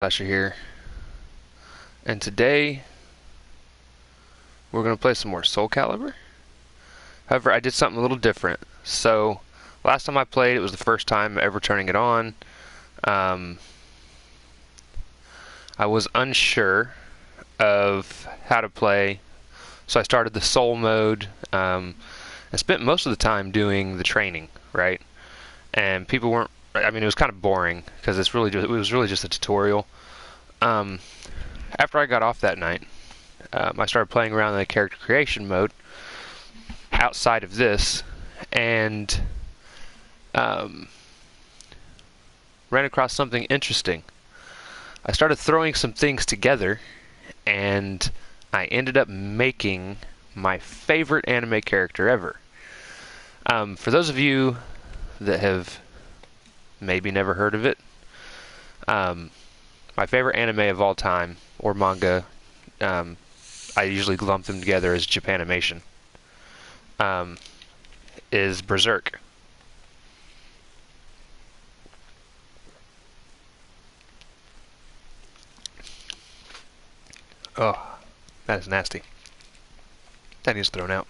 Slasher here, and today we're going to play some more Soul Calibur. However, I did something a little different. So, last time I played, it was the first time ever turning it on. Um, I was unsure of how to play, so I started the Soul mode, and spent most of the time doing the training, right? And people weren't. I mean, it was kind of boring because it was really just a tutorial. Um, After I got off that night, I started playing around in the character creation mode outside of this, and um, ran across something interesting. I started throwing some things together, and I ended up making my favorite anime character ever. For those of you that have maybe never heard of it, my favorite anime of all time, or manga, I usually lump them together as Japanimation, is Berserk. Oh, that is nasty. That needs thrown out.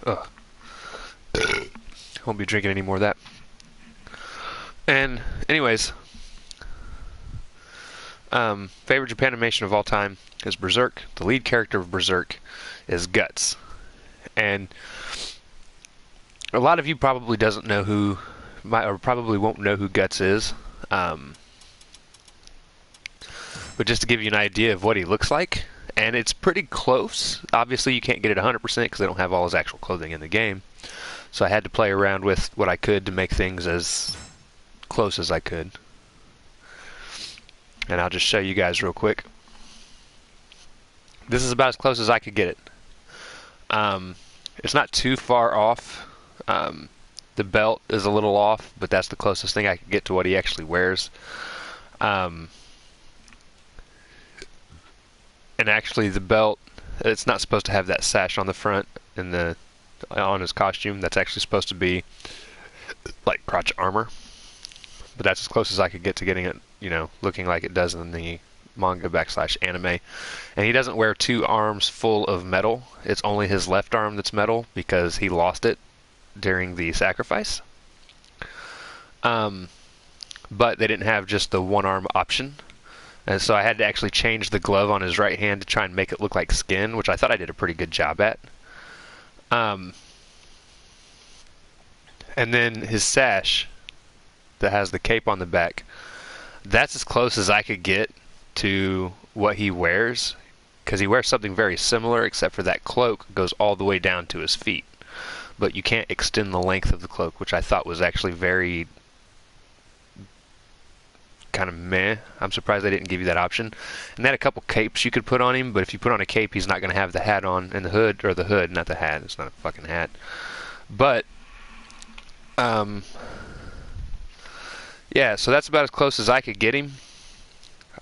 Ugh. Won't be drinking any more of that. And, anyways, favorite Japanimation of all time is Berserk. The lead character of Berserk is Guts. And a lot of you probably doesn't know or probably won't know who Guts is. But just to give you an idea of what he looks like, and it's pretty close. Obviously, you can't get it 100% because they don't have all his actual clothing in the game. So I had to play around with what I could to make things as close as I could. And I'll just show you guys real quick. This is about as close as I could get it. It's not too far off. The belt is a little off, but that's the closest thing I could get to what he actually wears. And actually, the belt, it's not supposed to have that sash on the front on his costume. That's actually supposed to be like crotch armor. But that's as close as I could get to getting it, looking like it does in the manga / anime. And he doesn't wear two arms full of metal. It's only his left arm that's metal because he lost it during the sacrifice. But they didn't have just the one arm option. And so I had to actually change the glove on his right hand to try and make it look like skin, which I thought I did a pretty good job at. And then his sash that has the cape on the back, that's as close as I could get to what he wears, because he wears something very similar, except for that cloak goes all the way down to his feet. But you can't extend the length of the cloak, which I thought was actually very kind of meh. I'm surprised they didn't give you that option. And they had a couple capes you could put on him, but if you put on a cape, he's not going to have the hat on, and the hood, not the hat. It's not a fucking hat. But, yeah, so that's about as close as I could get him.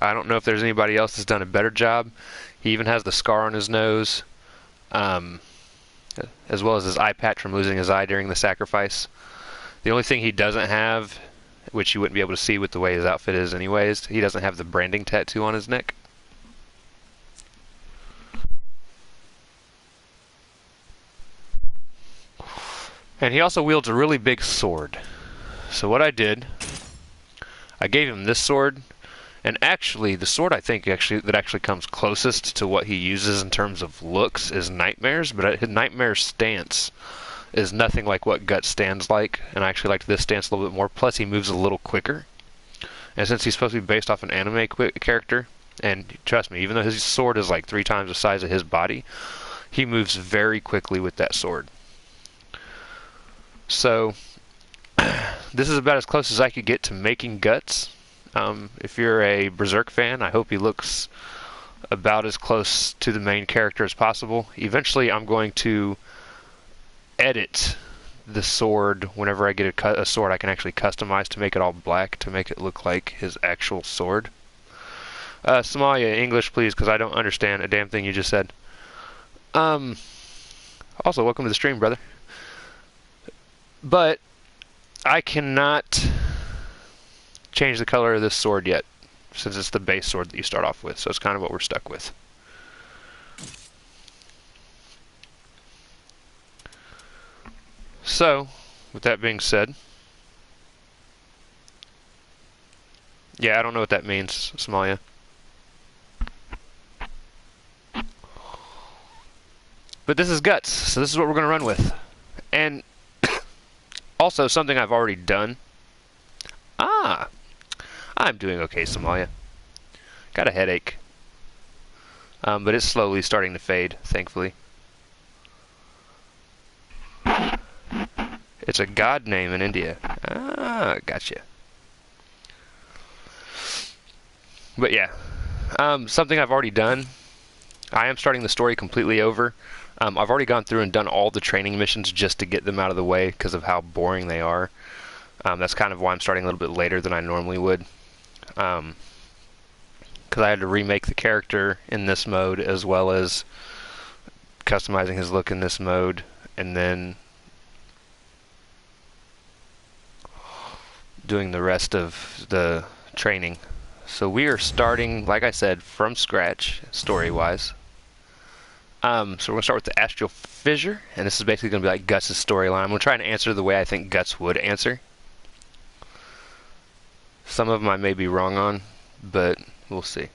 I don't know if there's anybody else that's done a better job. He even has the scar on his nose, as well as his eye patch from losing his eye during the sacrifice. The only thing he doesn't have, which you wouldn't be able to see with the way his outfit is anyways, he doesn't have the branding tattoo on his neck. And he also wields a really big sword. So what I did, I gave him this sword, and actually the sword I think that actually comes closest to what he uses in terms of looks is Nightmare's, but his Nightmare's stance is nothing like what Guts stands like, and I actually liked this stance a little bit more. Plus, he moves a little quicker. And since he's supposed to be based off an anime character, and trust me, even though his sword is like 3 times the size of his body, he moves very quickly with that sword. So, this is about as close as I could get to making Guts. If you're a Berserk fan, I hope he looks about as close to the main character as possible. Eventually, I'm going to edit the sword whenever I get a sword I can actually customize to make it all black to make it look like his actual sword. Somalia, English please, because I don't understand a damn thing you just said. Also, welcome to the stream, brother. But I cannot change the color of this sword yet, since it's the base sword that you start off with, so it's kind of what we're stuck with. So, with that being said, yeah, I don't know what that means, Somalia. But this is Guts, so this is what we're going to run with. And also, something I've already done. Ah! I'm doing okay, Somalia. Got a headache. But it's slowly starting to fade, thankfully. It's a god name in India. Ah, gotcha. But yeah, something I've already done. I am starting the story completely over. I've already gone through and done all the training missions just to get them out of the way because of how boring they are. That's kind of why I'm starting a little bit later than I normally would. Because I had to remake the character in this mode as well as customizing his look in this mode, and then doing the rest of the training. So we are starting, like I said, from scratch, story-wise. So we're going to start with the Astral Fissure, and this is basically going to be like Guts' storyline. I'm going to try and answer the way I think Guts would answer. Some of them I may be wrong on, but we'll see.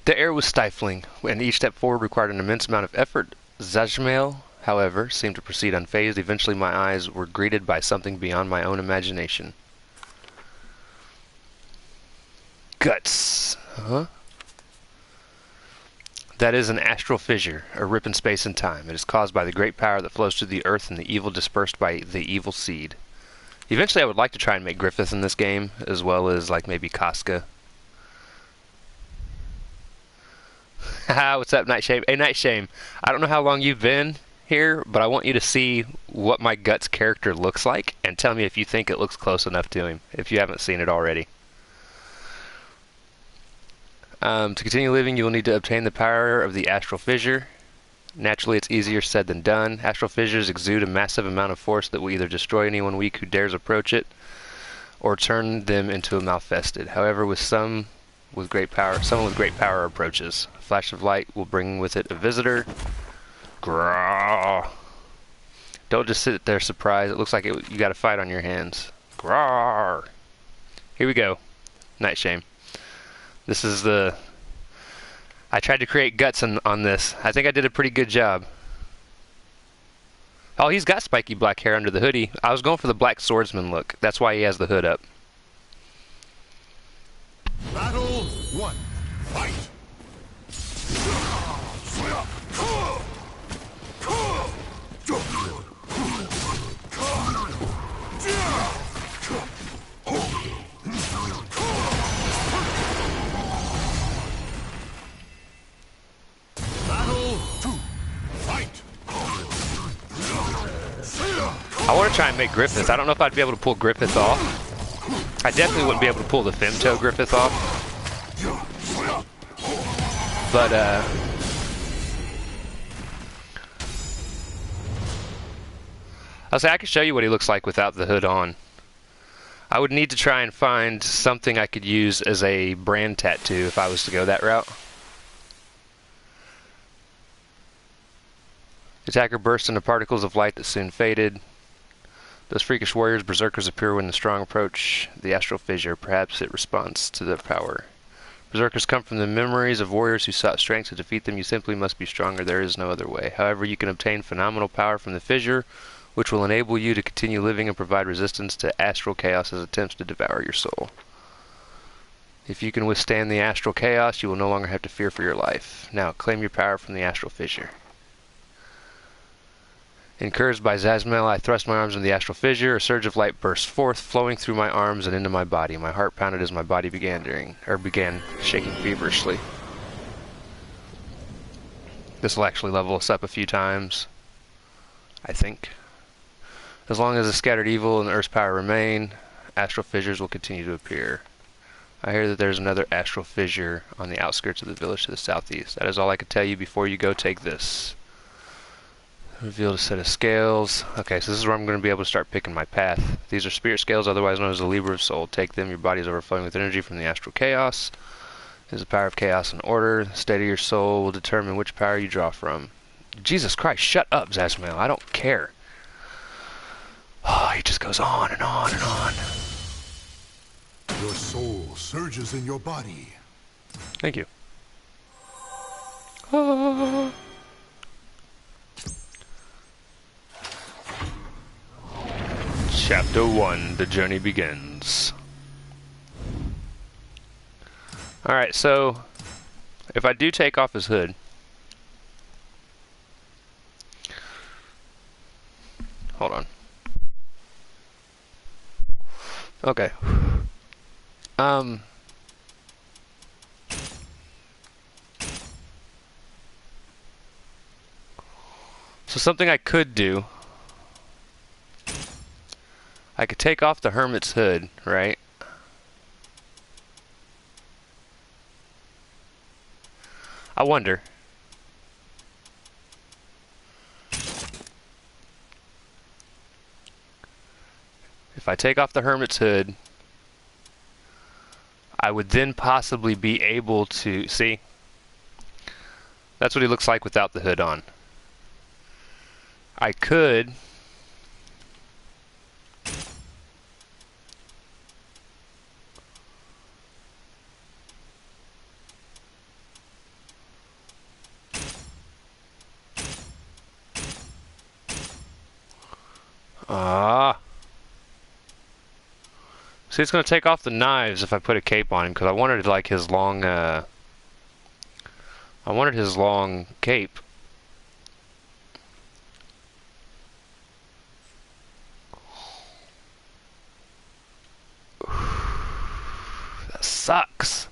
The air was stifling, and each step forward required an immense amount of effort. Zajmail, however, seemed to proceed unfazed. Eventually my eyes were greeted by something beyond my own imagination. Guts. Huh? That is an astral fissure, a rip in space and time. It is caused by the great power that flows through the earth and the evil dispersed by the evil seed. Eventually I would like to try and make Griffith in this game, as well as like maybe Casca. Haha, what's up, Nightshame? Hey, Nightshame, I don't know how long you've been here, but I want you to see what my Guts character looks like, and tell me if you think it looks close enough to him, if you haven't seen it already. To continue living, you will need to obtain the power of the Astral Fissure. Naturally, it's easier said than done. Astral Fissures exude a massive amount of force that will either destroy anyone weak who dares approach it, or turn them into a malfested. However, with someone with great power approaches. A flash of light will bring with it a visitor. Graw. Don't just sit there surprised. It looks like you got a fight on your hands. Graw. Here we go. Nightshame. This is the... I tried to create Guts on this. I think I did a pretty good job. Oh, he's got spiky black hair under the hoodie. I was going for the black swordsman look. That's why he has the hood up. Battle 1. Fight! Battle 2. Fight! I want to try and make Griffith. I don't know if I'd be able to pull Griffith off. I definitely wouldn't be able to pull the Femto Griffith off. But, I'll say I can show you what he looks like without the hood on. I would need to try and find something I could use as a brand tattoo if I was to go that route. The attacker burst into particles of light that soon faded. Those freakish warriors, berserkers, appear when the strong approach the astral fissure. Perhaps it responds to their power. Berserkers come from the memories of warriors who sought strength. To defeat them, you simply must be stronger. There is no other way. However, you can obtain phenomenal power from the fissure, which will enable you to continue living and provide resistance to astral chaos's attempts to devour your soul. If you can withstand the astral chaos, you will no longer have to fear for your life. Now, claim your power from the astral fissure. Encouraged by Zazmel, I thrust my arms into the astral fissure. A surge of light burst forth, flowing through my arms and into my body. My heart pounded as my body began shaking feverishly. This will actually level us up a few times, I think. As long as the scattered evil and the Earth's power remain, astral fissures will continue to appear. I hear that there's another astral fissure on the outskirts of the village to the southeast. That is all I can tell you. Before you go, take this. Revealed a set of scales. Okay, so this is where I'm going to be able to start picking my path. These are spirit scales, otherwise known as the Calibur of Soul. Take them, your body is overflowing with energy from the astral chaos. It is the power of chaos and order. The state of your soul will determine which power you draw from. Jesus Christ, shut up, Zazmael. I don't care. Oh, he just goes on and on and on. Your soul surges in your body. Thank you. Ah. Chapter 1, the journey begins. Alright, so if I do take off his hood, hold on. Okay. So something I could do, I could take off the hermit's hood, right? I wonder. If I take off the hermit's hood, I would then possibly be able to see. That's what he looks like without the hood on. I could see, it's going to take off the knives if I put a cape on him, because I wanted like his long I wanted his long cape. That sucks.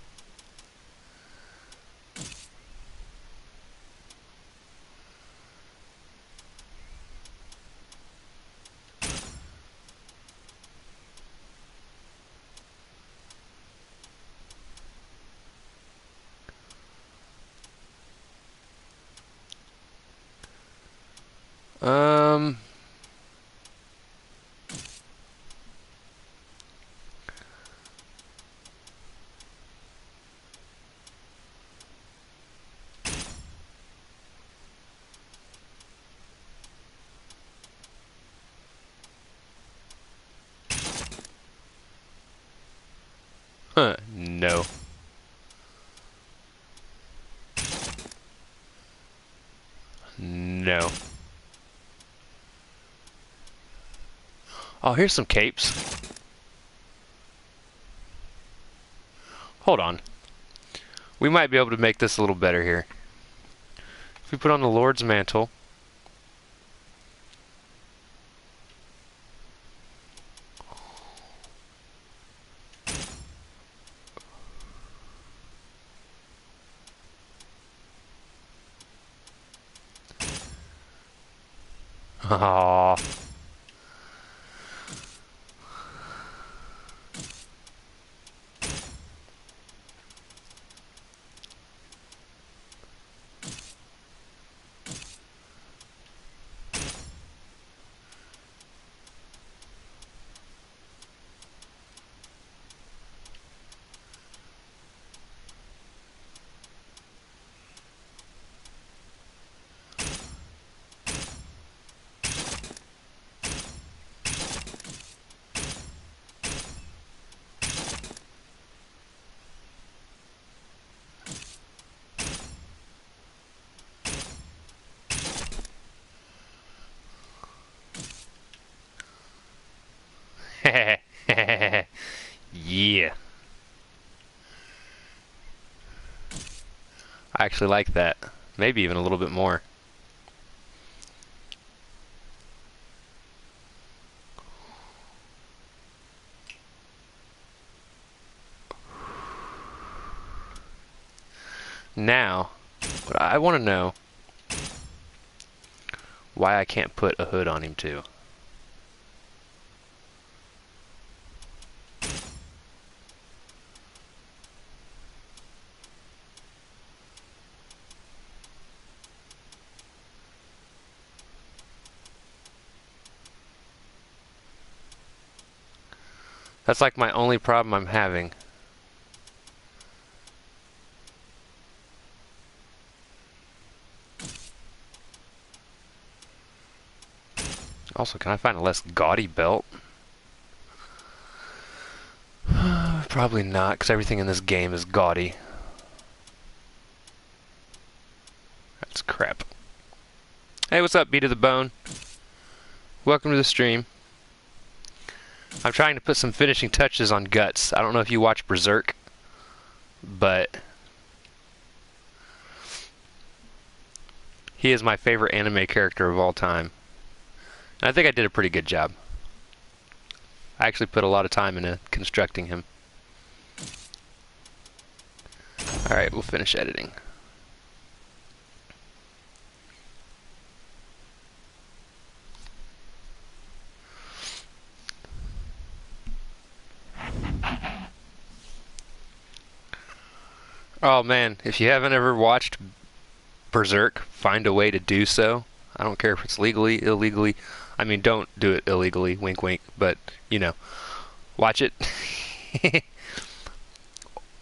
Um no. No. Oh, here's some capes. Hold on. We might be able to make this a little better here. If we put on the Lord's mantle. Aww. Yeah. I actually like that. Maybe even a little bit more. Now, what I want to know why I can't put a hood on him too. That's like my only problem I'm having. Also, can I find a less gaudy belt? Probably not, because everything in this game is gaudy. That's crap. Hey, what's up, Beat of the Bone? Welcome to the stream. I'm trying to put some finishing touches on Guts. I don't know if you watch Berserk, but he is my favorite anime character of all time. And I think I did a pretty good job. I actually put a lot of time into constructing him. Alright, we'll finish editing. Oh man, if you haven't ever watched Berserk, find a way to do so. I don't care if it's legally, illegally. I mean, don't do it illegally, wink wink, but, you know, watch it.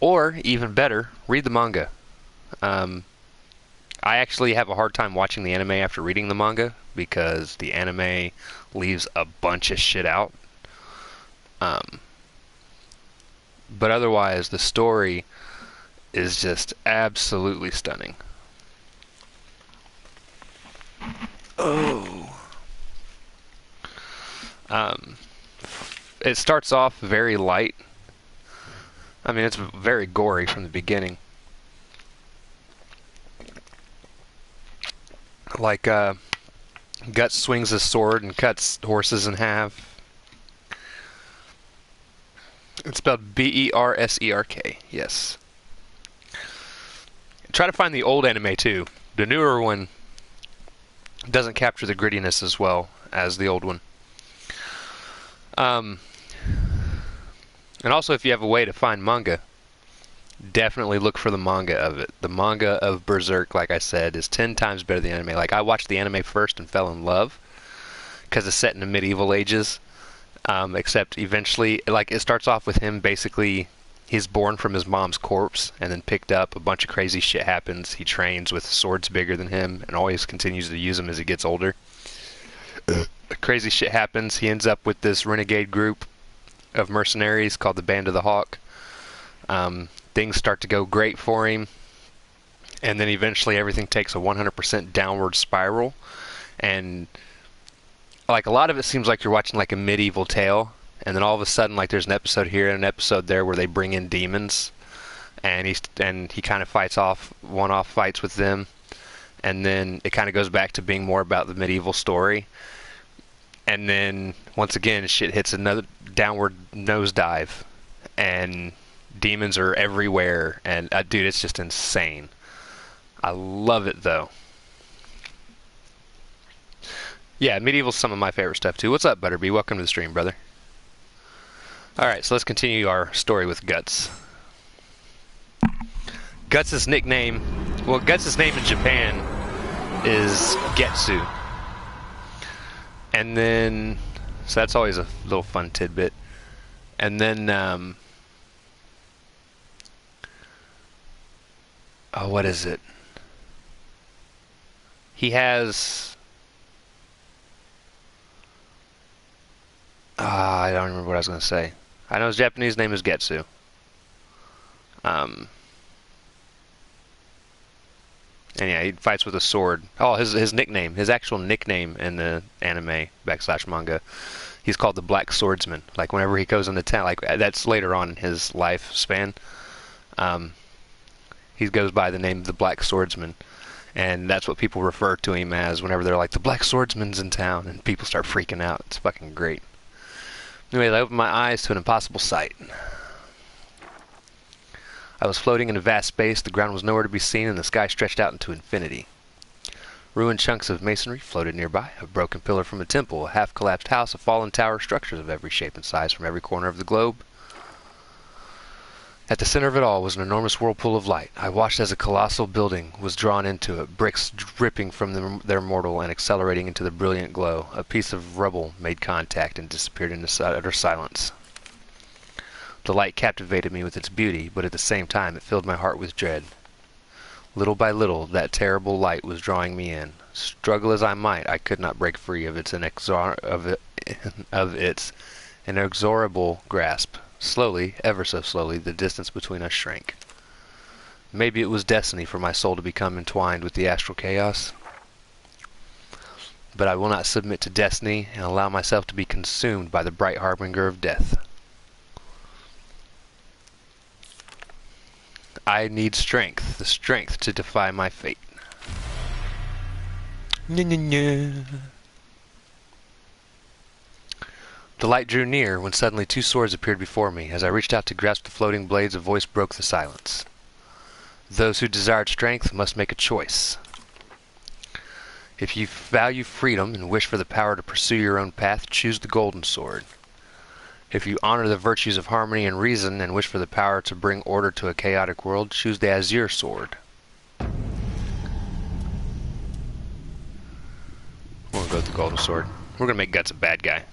Or, even better, read the manga. I actually have a hard time watching the anime after reading the manga, because the anime leaves a bunch of shit out. But otherwise, the story is just absolutely stunning. Oh. It starts off very light. I mean, it's very gory from the beginning. Like, Guts swings his sword and cuts horses in half. It's spelled B-E-R-S-E-R-K, yes. Try to find the old anime, too. The newer one doesn't capture the grittiness as well as the old one. And also, if you have a way to find manga, definitely look for the manga of it. The manga of Berserk, like I said, is 10 times better than the anime. Like, I watched the anime first and fell in love because it's set in the medieval ages. Except eventually, like, it starts off with him basically, he's born from his mom's corpse and then picked up. A bunch of crazy shit happens. He trains with swords bigger than him and always continues to use them as he gets older. Crazy shit happens. He ends up with this renegade group of mercenaries called the Band of the Hawk. Things start to go great for him, and then eventually everything takes a 100% downward spiral, and like a lot of it seems like you're watching like a medieval tale, and then all of a sudden like there's an episode here and an episode there where they bring in demons, and he kind of fights off one-off fights with them, and then it kind of goes back to being more about the medieval story. And then, once again, shit hits another downward nosedive. And demons are everywhere. And, dude, it's just insane. I love it, though. Yeah, medieval's some of my favorite stuff, too. What's up, Butterbee? Welcome to the stream, brother. Alright, so let's continue our story with Guts. Guts' nickname... Well, Guts' name in Japan is Getsu. And then, so that's always a little fun tidbit. And then, oh, what is it? He has, I don't remember what I was going to say. I know his Japanese name is Getsu. And yeah, he fights with a sword. Oh, his nickname, his actual nickname in the anime / manga, he's called the Black Swordsman. Like whenever he goes into town, like that's later on in his lifespan. He goes by the name of the Black Swordsman, and that's what people refer to him as whenever they're like the Black Swordsman's in town, and people start freaking out. It's fucking great. Anyway, I opened my eyes to an impossible sight. I was floating in a vast space, the ground was nowhere to be seen, and the sky stretched out into infinity. Ruined chunks of masonry floated nearby, a broken pillar from a temple, a half-collapsed house, a fallen tower, structures of every shape and size from every corner of the globe. At the center of it all was an enormous whirlpool of light. I watched as a colossal building was drawn into it, bricks dripping from their mortar and accelerating into the brilliant glow. A piece of rubble made contact and disappeared into utter silence. The light captivated me with its beauty, but at the same time it filled my heart with dread. Little by little, that terrible light was drawing me in. Struggle as I might, I could not break free of its inexorable grasp. Slowly, ever so slowly, the distance between us shrank. Maybe it was destiny for my soul to become entwined with the astral chaos. But I will not submit to destiny and allow myself to be consumed by the bright harbinger of death. I need strength, the strength to defy my fate. Nya, nya, nya. The light drew near when suddenly two swords appeared before me. As I reached out to grasp the floating blades, a voice broke the silence. Those who desired strength must make a choice. If you value freedom and wish for the power to pursue your own path, choose the golden sword. If you honor the virtues of harmony and reason and wish for the power to bring order to a chaotic world, choose the azure sword. We're going to go with the golden sword. We're going to make Guts a bad guy.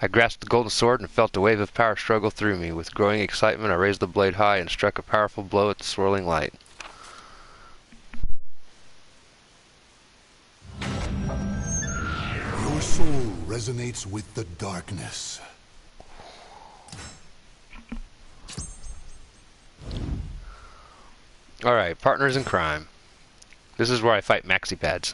I grasped the golden sword and felt a wave of power struggle through me. With growing excitement, I raised the blade high and struck a powerful blow at the swirling light. Your soul resonates with the darkness. Alright, partners in crime. This is where I fight maxi pads.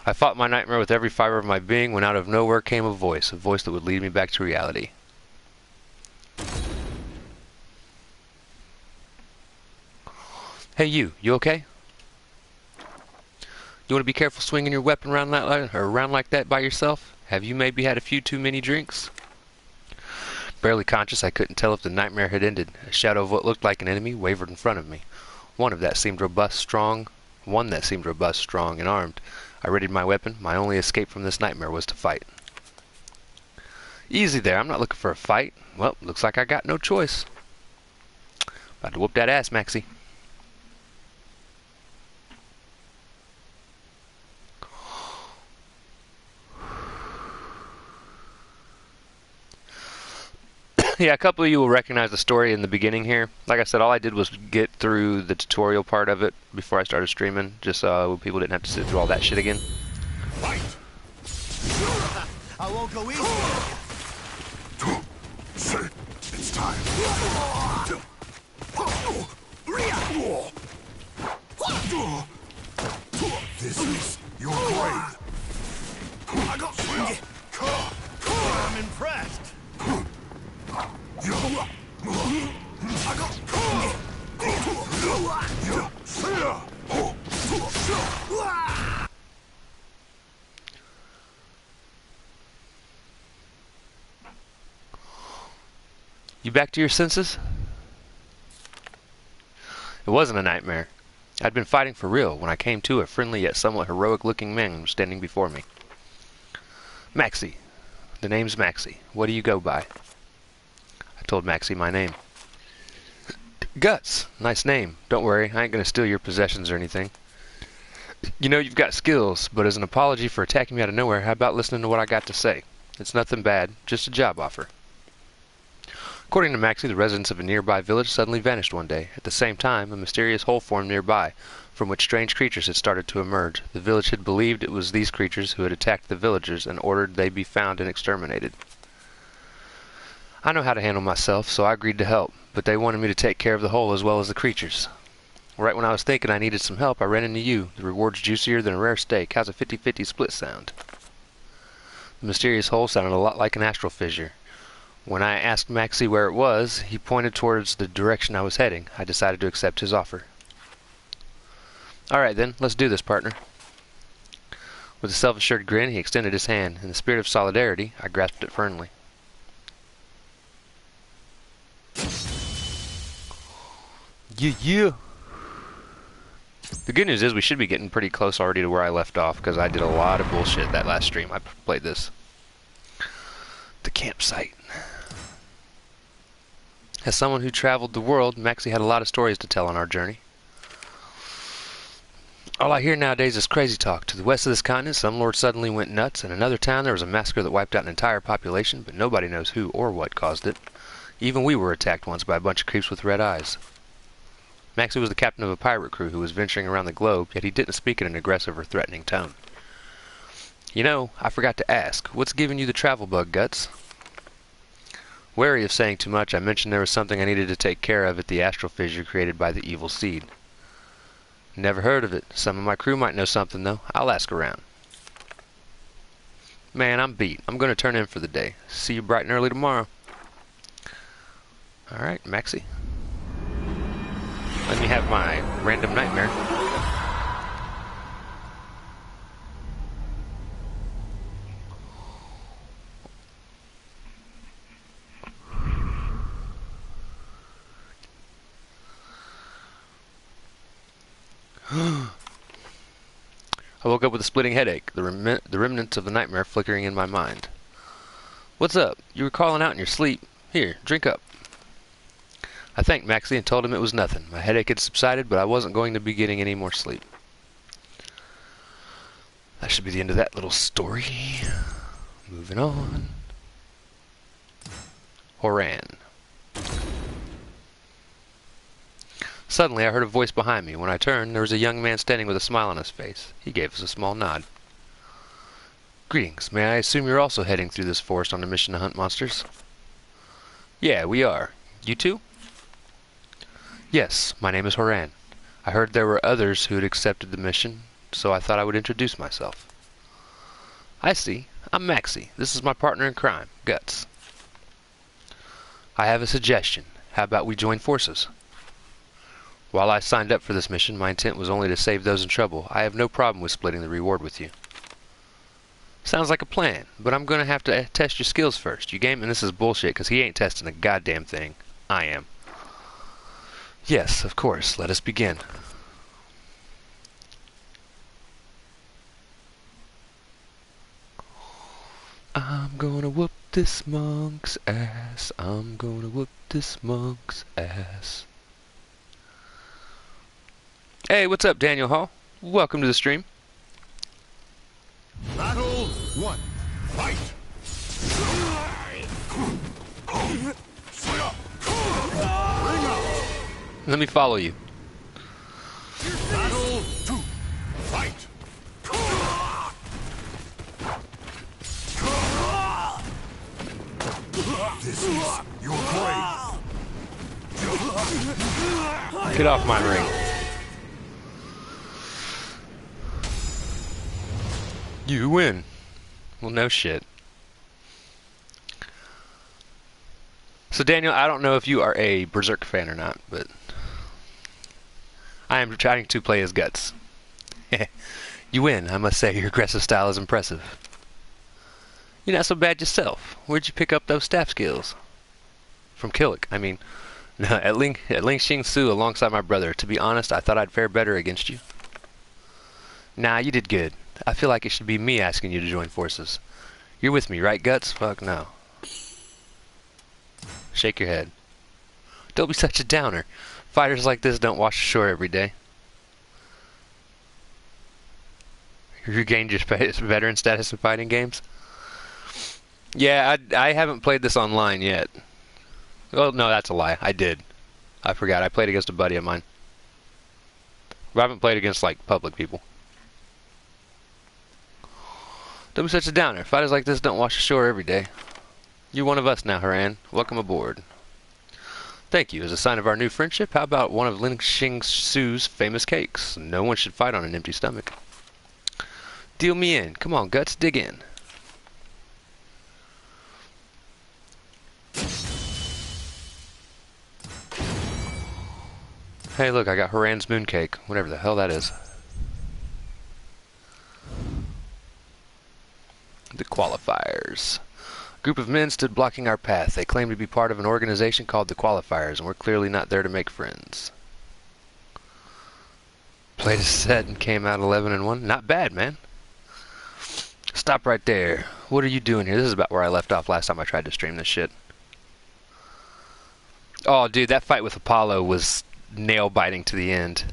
I fought my nightmare with every fiber of my being when out of nowhere came a voice that would lead me back to reality. Hey you okay? You want to be careful swinging your weapon around like that by yourself? Have you maybe had a few too many drinks? Barely conscious, I couldn't tell if the nightmare had ended. A shadow of what looked like an enemy wavered in front of me. One that seemed robust, strong, and armed. I readied my weapon. My only escape from this nightmare was to fight. Easy there, I'm not looking for a fight. Well, looks like I got no choice. About to whoop that ass, Maxie. Yeah, a couple of you will recognize the story in the beginning here. Like I said, all I did was get through the tutorial part of it before I started streaming, just so people didn't have to sit through all that shit again. Fight! I won't go easy. It's time. This is your grave. I'm impressed. You back to your senses? It wasn't a nightmare. I'd been fighting for real when I came to a friendly yet somewhat heroic-looking man standing before me. Maxie. The name's Maxie. What do you go by? I told Maxie my name. Guts. Nice name. Don't worry, I ain't gonna steal your possessions or anything. You know you've got skills, but as an apology for attacking me out of nowhere, how about listening to what I got to say? It's nothing bad, just a job offer. According to Maxie, the residents of a nearby village suddenly vanished one day. At the same time, a mysterious hole formed nearby, from which strange creatures had started to emerge. The village had believed it was these creatures who had attacked the villagers and ordered they be found and exterminated. I know how to handle myself, so I agreed to help, but they wanted me to take care of the hole as well as the creatures. Right when I was thinking I needed some help, I ran into you. The reward's juicier than a rare steak. How's a 50-50 split sound? The mysterious hole sounded a lot like an astral fissure. When I asked Maxie where it was, he pointed towards the direction I was heading. I decided to accept his offer. Alright then, let's do this, partner. With a self-assured grin, he extended his hand. In the spirit of solidarity, I grasped it firmly. Yeah. The good news is we should be getting pretty close already to where I left off, because I did a lot of bullshit that last stream I played this. The campsite. As someone who traveled the world, Maxie had a lot of stories to tell on our journey. All I hear nowadays is crazy talk. To the west of this continent, some lord suddenly went nuts. In another town, there was a massacre that wiped out an entire population, but nobody knows who or what caused it. Even we were attacked once by a bunch of creeps with red eyes. Maxie was the captain of a pirate crew who was venturing around the globe, yet he didn't speak in an aggressive or threatening tone. You know, I forgot to ask, what's giving you the travel bug, Guts? Wary of saying too much, I mentioned there was something I needed to take care of at the astral fissure created by the evil seed. Never heard of it. Some of my crew might know something, though. I'll ask around. Man, I'm beat. I'm going to turn in for the day. See you bright and early tomorrow. Alright, Maxie. Let me have my random nightmare. I woke up with a splitting headache, the remnants of the nightmare flickering in my mind. What's up? You were calling out in your sleep. Here, drink up. I thanked Maxie and told him it was nothing. My headache had subsided, but I wasn't going to be getting any more sleep. That should be the end of that little story. Moving on. Horan. Suddenly, I heard a voice behind me. When I turned, there was a young man standing with a smile on his face. He gave us a small nod. Greetings. May I assume you're also heading through this forest on a mission to hunt monsters? Yeah, we are. You too? Yes, my name is Horan. I heard there were others who had accepted the mission, so I thought I would introduce myself. I see. I'm Maxie. This is my partner in crime, Guts. I have a suggestion. How about we join forces? While I signed up for this mission, my intent was only to save those in trouble. I have no problem with splitting the reward with you. Sounds like a plan, but I'm going to have to test your skills first. You game, and this is bullshit, because he ain't testing a goddamn thing. I am. Yes, of course. Let us begin. I'm gonna whoop this monk's ass. I'm gonna whoop this monk's ass. Hey, what's up, Daniel Hall? Welcome to the stream. Battle 1. Fight! Ring out! Let me follow you. Battle 2. Fight! This is your grave. Get off my ring. You win. Well, no shit. So, Daniel, I don't know if you are a Berserk fan or not, but I am trying to play as Guts. You win, I must say. Your aggressive style is impressive. You're not so bad yourself. Where'd you pick up those staff skills? From Killick. I mean, no, at Ling Xing Su alongside my brother. To be honest, I thought I'd fare better against you. Nah, you did good. I feel like it should be me asking you to join forces. You're with me, right, Guts? Fuck no. Shake your head. Don't be such a downer. Fighters like this don't wash ashore every day. You regained your veteran status in fighting games? Yeah, I haven't played this online yet. Well, no, that's a lie. I did. I forgot. I played against a buddy of mine. But I haven't played against, like, public people. Don't be such a downer. Fighters like this don't wash ashore every day. You're one of us now, Haran. Welcome aboard. Thank you. As a sign of our new friendship, how about one of Ling Xing Su's famous cakes? No one should fight on an empty stomach. Deal me in. Come on, Guts, dig in. Hey, look, I got Haran's mooncake. Whatever the hell that is. The qualifiers. A group of men stood blocking our path. They claimed to be part of an organization called the Qualifiers, and we're clearly not there to make friends. Played a set and came out 11-1. Not bad, man. Stop right there. What are you doing here? This is about where I left off last time I tried to stream this shit. Oh, dude, that fight with Apollo was nail-biting to the end.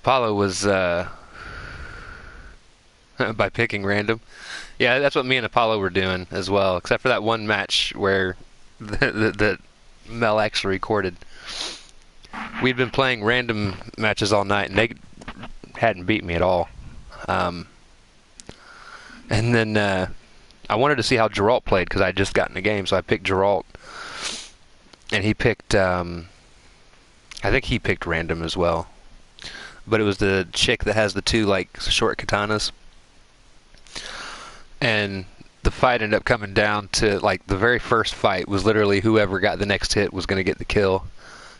Apollo was by picking random. Yeah, that's what me and Apollo were doing as well, except for that one match where the Mel actually recorded. We'd been playing random matches all night, and they hadn't beat me at all. And then I wanted to see how Geralt played because I had just gotten the game, so I picked Geralt, and he picked. I think he picked random as well, but it was the chick that has the two like short katanas. And the fight ended up coming down to, like, the very first fight was literally whoever got the next hit was going to get the kill.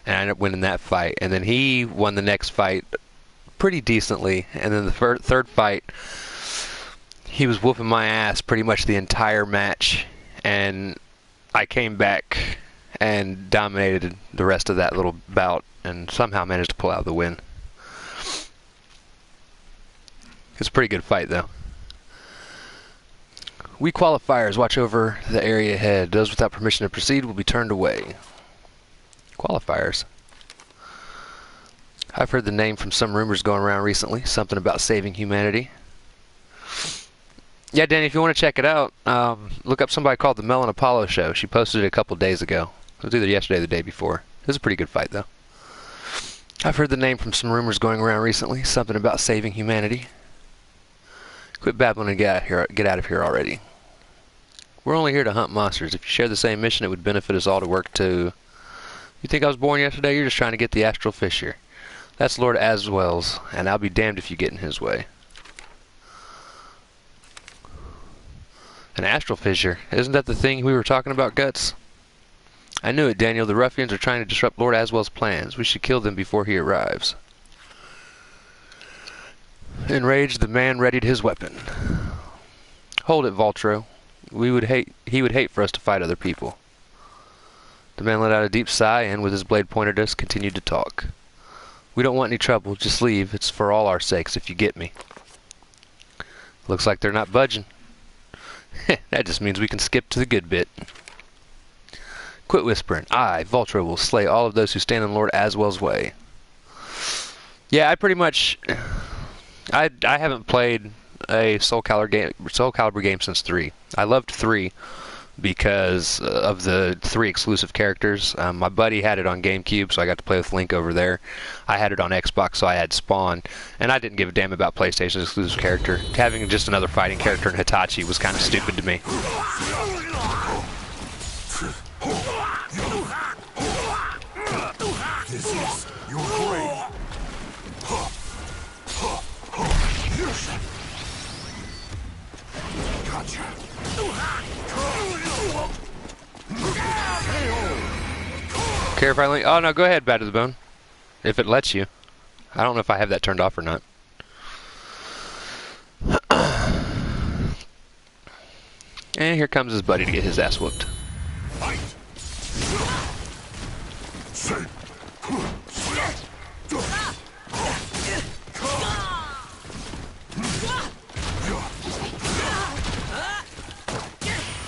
And I ended up winning that fight. And then he won the next fight pretty decently. And then the third fight, he was whooping my ass pretty much the entire match. And I came back and dominated the rest of that little bout and somehow managed to pull out the win. It's a pretty good fight, though. We qualifiers watch over the area ahead. Those without permission to proceed will be turned away. Qualifiers. I've heard the name from some rumors going around recently. Something about saving humanity. Yeah, Danny, if you want to check it out, look up somebody called the Mel and Apollo Show. She posted it a couple days ago. It was either yesterday or the day before. It was a pretty good fight, though. I've heard the name from some rumors going around recently. Something about saving humanity. Quit babbling and get out of here already. We're only here to hunt monsters. If you share the same mission, it would benefit us all to work too. You think I was born yesterday? You're just trying to get the astral fissure. That's Lord Aswell's, and I'll be damned if you get in his way. An astral fissure? Isn't that the thing we were talking about, Guts? I knew it, Daniel. The ruffians are trying to disrupt Lord Aswell's plans. We should kill them before he arrives. Enraged, the man readied his weapon. Hold it, Voltro. He would hate for us to fight other people. The man let out a deep sigh and, with his blade pointed at us, continued to talk. We don't want any trouble. Just leave. It's for all our sakes, if you get me. Looks like they're not budging. That just means we can skip to the good bit. Quit whispering. I, Voltro, will slay all of those who stand in Lord Aswell's way. Yeah, I pretty much... I haven't played a Soul Calibur game since 3. I loved 3 because of the 3 exclusive characters. My buddy had it on GameCube, so I got to play with Link over there. I had it on Xbox, so I had Spawn, and I didn't give a damn about PlayStation's exclusive character. Having just another fighting character in Hitachi was kind of stupid to me. This is your grave. Gotcha. Care if I link? Oh no, go ahead, Bad to the Bone. If it lets you. I don't know if I have that turned off or not. And here comes his buddy to get his ass whooped. Fight.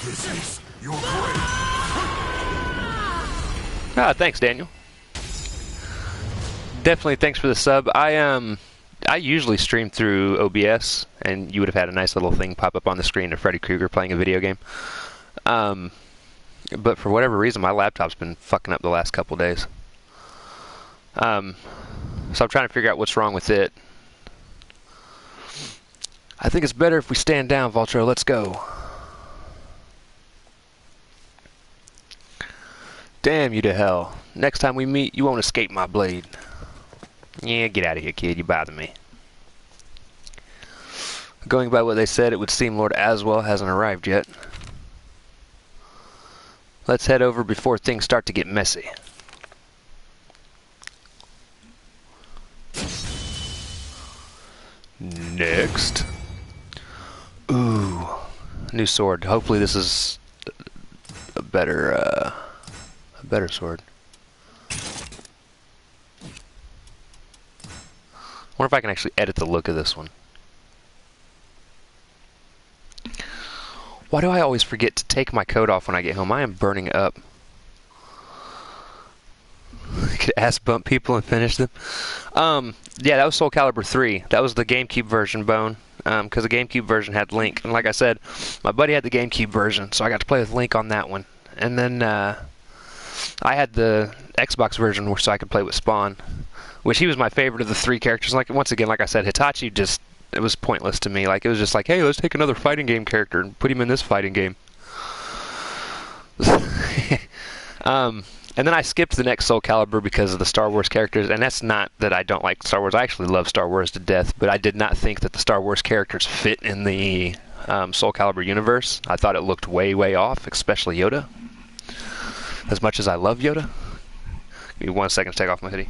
This is your grave. Ah, thanks, Daniel. Definitely thanks for the sub. I usually stream through OBS, and you would have had a nice little thing pop up on the screen of Freddy Krueger playing a video game. But for whatever reason, my laptop's been fucking up the last couple days. So I'm trying to figure out what's wrong with it. I think it's better if we stand down, Voltro. Let's go. Damn you to hell. Next time we meet, you won't escape my blade. Yeah, get out of here, kid. You bother me. Going by what they said, it would seem Lord Aswell hasn't arrived yet. Let's head over before things start to get messy. Next. Ooh. New sword. Hopefully this is a better sword. I wonder if I can actually edit the look of this one. Why do I always forget to take my coat off when I get home? I am burning up. could ass bump people and finish them. Yeah, that was Soul Calibur 3. That was the GameCube version, Bone. Because the GameCube version had Link. And like I said, my buddy had the GameCube version, so I got to play with Link on that one. And then I had the Xbox version so I could play with Spawn, which he was my favorite of the three characters. Like once again, like I said, Hitachi just, it was pointless to me. Like it was just like, hey, let's take another fighting game character and put him in this fighting game. And then I skipped the next Soul Calibur because of the Star Wars characters, and that's not that I don't like Star Wars. I actually love Star Wars to death, but I did not think that the Star Wars characters fit in the Soul Calibur universe. I thought it looked way, way off, especially Yoda. As much as I love Yoda. Give me 1 second to take off my hoodie.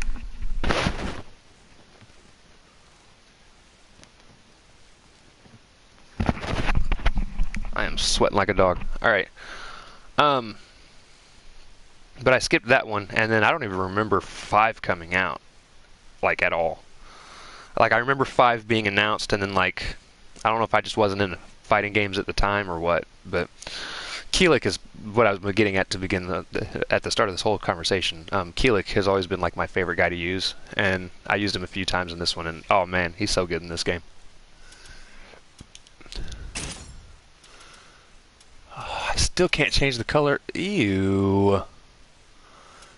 I am sweating like a dog. Alright. But I skipped that one, and then I don't even remember 5 coming out, like, at all. Like, I remember 5 being announced, and then, like, I don't know if I just wasn't into fighting games at the time or what, but Keelik is what I was getting at to begin at the start of this whole conversation. Keelik has always been, like, my favorite guy to use, and I used him a few times in this one, and, oh, man, he's so good in this game. Oh, I still can't change the color. Ew.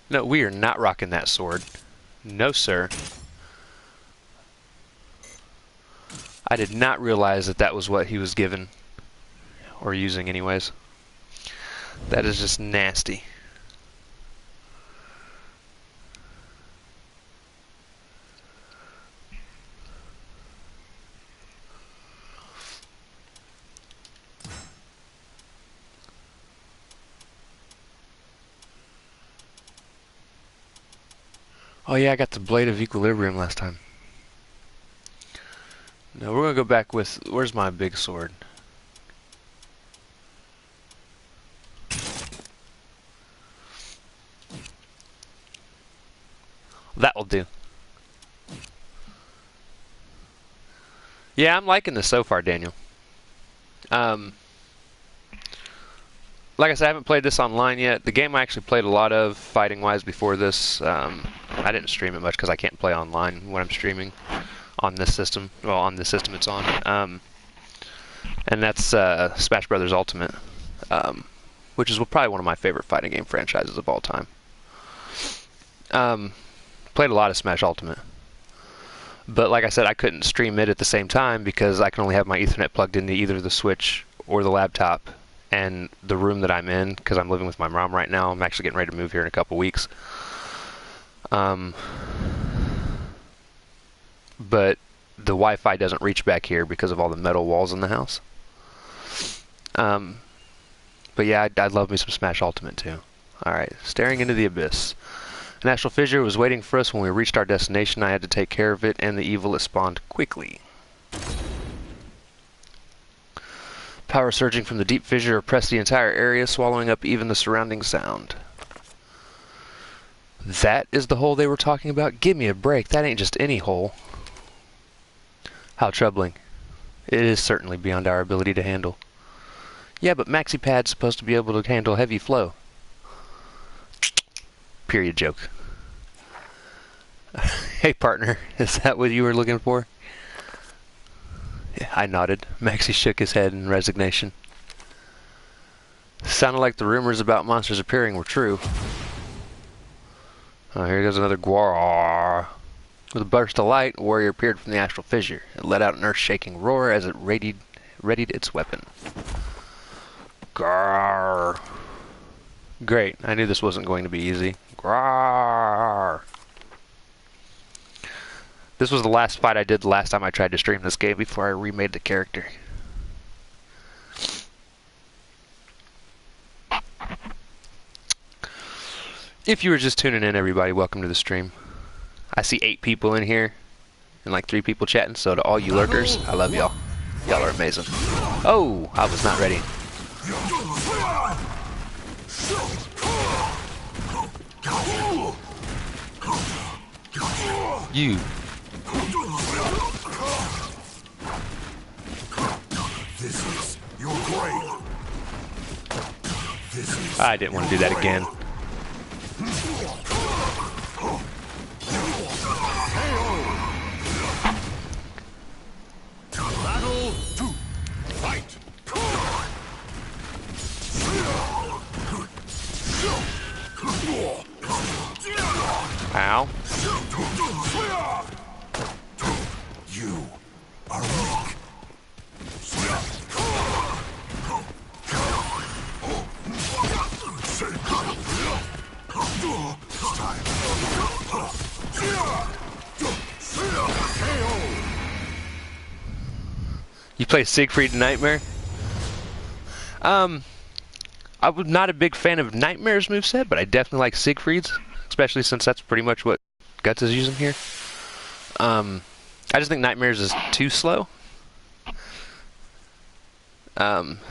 No, we are not rocking that sword. No, sir. I did not realize that that was what he was given. Or using anyways. That is just nasty. Oh yeah, I got the Blade of Equilibrium last time. No, we're gonna go back with, where's my big sword? That will do. Yeah, I'm liking this so far, Daniel. Like I said, I haven't played this online yet. The game I actually played a lot of fighting-wise before this. I didn't stream it much because I can't play online when I'm streaming on this system. Well, on the system it's on. And that's Smash Brothers Ultimate, which is probably one of my favorite fighting game franchises of all time. Played a lot of Smash Ultimate. But like I said, I couldn't stream it at the same time because I can only have my Ethernet plugged into either the Switch or the laptop. And the room that I'm in, because I'm living with my mom right now, I'm actually getting ready to move here in a couple weeks. But the Wi-Fi doesn't reach back here because of all the metal walls in the house. But yeah, I'd love me some Smash Ultimate too. Alright, staring into the abyss. An astral fissure was waiting for us when we reached our destination. I had to take care of it, and the evil it spawned quickly. Power surging from the deep fissure oppressed the entire area, swallowing up even the surrounding sound. That is the hole they were talking about? Give me a break, that ain't just any hole. How troubling. It is certainly beyond our ability to handle. Yeah, but MaxiPad's supposed to be able to handle heavy flow. Period joke. Hey partner, is that what you were looking for? Yeah, I nodded. Maxie shook his head in resignation. Sounded like the rumors about monsters appearing were true. Oh, here goes another Gwar. With a burst of light, a warrior appeared from the astral fissure. It let out an earth-shaking roar as it readied its weapon. Grrr. Great. I knew this wasn't going to be easy. Grrr. This was the last fight I did the last time I tried to stream this game before I remade the character. If you were just tuning in, everybody, welcome to the stream. I see 8 people in here and like 3 people chatting, so to all you lurkers, I love y'all. Y'all are amazing. Oh, I was not ready. You. This is your grave. This is I didn't want to do that again. You play Siegfried Nightmare? I was not a big fan of Nightmare's moveset, but I definitely like Siegfried's, especially since that's pretty much what Guts is using here. I just think Nightmare's is too slow.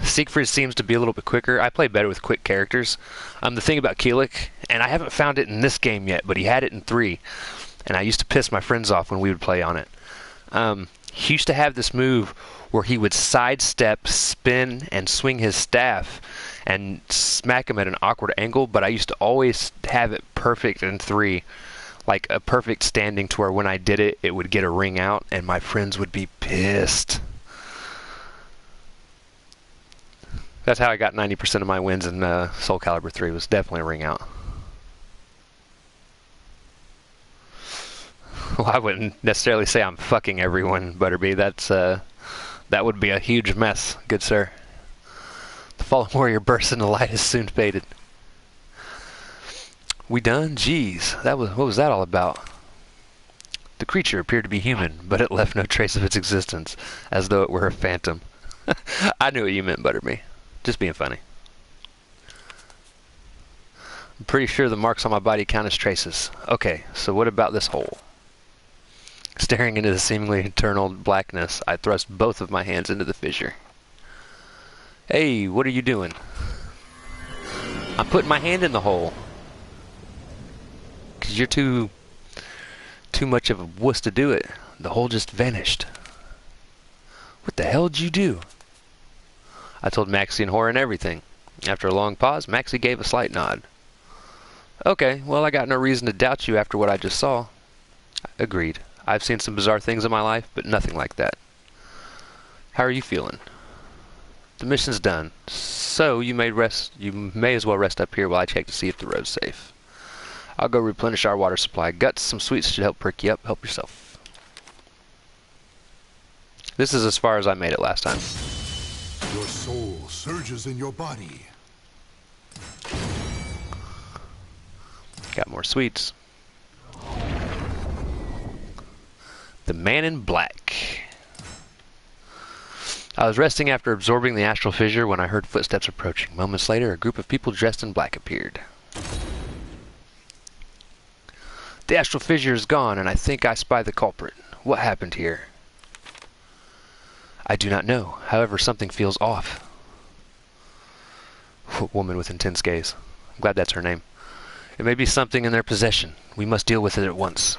Siegfried seems to be a little bit quicker. I play better with quick characters. The thing about Keelik, and I haven't found it in this game yet, but he had it in 3, and I used to piss my friends off when we would play on it. He used to have this move where he would sidestep, spin, and swing his staff and smack him at an awkward angle, but I used to always have it perfect in 3, like a perfect standing to where when I did it, it would get a ring out, and my friends would be pissed. That's how I got 90% of my wins in Soul Calibur 3, was definitely a ring out. Well, I wouldn't necessarily say I'm fucking everyone, Butterby. That would be a huge mess, good sir. The fallen warrior bursts into light is soon faded. We done? Jeez, what was that all about? The creature appeared to be human, but it left no trace of its existence, as though it were a phantom. I knew what you meant, Butterby. Just being funny. I'm pretty sure the marks on my body count as traces. Okay, so what about this hole? Staring into the seemingly eternal blackness, I thrust both of my hands into the fissure. Hey, what are you doing? I'm putting my hand in the hole. 'Cause you're too much of a wuss to do it. The hole just vanished. What the hell did you do? I told Maxie and Horan everything. After a long pause, Maxie gave a slight nod. Okay, well, I got no reason to doubt you after what I just saw. Agreed. I've seen some bizarre things in my life, but nothing like that. How are you feeling? The mission's done, so you may as well rest up here while I check to see if the road's safe. I'll go replenish our water supply. Guts, some sweets should help perk you up. Help yourself. This is as far as I made it last time. Your soul surges in your body. Got more sweets. The Man in Black. I was resting after absorbing the astral fissure when I heard footsteps approaching. Moments later, a group of people dressed in black appeared. The astral fissure is gone, and I think I spy the culprit. What happened here? I do not know. However, something feels off. Woman with intense gaze. I'm glad that's her name. It may be something in their possession. We must deal with it at once.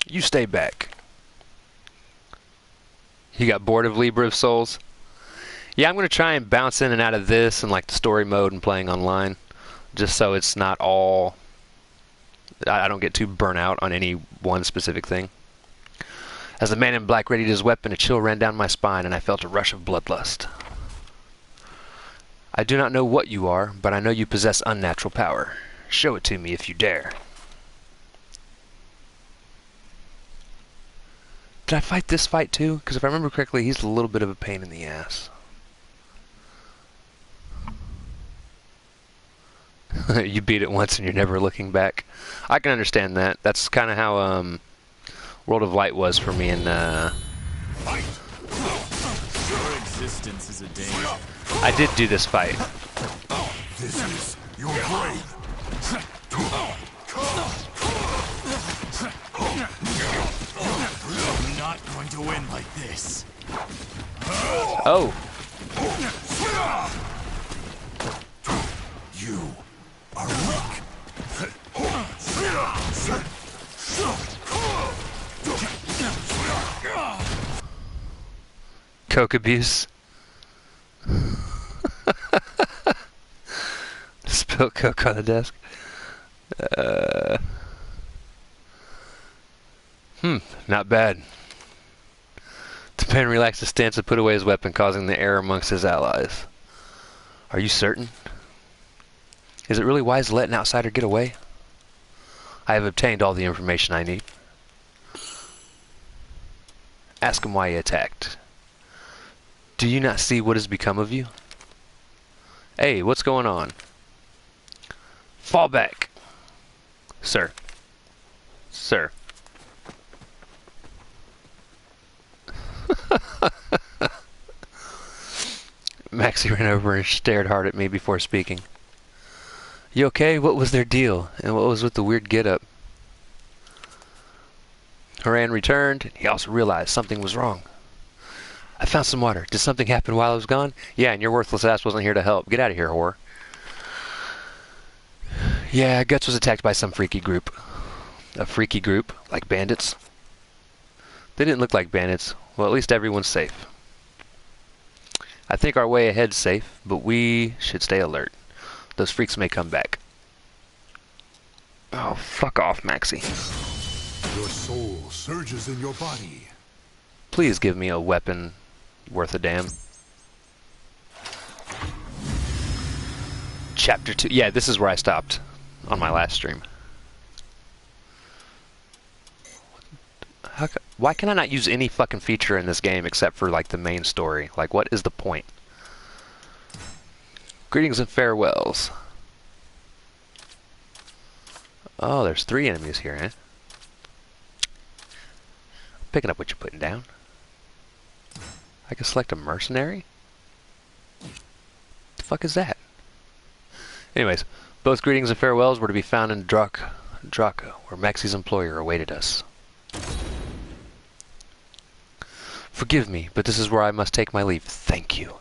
You stay back. You got bored of Libra of Souls? Yeah, I'm going to try and bounce in and out of this and like the story mode and playing online. Just so it's not all... I don't get too burnt out on any one specific thing. As the Man in Black readied his weapon, a chill ran down my spine and I felt a rush of bloodlust. I do not know what you are, but I know you possess unnatural power. Show it to me if you dare. Did I fight this fight too? Because if I remember correctly, he's a little bit of a pain in the ass. You beat it once and you're never looking back. I can understand that. That's kind of how World of Light was for me in... Your existence is a danger. I did do this fight. This is your grave. I'm not going to win like this. Oh. You are weak. Coke abuse. Spilled Coke on the desk. Not bad. The man relaxed his stance and put away his weapon, causing the air amongst his allies. Are you certain? Is it really wise to let an outsider get away? I have obtained all the information I need. Ask him why he attacked. Do you not see what has become of you? Hey, what's going on? Fall back. Sir. Sir. Maxie ran over and stared hard at me before speaking. You okay? What was their deal? And what was with the weird get-up? Haran returned. He also realized something was wrong. I found some water. Did something happen while I was gone? Yeah, and your worthless ass wasn't here to help. Get out of here, whore. Yeah, Guts was attacked by some freaky group. A freaky group? Like bandits? They didn't look like bandits. Well, at least everyone's safe. I think our way ahead's safe, but we should stay alert. Those freaks may come back. Oh, fuck off, Maxie. Your soul surges in your body. Please give me a weapon worth a damn. Chapter 2. Yeah, this is where I stopped on my last stream. Why can I not use any fucking feature in this game except for, like, the main story? Like, what is the point? Greetings and farewells. Oh, there's 3 enemies here, eh? Picking up what you're putting down. I can select a mercenary? The fuck is that? Anyways, both greetings and farewells were to be found in Draco, where Maxie's employer awaited us. Forgive me, but this is where I must take my leave. Thank you.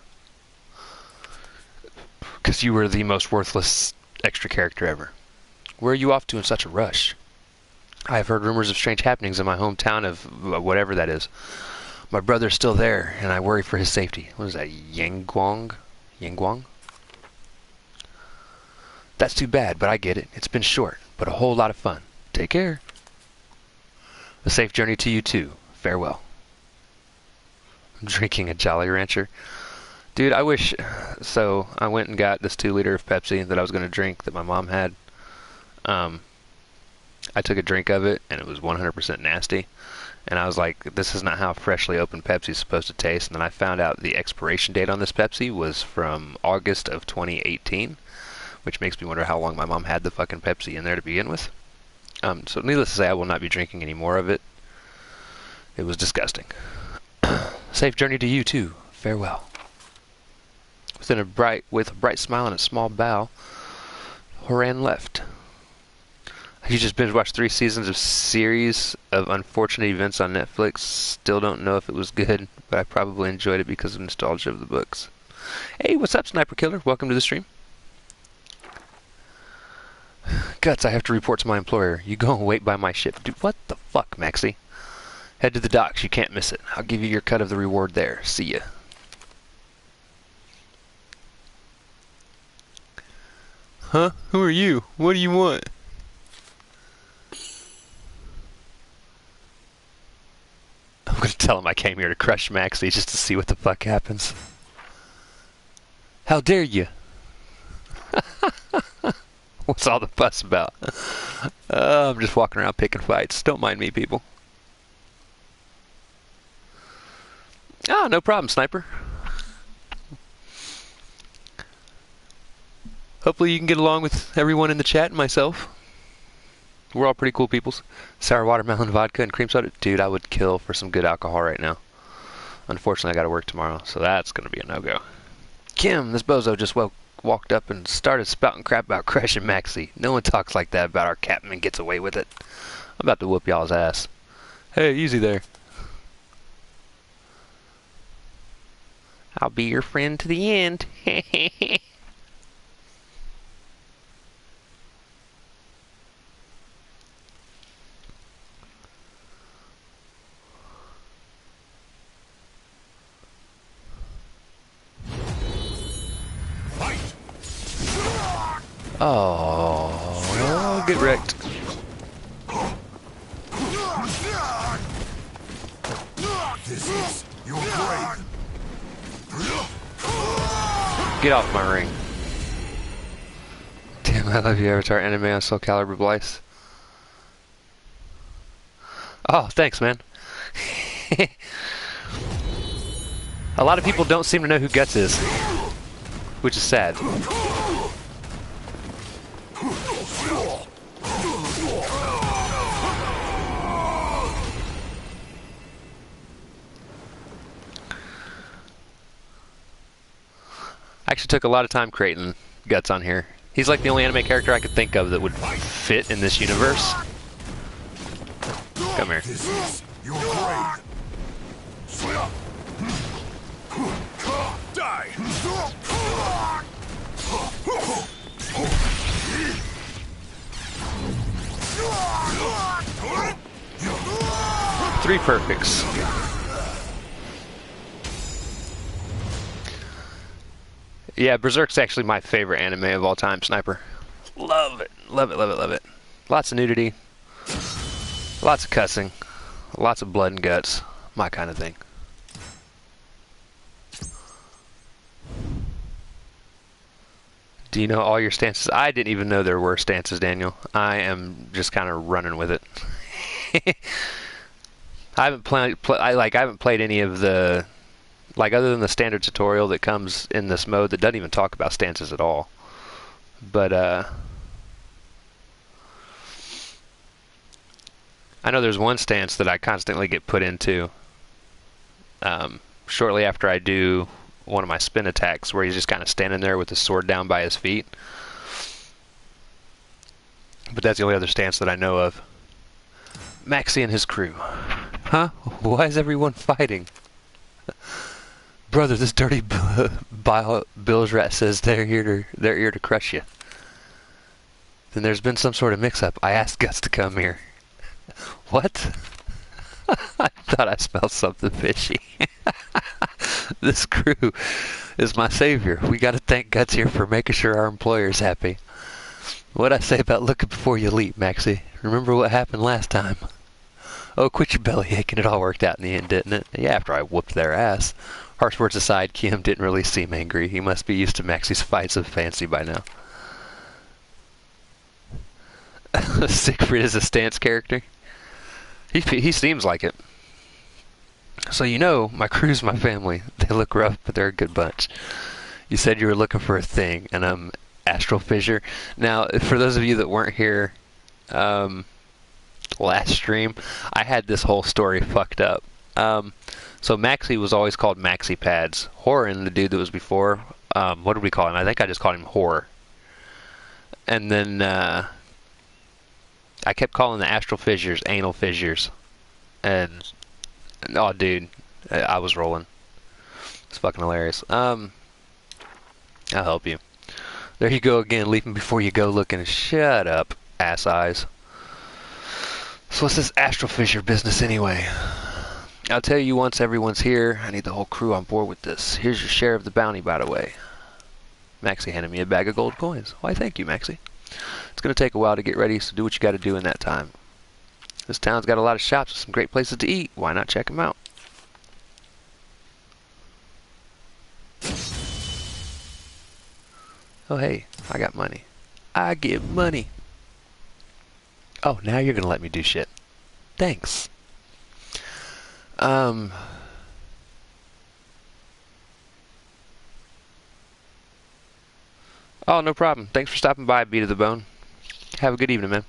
Because you were the most worthless extra character ever. Where are you off to in such a rush? I have heard rumors of strange happenings in my hometown of whatever that is. My brother's still there, and I worry for his safety. What is that, Yangguang? Yangguang? That's too bad, but I get it. It's been short, but a whole lot of fun. Take care. A safe journey to you too. Farewell. I'm drinking a Jolly Rancher. Dude, I wish... So, I went and got this 2-liter of Pepsi that I was going to drink that my mom had. I took a drink of it, and it was 100% nasty. And I was like, this is not how freshly opened Pepsi is supposed to taste. And then I found out the expiration date on this Pepsi was from August of 2018, which makes me wonder how long my mom had the fucking Pepsi in there to begin with. So needless to say, I will not be drinking any more of it. It was disgusting. Safe journey to you too. Farewell. With a bright smile and a small bow, Haran left. You just binge watched 3 seasons of series of unfortunate events on Netflix. Still don't know if it was good, but I probably enjoyed it because of nostalgia of the books. Hey, what's up, Sniper Killer? Welcome to the stream. Guts, I have to report to my employer. You go and wait by my ship. Dude, what the fuck, Maxie? Head to the docks. You can't miss it. I'll give you your cut of the reward there. See ya. Huh? Who are you? What do you want? I'm gonna tell him I came here to crush Maxie just to see what the fuck happens. How dare you? What's all the fuss about? I'm just walking around picking fights. Don't mind me, people. Oh, no problem, Sniper. Hopefully you can get along with everyone in the chat and myself. We're all pretty cool peoples. Sour watermelon vodka and cream soda. Dude, I would kill for some good alcohol right now. Unfortunately, I gotta work tomorrow, so that's gonna be a no-go. Kim, this bozo just walked up and started spouting crap about crushing Maxie. No one talks like that about our captain and gets away with it. I'm about to whoop y'all's ass. Hey, easy there. I'll be your friend to the end. Oh, get wrecked. This is your grave. Get off my ring. Damn, I love you, Avatar anime on Soul Calibur Blice. Oh, thanks, man. A lot of people don't seem to know who Guts is, which is sad. Actually took a lot of time creating Guts on here. He's like the only anime character I could think of that would fit in this universe. Come here. This is your grave. Die. 3 perfects. Yeah, Berserk's actually my favorite anime of all time, Sniper. Love it. Love it, love it, love it. Lots of nudity. Lots of cussing. Lots of blood and guts. My kind of thing. Do you know all your stances? I didn't even know there were stances, Daniel. I am just kind of running with it. I haven't played any of the, like, other than the standard tutorial that comes in this mode that doesn't even talk about stances at all. But I know there's one stance that I constantly get put into shortly after I do one of my spin attacks, where he's just kind of standing there with his sword down by his feet. But that's the only other stance that I know of. Maxie and his crew. Huh? Why is everyone fighting? Brother, this dirty Bill's rat says they're here to crush you. Then there's been some sort of mix-up. I asked Guts to come here. What? I thought I smelled something fishy. This crew is my savior. We gotta thank Guts here for making sure our employer's happy. What'd I say about looking before you leap, Maxie? Remember what happened last time? Oh, quit your belly aching. It all worked out in the end, didn't it? Yeah, after I whooped their ass. Harsh words aside, Kim didn't really seem angry. He must be used to Maxie's fights of fancy by now. Siegfried is a stance character. He seems like it. So you know, my crew's my family. They look rough, but they're a good bunch. You said you were looking for a thing, and I'm Astral Fissure. Now, for those of you that weren't here last stream, I had this whole story fucked up. So Maxie was always called Maxi Pads. Horan, the dude that was before, what did we call him? I think I just called him Hor. And then I kept calling the Astral Fissures Anal Fissures. And oh, dude, I was rolling. It's fucking hilarious. I'll help you. There you go again, leaping before you go looking. Shut up, ass eyes. So what's this Astral Fissure business anyway? I'll tell you once everyone's here. I need the whole crew on board with this. Here's your share of the bounty, by the way. Maxie handed me a bag of gold coins. Why, thank you, Maxie. It's going to take a while to get ready, so do what you got to do in that time. This town's got a lot of shops with some great places to eat. Why not check them out? Oh, hey, I got money. I give money. Oh, now you're going to let me do shit. Thanks. Oh, no problem. Thanks for stopping by, Beat of the Bone. Have a good evening, man.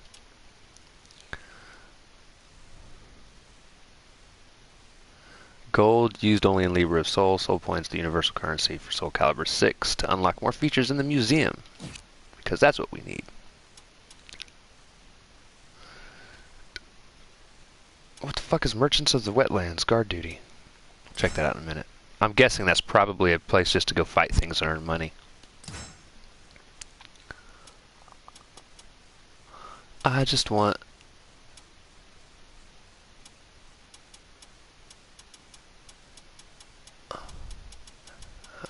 Gold used only in Libra of Soul. Soul points the universal currency for Soul Calibur 6 to unlock more features in the museum. Because that's what we need. What the fuck is Merchants of the Wetlands? Guard duty. Check that out in a minute. I'm guessing that's probably a place just to go fight things and earn money. I just want...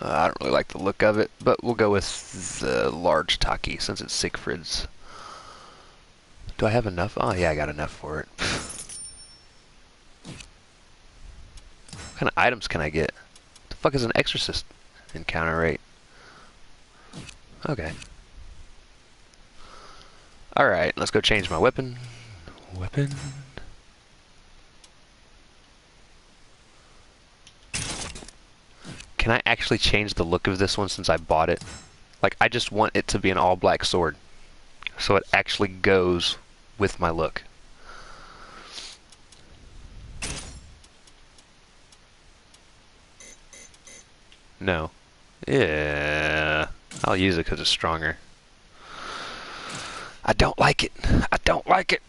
I don't really like the look of it, but we'll go with the large Taki since it's Siegfried's. Do I have enough? Oh yeah, I got enough for it. What kind of items can I get? What the fuck is an exorcist encounter rate? Okay. Alright, let's go change my weapon. Weapon. Can I actually change the look of this one since I bought it? Like, I just want it to be an all-black sword. So it actually goes with my look. No. Yeah. I'll use it because it's stronger. I don't like it. I don't like it.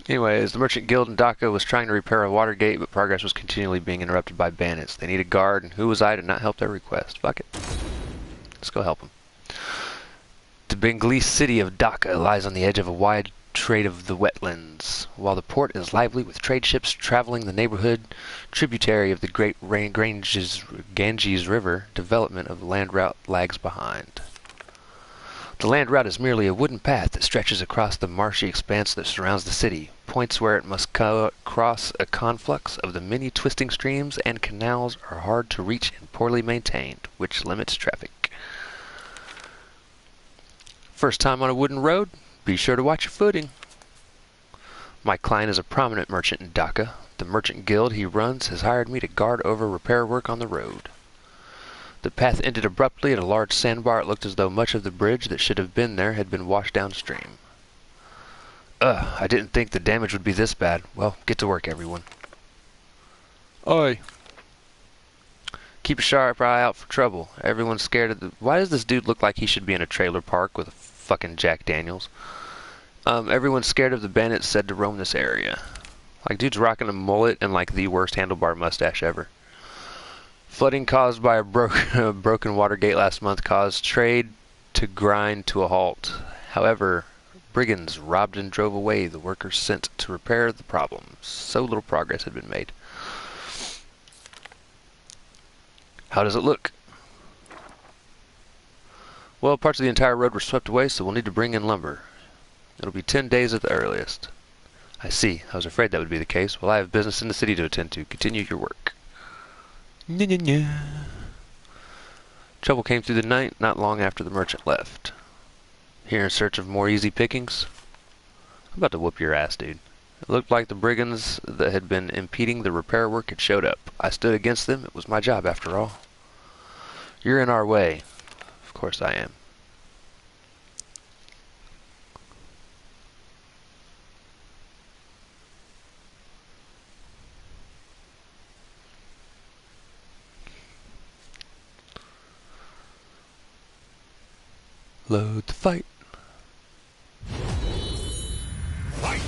Anyways, the Merchant Guild in Dhaka was trying to repair a water gate, but progress was continually being interrupted by bandits. They needed a guard, and who was I to not help their request? Fuck it. Let's go help them. The Bengali city of Dhaka lies on the edge of a wide trade of the wetlands. While the port is lively with trade ships traveling the neighborhood, tributary of the great Ganges River, development of the land route lags behind. The land route is merely a wooden path that stretches across the marshy expanse that surrounds the city. Points where it must cross a conflux of the many twisting streams and canals are hard to reach and poorly maintained, which limits traffic. First time on a wooden road? Be sure to watch your footing. My client is a prominent merchant in Dhaka. The merchant guild he runs has hired me to guard over repair work on the road. The path ended abruptly at a large sandbar. It looked as though much of the bridge that should have been there had been washed downstream. I didn't think the damage would be this bad. Well, get to work, everyone. Oi. Keep a sharp eye out for trouble. Everyone's scared of the... Why does this dude look like he should be in a trailer park with a fucking Jack Daniels? Everyone's scared of the bandits said to roam this area. Like, dude's rocking a mullet and, like, the worst handlebar mustache ever. Flooding caused by a broken water gate last month caused trade to grind to a halt. However, brigands robbed and drove away the workers sent to repair the problem. So little progress had been made. How does it look? Well, parts of the entire road were swept away, so we'll need to bring in lumber. It'll be 10 days at the earliest. I see. I was afraid that would be the case. Well, I have business in the city to attend to. Continue your work. Trouble came through the night not long after the merchant left. Here in search of more easy pickings? I'm about to whoop your ass, dude. It looked like the brigands that had been impeding the repair work had showed up. I stood against them. It was my job, after all. You're in our way. Of course I am. Load the fight. Fight!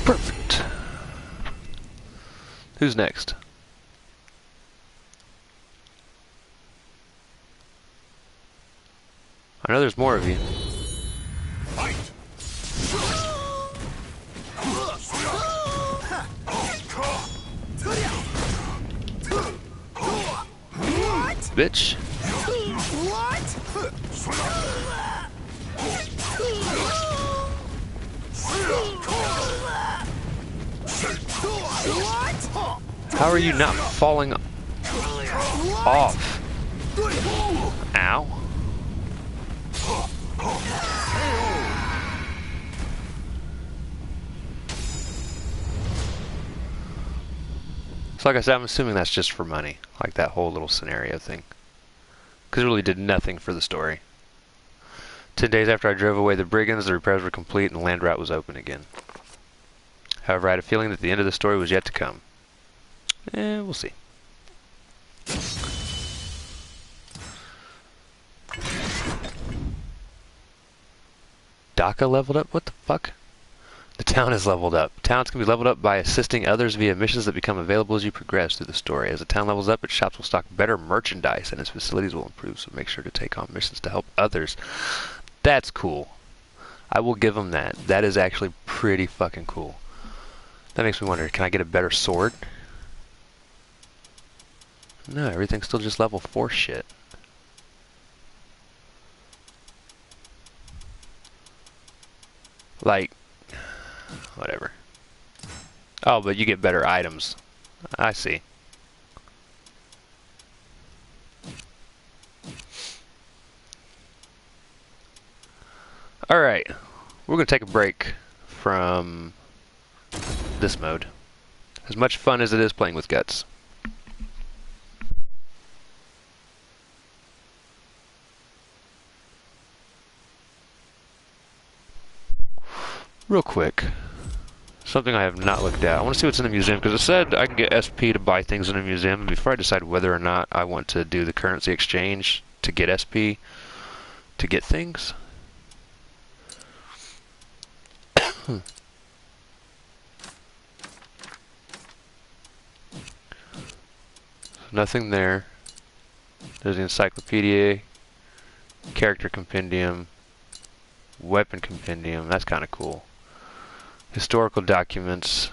Perfect. Who's next? I know there's more of you. Fight! Bitch. How are you not falling off? Ow. So like I said, I'm assuming that's just for money. Like that whole little scenario thing. Because it really did nothing for the story. 10 days after I drove away the brigands, the repairs were complete and the land route was open again. However, I had a feeling that the end of the story was yet to come. We'll see. Dhaka leveled up? What the fuck? The town is leveled up. Towns can be leveled up by assisting others via missions that become available as you progress through the story. As the town levels up, its shops will stock better merchandise and its facilities will improve, so make sure to take on missions to help others. That's cool. I will give them that. That is actually pretty fucking cool. That makes me wonder, can I get a better sword? No, everything's still just level 4 shit. Like, whatever. Oh, but you get better items. I see. Alright, we're going to take a break from this mode. As much fun as it is playing with guts. Real quick, something I have not looked at. I want to see what's in the museum, because it said I can get SP to buy things in a museum, and before I decide whether or not I want to do the currency exchange to get SP to get things. Nothing there. There's the encyclopedia, character compendium, weapon compendium. That's kind of cool. Historical documents.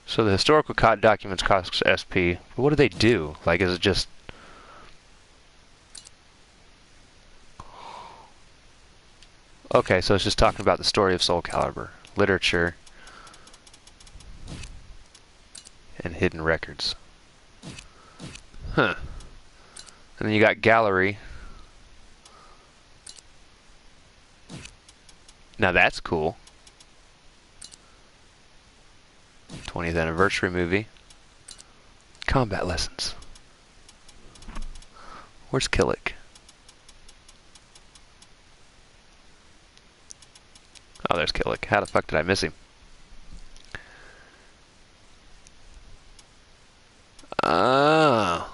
So the historical documents cost SP. But what do they do? Like, is it just... Okay, so it's just talking about the story of Soul Calibur. Literature. And hidden records. Huh. And then you got gallery. Now that's cool. 20th anniversary movie. Combat lessons. Where's Killick? Oh, there's Killick. How the fuck did I miss him? Ah.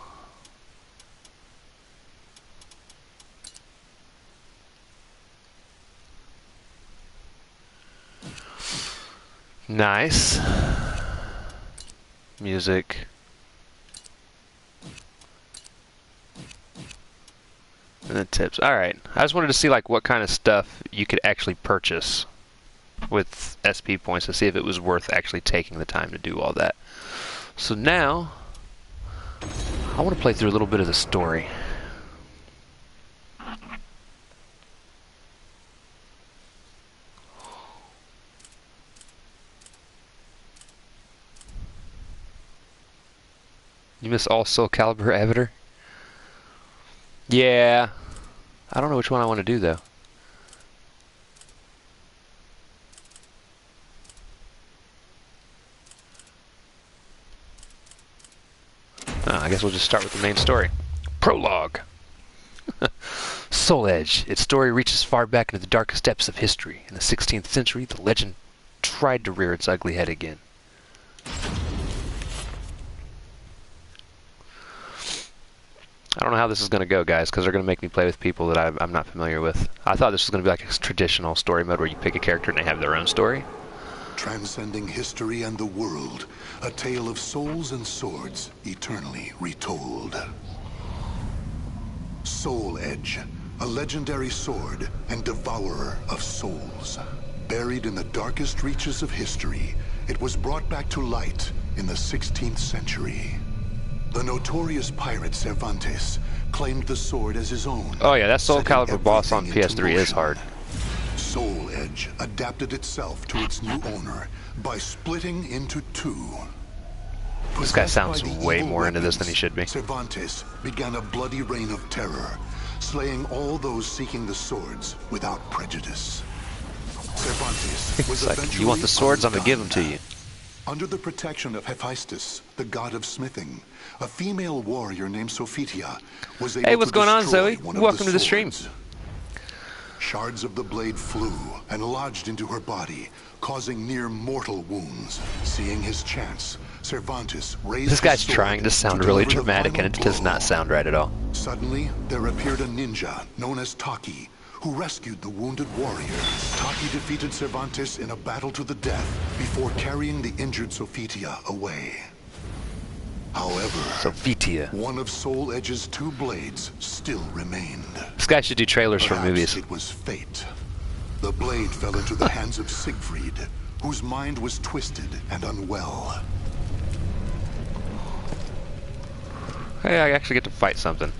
Nice. Music. And then tips. Alright. I just wanted to see like what kind of stuff you could actually purchase with SP points to see if it was worth actually taking the time to do all that. So now I want to play through a little bit of the story. You miss all Soul Calibur Avatar? Yeah. I don't know which one I want to do though. I guess we'll just start with the main story. Prologue. Soul Edge. Its story reaches far back into the darkest depths of history. In the 16th century, the legend tried to rear its ugly head again. I don't know how this is going to go, guys, because they're going to make me play with people that I'm not familiar with. I thought this was going to be like a traditional story mode where you pick a character and they have their own story. Transcending history and the world, a tale of souls and swords, eternally retold. Soul Edge, a legendary sword and devourer of souls. Buried in the darkest reaches of history, it was brought back to light in the 16th century. The notorious pirate Cervantes claimed the sword as his own. Oh yeah, that Soul setting Calibur boss on everything PS3 into is hard. Soul Edge adapted itself to its new owner by splitting into two. This guy Possessed sounds by the way evil more into this than he weapons, should be. Cervantes began a bloody reign of terror, slaying all those seeking the swords without prejudice. Cervantes was It's like, eventually you want the swords? I'm gonna give them to undone. you. Under the protection of Hephaestus, the god of smithing, a female warrior named Sophitia was able Hey, what's to going on, destroy Zoe? one of Welcome to the stream. swords. Shards of the blade flew and lodged into her body, causing near mortal wounds. Seeing his chance, Cervantes raised This guy's his sword trying to sound really deliver the dramatic, and final it does blow. not sound right at all. Suddenly, there appeared a ninja known as Taki, who rescued the wounded warrior. Taki defeated Cervantes in a battle to the death before carrying the injured Sophitia away. However, Sophitia. one of Soul Edge's two blades still remained. This guy should do trailers for Perhaps movies. it was fate. The blade fell into the hands of Siegfried, whose mind was twisted and unwell. Hey, I actually get to fight something.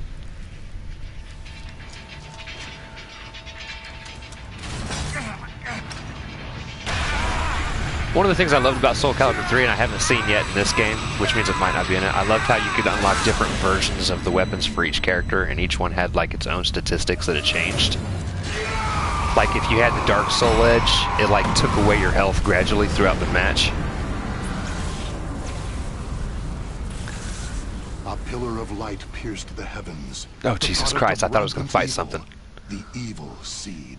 One of the things I loved about Soul Calibur 3, and I haven't seen yet in this game, which means it might not be in it, I loved how you could unlock different versions of the weapons for each character, and each one had like its own statistics that it changed. Like if you had the Dark Soul Edge, it like took away your health gradually throughout the match. A pillar of light pierced the heavens. Oh, Jesus Christ, I thought I was going to fight something. The evil seed.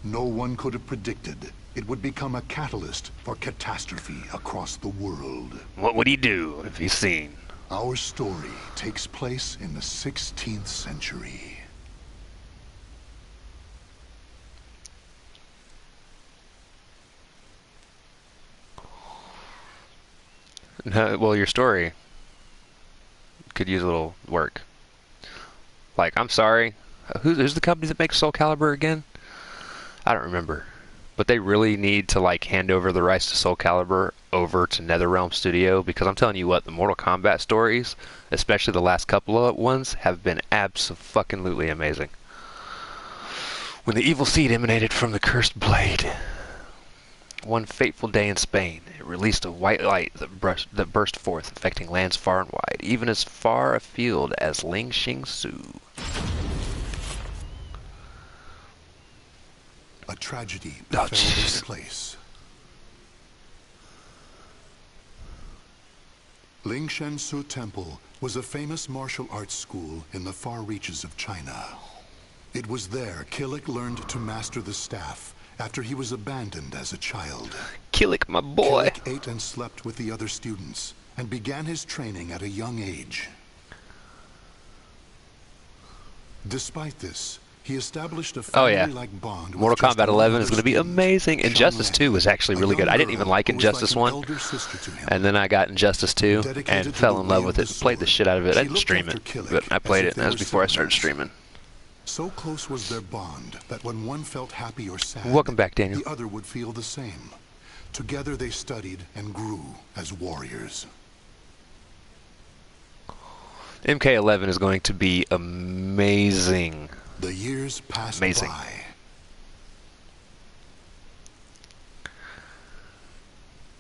No one could have predicted it would become a catalyst for catastrophe across the world. What would he do if he's seen? Our story takes place in the 16th century. Well, your story could use a little work. Like, I'm sorry, who's the company that makes Soul Calibur again? I don't remember. But they really need to like hand over the rights to Soul Calibur over to NetherRealm Studio, because I'm telling you what, the Mortal Kombat stories, especially the last couple of ones, have been abso-fucking-lutely amazing. When the evil seed emanated from the cursed blade, one fateful day in Spain, it released a white light that burst forth, affecting lands far and wide, even as far afield as Ling Shing Su. A tragedy befell this place. Ling Shang Su Temple was a famous martial arts school in the far reaches of China. It was there Killick learned to master the staff after he was abandoned as a child. Killick, my boy. Killick ate and slept with the other students and began his training at a young age. Despite this, he established a family-like bond with Mortal just Kombat one 11 other is going to be student, amazing. Injustice 2 was actually really good. I didn't even like Injustice 1. And then I got Injustice 2 and fell in love with it and played the shit out of it. I didn't stream it, but I played it, and that was before I started streaming. So close was their bond that when one felt happy or sad, Welcome back, Daniel. the other would feel the same. Together they studied and grew as warriors. MK11 is going to be amazing. The years passed Amazing. by.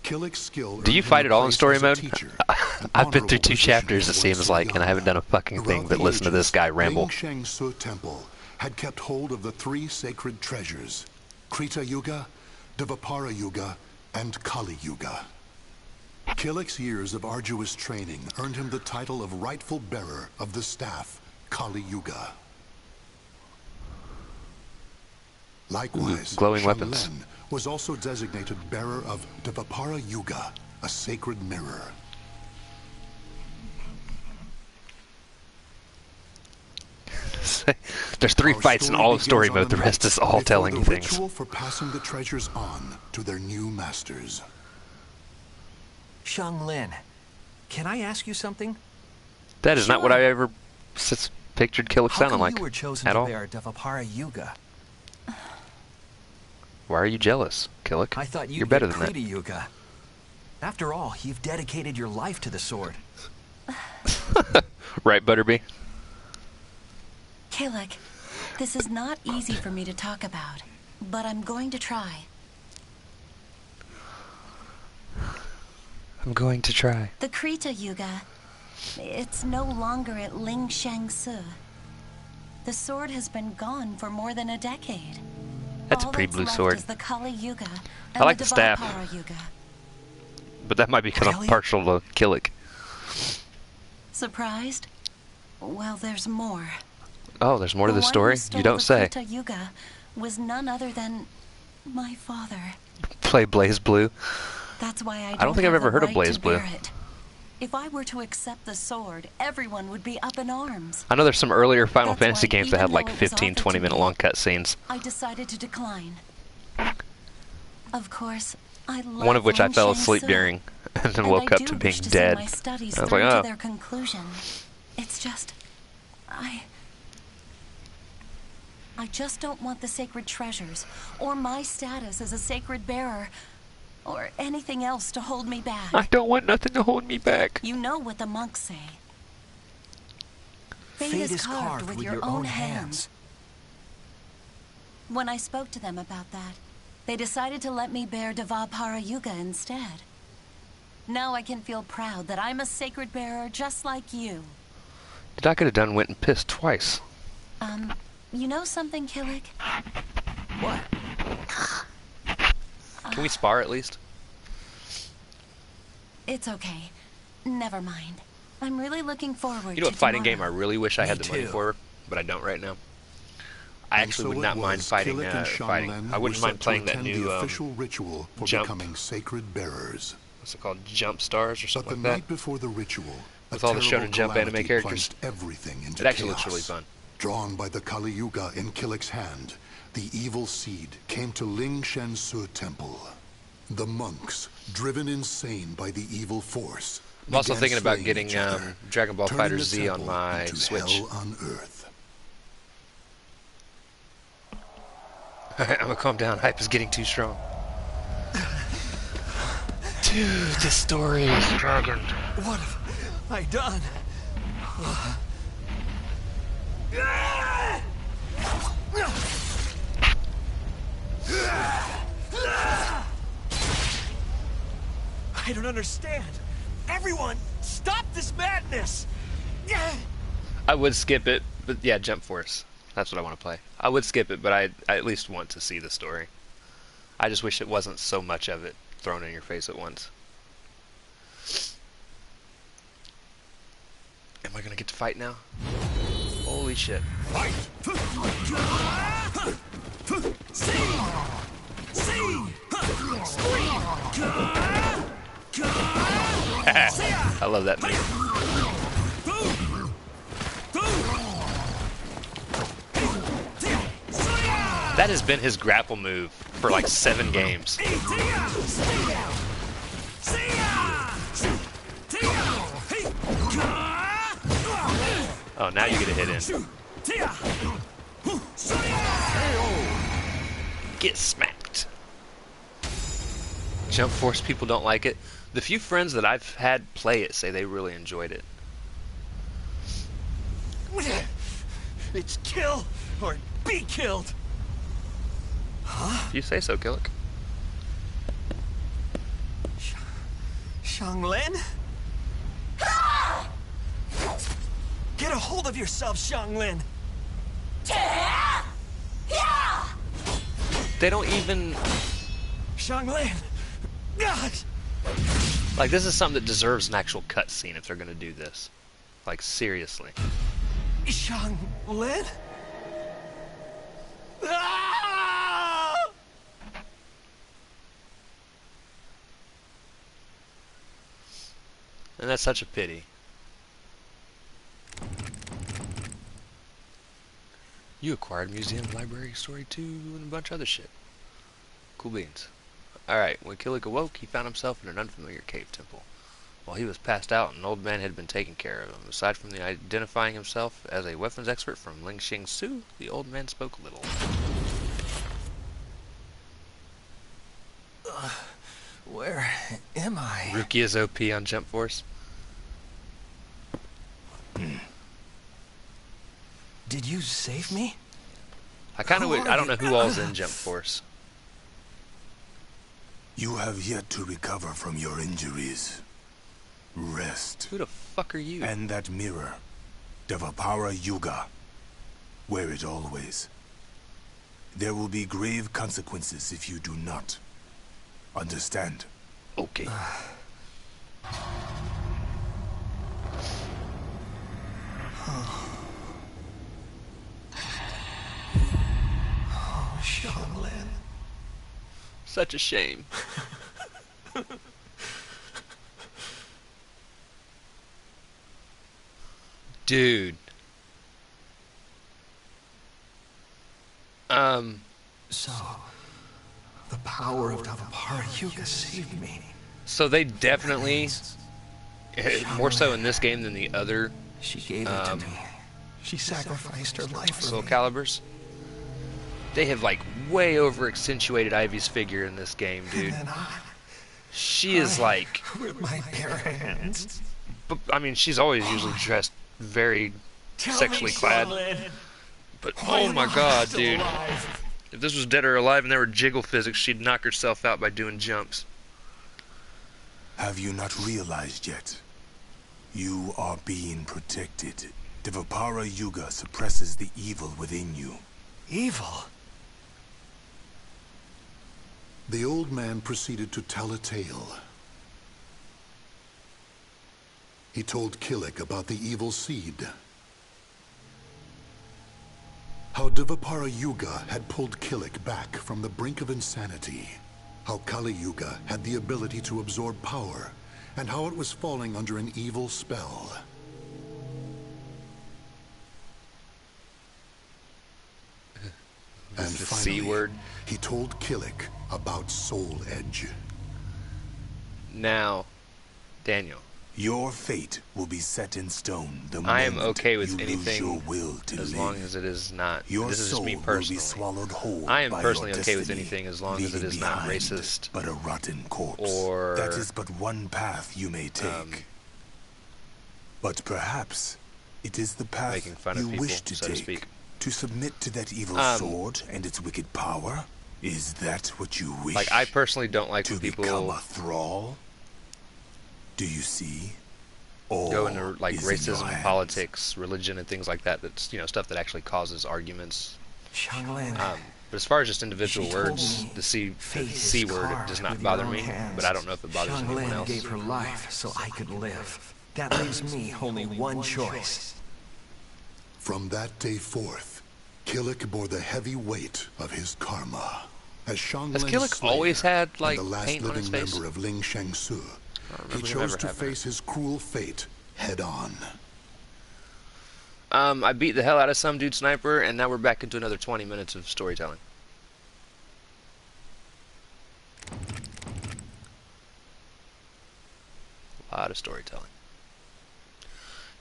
Killick's skill Do you earned fight him it all in praise story as a mode? teacher, an I've been through honorable 2 position chapters, he it seems once like, and I held. haven't done a fucking thing Throughout but the listen to this ages, guy ramble. Ling Shang Su Temple had kept hold of the 3 sacred treasures: Krita Yuga, Dvapara Yuga, and Kali Yuga. Killick's years of arduous training earned him the title of rightful bearer of the staff, Kali Yuga. Likewise, glowing Shen weapons. Lin was also designated bearer of Dvapara Yuga, a sacred mirror. There's 3 Our fights in story all of story begins on mode. The the rest night is all before telling the you things. ritual for passing the treasures on to their new masters. Shang Lin, can I ask you something? That is not what I Sure. ever pictured Killick How sounding come like you were chosen at to all. bear Dvapara Yuga? Why are you jealous, Killick? I thought You're you'd better get than that. Krita Yuga. After all, you've dedicated your life to the sword. Right, Butterby? Killick, this is not easy for me to talk about, but I'm going to try. I'm going to try. The Krita Yuga, it's no longer at Ling Shang Su. The sword has been gone for more than a decade. That's a All pretty that's blue left sword. is the Kali Yuga I like the and staff. Dvapara Yuga. But that might be because I'm Really? partial to Killick. Surprised? Well, there's more. Oh, there's more to the one who story? stole You don't the say. Krita Yuga was none other than my father. Play Blaze Blue. That's why I don't think I've have ever the heard of right Blaze to Blue. bear it. If I were to accept the sword, everyone would be up in arms. I know there's some earlier Final That's Fantasy why, games that had even like though it was 15, offered to 20 minute me, long cutscenes. I decided to decline. Of course, I love One of which I Ling fell Shang asleep Su, during and then and woke I up do to being wish to dead. see my studies I was through like, to oh. their conclusion. It's just, I just don't want the sacred treasures, or my status as a sacred bearer, or anything else to hold me back. I don't want nothing to hold me back. You know what the monks say. Fate is carved with your own hands. When I spoke to them about that, They decided to let me bear Devapara Yuga instead. Now I can feel proud that I'm a sacred bearer just like you. Dude, I could have done went and pissed twice. You know something, Killick? What? Can we spar at least? It's okay. Never mind. I'm really looking forward You know to what fighting tomorrow. game I really wish I had Me the money too. for, but I don't right now? I And actually so would it not mind was fighting. Killick and Fighting. Shanlen I were wouldn't set mind to playing that attend new the official ritual for jump. becoming sacred bearers. What's it called? Jump Stars or But something the like that. night before the ritual, With a all the terrible Shonen Jump anime calamity characters. plunged everything into It actually chaos. looks really fun. Drawn by the Kali Yuga in Killick's hand, the evil seed came to Ling Shansu Temple. The monks, driven insane by the evil force, I'm also began thinking about slaying getting each other, Dragon Ball turning Fighter the Z on temple my into Switch. hell on Earth. Alright, I'm gonna calm down. Hype is getting too strong. Dude, this story is dragging. What have I done? I don't understand. Everyone, stop this madness! I would skip it, but yeah, Jump Force. That's what I want to play. I would skip it, but I at least want to see the story. I just wish it wasn't so much of it thrown in your face at once. Am I gonna get to fight now? Holy shit. I love that move. That has been his grapple move for like 7 games. Oh, now you get a hit in. Get smacked. Jump Force people don't like it. The few friends that I've had play it say they really enjoyed it. It's kill or be killed. If you say so, Killick. Xianglin? Get a hold of yourself, Xianglin. They don't even... Xianglin. Like, this is something that deserves an actual cutscene if they're gonna do this. Like, seriously. Xianglin? And that's such a pity. You acquired museum, library, story 2, and a bunch of other shit. Cool beans. Alright, when Killick awoke, he found himself in an unfamiliar cave temple. While he was passed out, an old man had been taking care of him. Aside from identifying himself as a weapons expert from Ling Su, the old man spoke little. Where am I? Rukia's OP on Jump Force. Did you save me? I kind of I don't know who all's in Jump Force. You have yet to recover from your injuries. Rest. Who the fuck are you? And that mirror, Devapara Yuga. Wear it always. There will be grave consequences if you do not. Understand? Okay. Oh, Xianglin. Such a shame. Dude. So, the power of Devapara Yuga saved me. So they definitely, more so in this game than the other She gave it to me. She sacrificed her life for Soul me. Caliburs, they have like way over accentuated Ivy's figure in this game, dude. And I, She is like, with my bare hands, but, I mean, she's always usually dressed very tell sexually me, clad. Xianglin, But why oh am my I god, still dude. alive? If this was Dead or Alive and there were jiggle physics, she'd knock herself out by doing jumps. Have you not realized yet? You are being protected. Devapara Yuga suppresses the evil within you. Evil? The old man proceeded to tell a tale. He told Kilik about the evil seed. How Devapara Yuga had pulled Kilik back from the brink of insanity. How Kali Yuga had the ability to absorb power, and how it was falling under an evil spell. And The finally, C word. he told Kilik about Soul Edge. Now, Daniel, Your fate will be set in stone the I am moment okay with you lose anything your will to as live. long as it is not. Your This is just soul me will be personally. swallowed whole I am by personally your okay with destiny, anything as long as it leaving is not behind racist but a rotten corpse. or, that is but one path you may take. But perhaps it is the path making fun you of people, wish to so to take. speak. To submit to that evil sword and its wicked power? Is that what you wish? Like, I personally don't like to when become people a thrall? Do you see? All go into like is in your racism, hands. politics, religion, and things like that. That's, you know, stuff that actually causes arguments. Xianglin. But as far as just individual She told words, me the C fate is word carved does not with bother your me. own hands. But I don't know if it bothers anyone Xianglin else. gave her life so I could live. That leaves me only one choice. From that day forth, Kilik bore the heavy weight of his karma. As Has Xianglin's Kilik slayer always had, like, and the last paint on living his face? member of Ling Shangsu, I don't he remember him chose ever to having it. face his cruel fate head on. I beat the hell out of some dude sniper, and now we're back into another 20 minutes of storytelling. A lot of storytelling.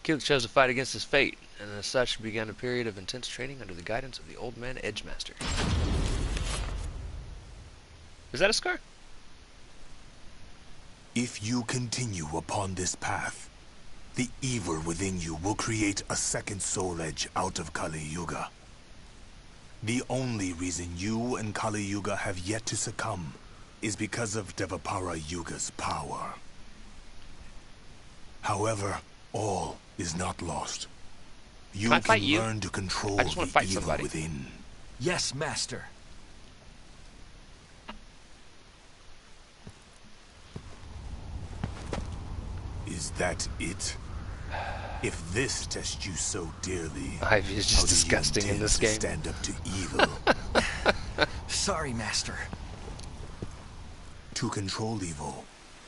Kilik chose to fight against his fate, and as such began a period of intense training under the guidance of the old man Edgemaster. Is that a scar? If you continue upon this path, the evil within you will create a second soul edge out of Kali Yuga. The only reason you and Kali Yuga have yet to succumb is because of Devapara Yuga's power. However, all is not lost. You Can I fight you? learn to control I just wanna the fight evil somebody. within. Yes, Master. Is that it? If this tests you so dearly, Ivy is just how do you disgusting in intend this to game. stand up to evil? Sorry, Master. To control evil,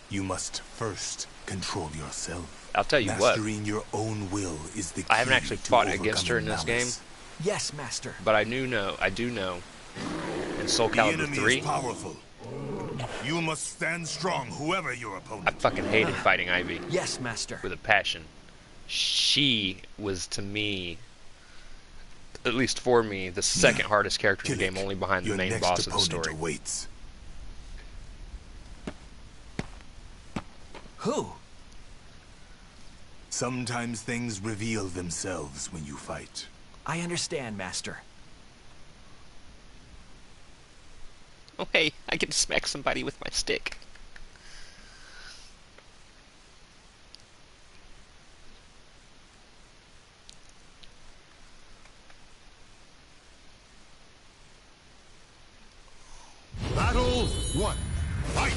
you must first control yourself. I'll tell you what, Mastering your own will is the key I haven't actually to fought against her in overcoming this game, malice. Yes, Master. but I do know, in Soul The Calibur enemy 3, is powerful. You must stand strong, whoever your I opponent. fucking hated fighting Ivy Yes, Master. with a passion. She was, to me, at least for me, the second hardest character in the game, only behind the Your main next boss of the opponent story. awaits. Who? Sometimes things reveal themselves when you fight. I understand, Master. Oh hey, I get to smack somebody with my stick. Battle 1. Fight!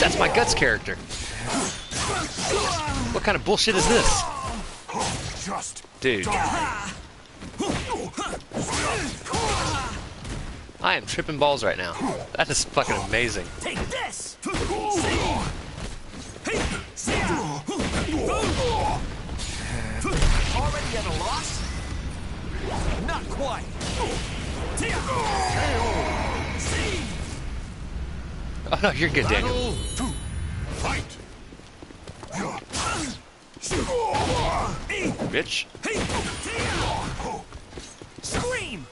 That's my Guts character. What kind of bullshit is this? Just Dude. I am tripping balls right now. That is fucking amazing. Take this! Already at a loss? Not quite. Oh no, you're good, Daniel. Battle 2. Fight! Bitch. Scream!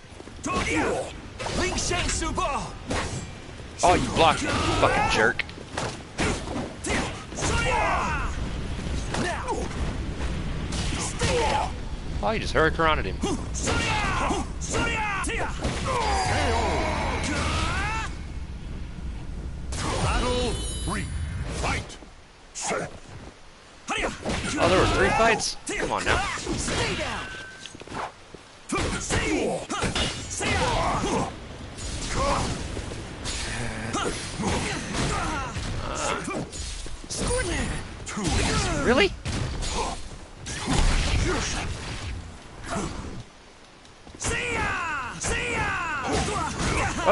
Ling Shang Subo! Oh, you blocked me, you fucking jerk. Now! Oh, you just hurricaned him. Battle 3. Fight! Oh, there were 3 fights? Come on now. Stay down. Really?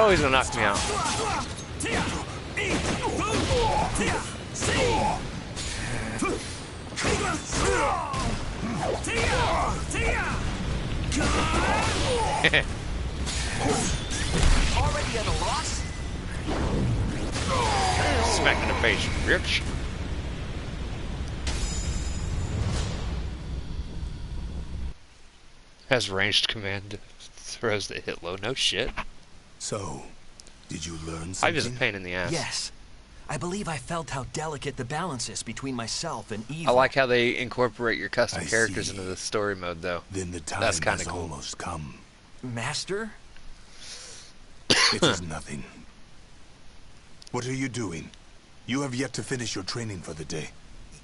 Oh, he's gonna knock me out. Already at a loss? Smack in the face, bitch. Has ranged command throws that hit low. No shit. So, did you learn I'm just a something? pain in the ass. Yes. I believe I felt how delicate the balance is between myself and I evil. like how they incorporate your custom I characters see. into the story mode, though. Then the time That's kinda has cool. almost come. Master? It is nothing. What are you doing? You have yet to finish your training for the day.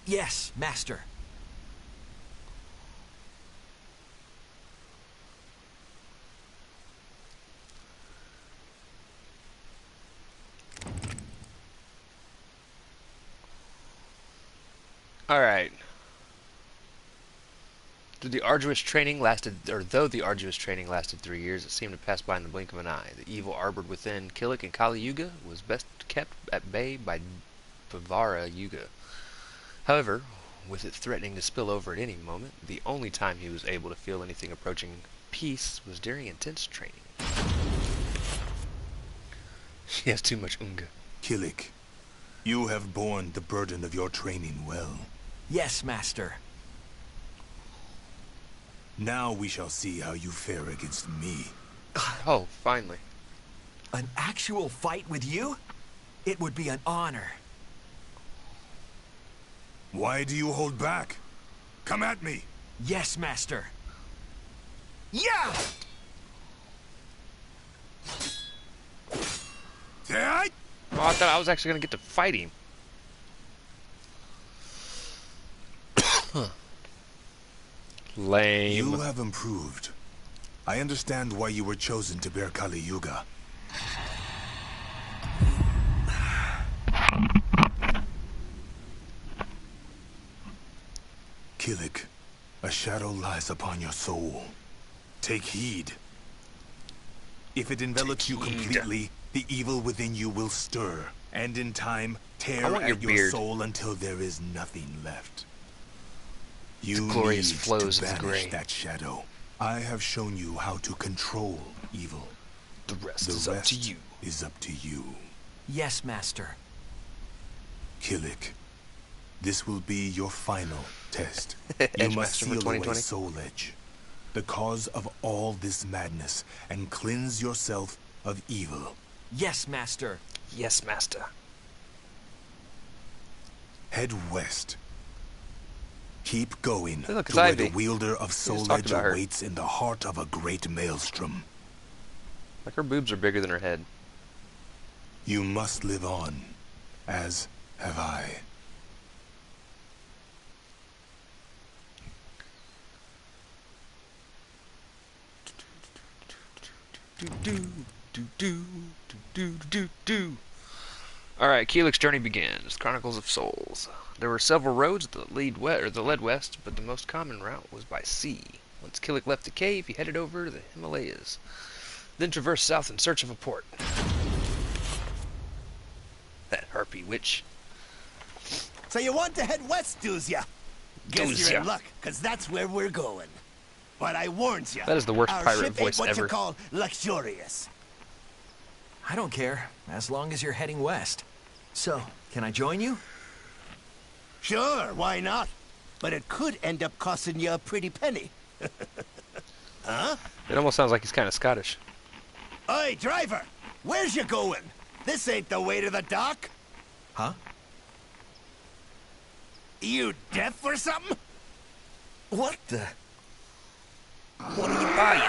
Yes, Master. All right. Though the arduous training lasted 3 years, it seemed to pass by in the blink of an eye. The evil harbored within Kilik and Kali Yuga was best kept at bay by Bavara Yuga. However, with it threatening to spill over at any moment, the only time he was able to feel anything approaching peace was during intense training. She has too much unga. Kilik, you have borne the burden of your training well. Yes, Master. Now we shall see how you fare against me. Oh, finally. An actual fight with you? It would be an honor. Why do you hold back? Come at me! Yes, Master. Yeah! Hey! Oh, I thought I was actually going to get to fight him. Lame. You have improved. I understand why you were chosen to bear Kali Yuga. Kilik, a shadow lies upon your soul. Take heed. If it envelops you completely, the evil within you will stir, and in time, tear I want your at your beard. soul until there is nothing left. You glorious need flows to of the banish gray. that shadow. I have shown you how to control evil. The rest The is rest up to you. is up to you. Yes, Master. Kilik, this will be your final test. Edge You must Master for seal away 2020. Soul Edge, the cause of all this madness, and cleanse yourself of evil. Yes, Master. Yes, master. Head west. Keep going Hey, look, it's to where Ivy. the wielder of Soul talked Edge about her. awaits in the heart of a great maelstrom. Like her boobs are bigger than her head. You must live on, as have I. Alright, Keelik's journey begins. Chronicles of Souls. There were several roads that led west, but the most common route was by sea. Once Kilik left the cave, he headed over to the Himalayas, then traversed south in search of a port. That harpy witch. So you want to head west, doos ya? Guess Doos you're ya. in luck, because that's where we're going. But I warned ya. That is the worst our pirate ship voice ain't what ever. you call luxurious. I don't care, as long as you're heading west. So, can I join you? Sure, why not? But it could end up costing you a pretty penny. It almost sounds like he's kind of Scottish. Oi, driver! Where's you going? This ain't the way to the dock. Huh? You deaf or something? What the? What are you buying?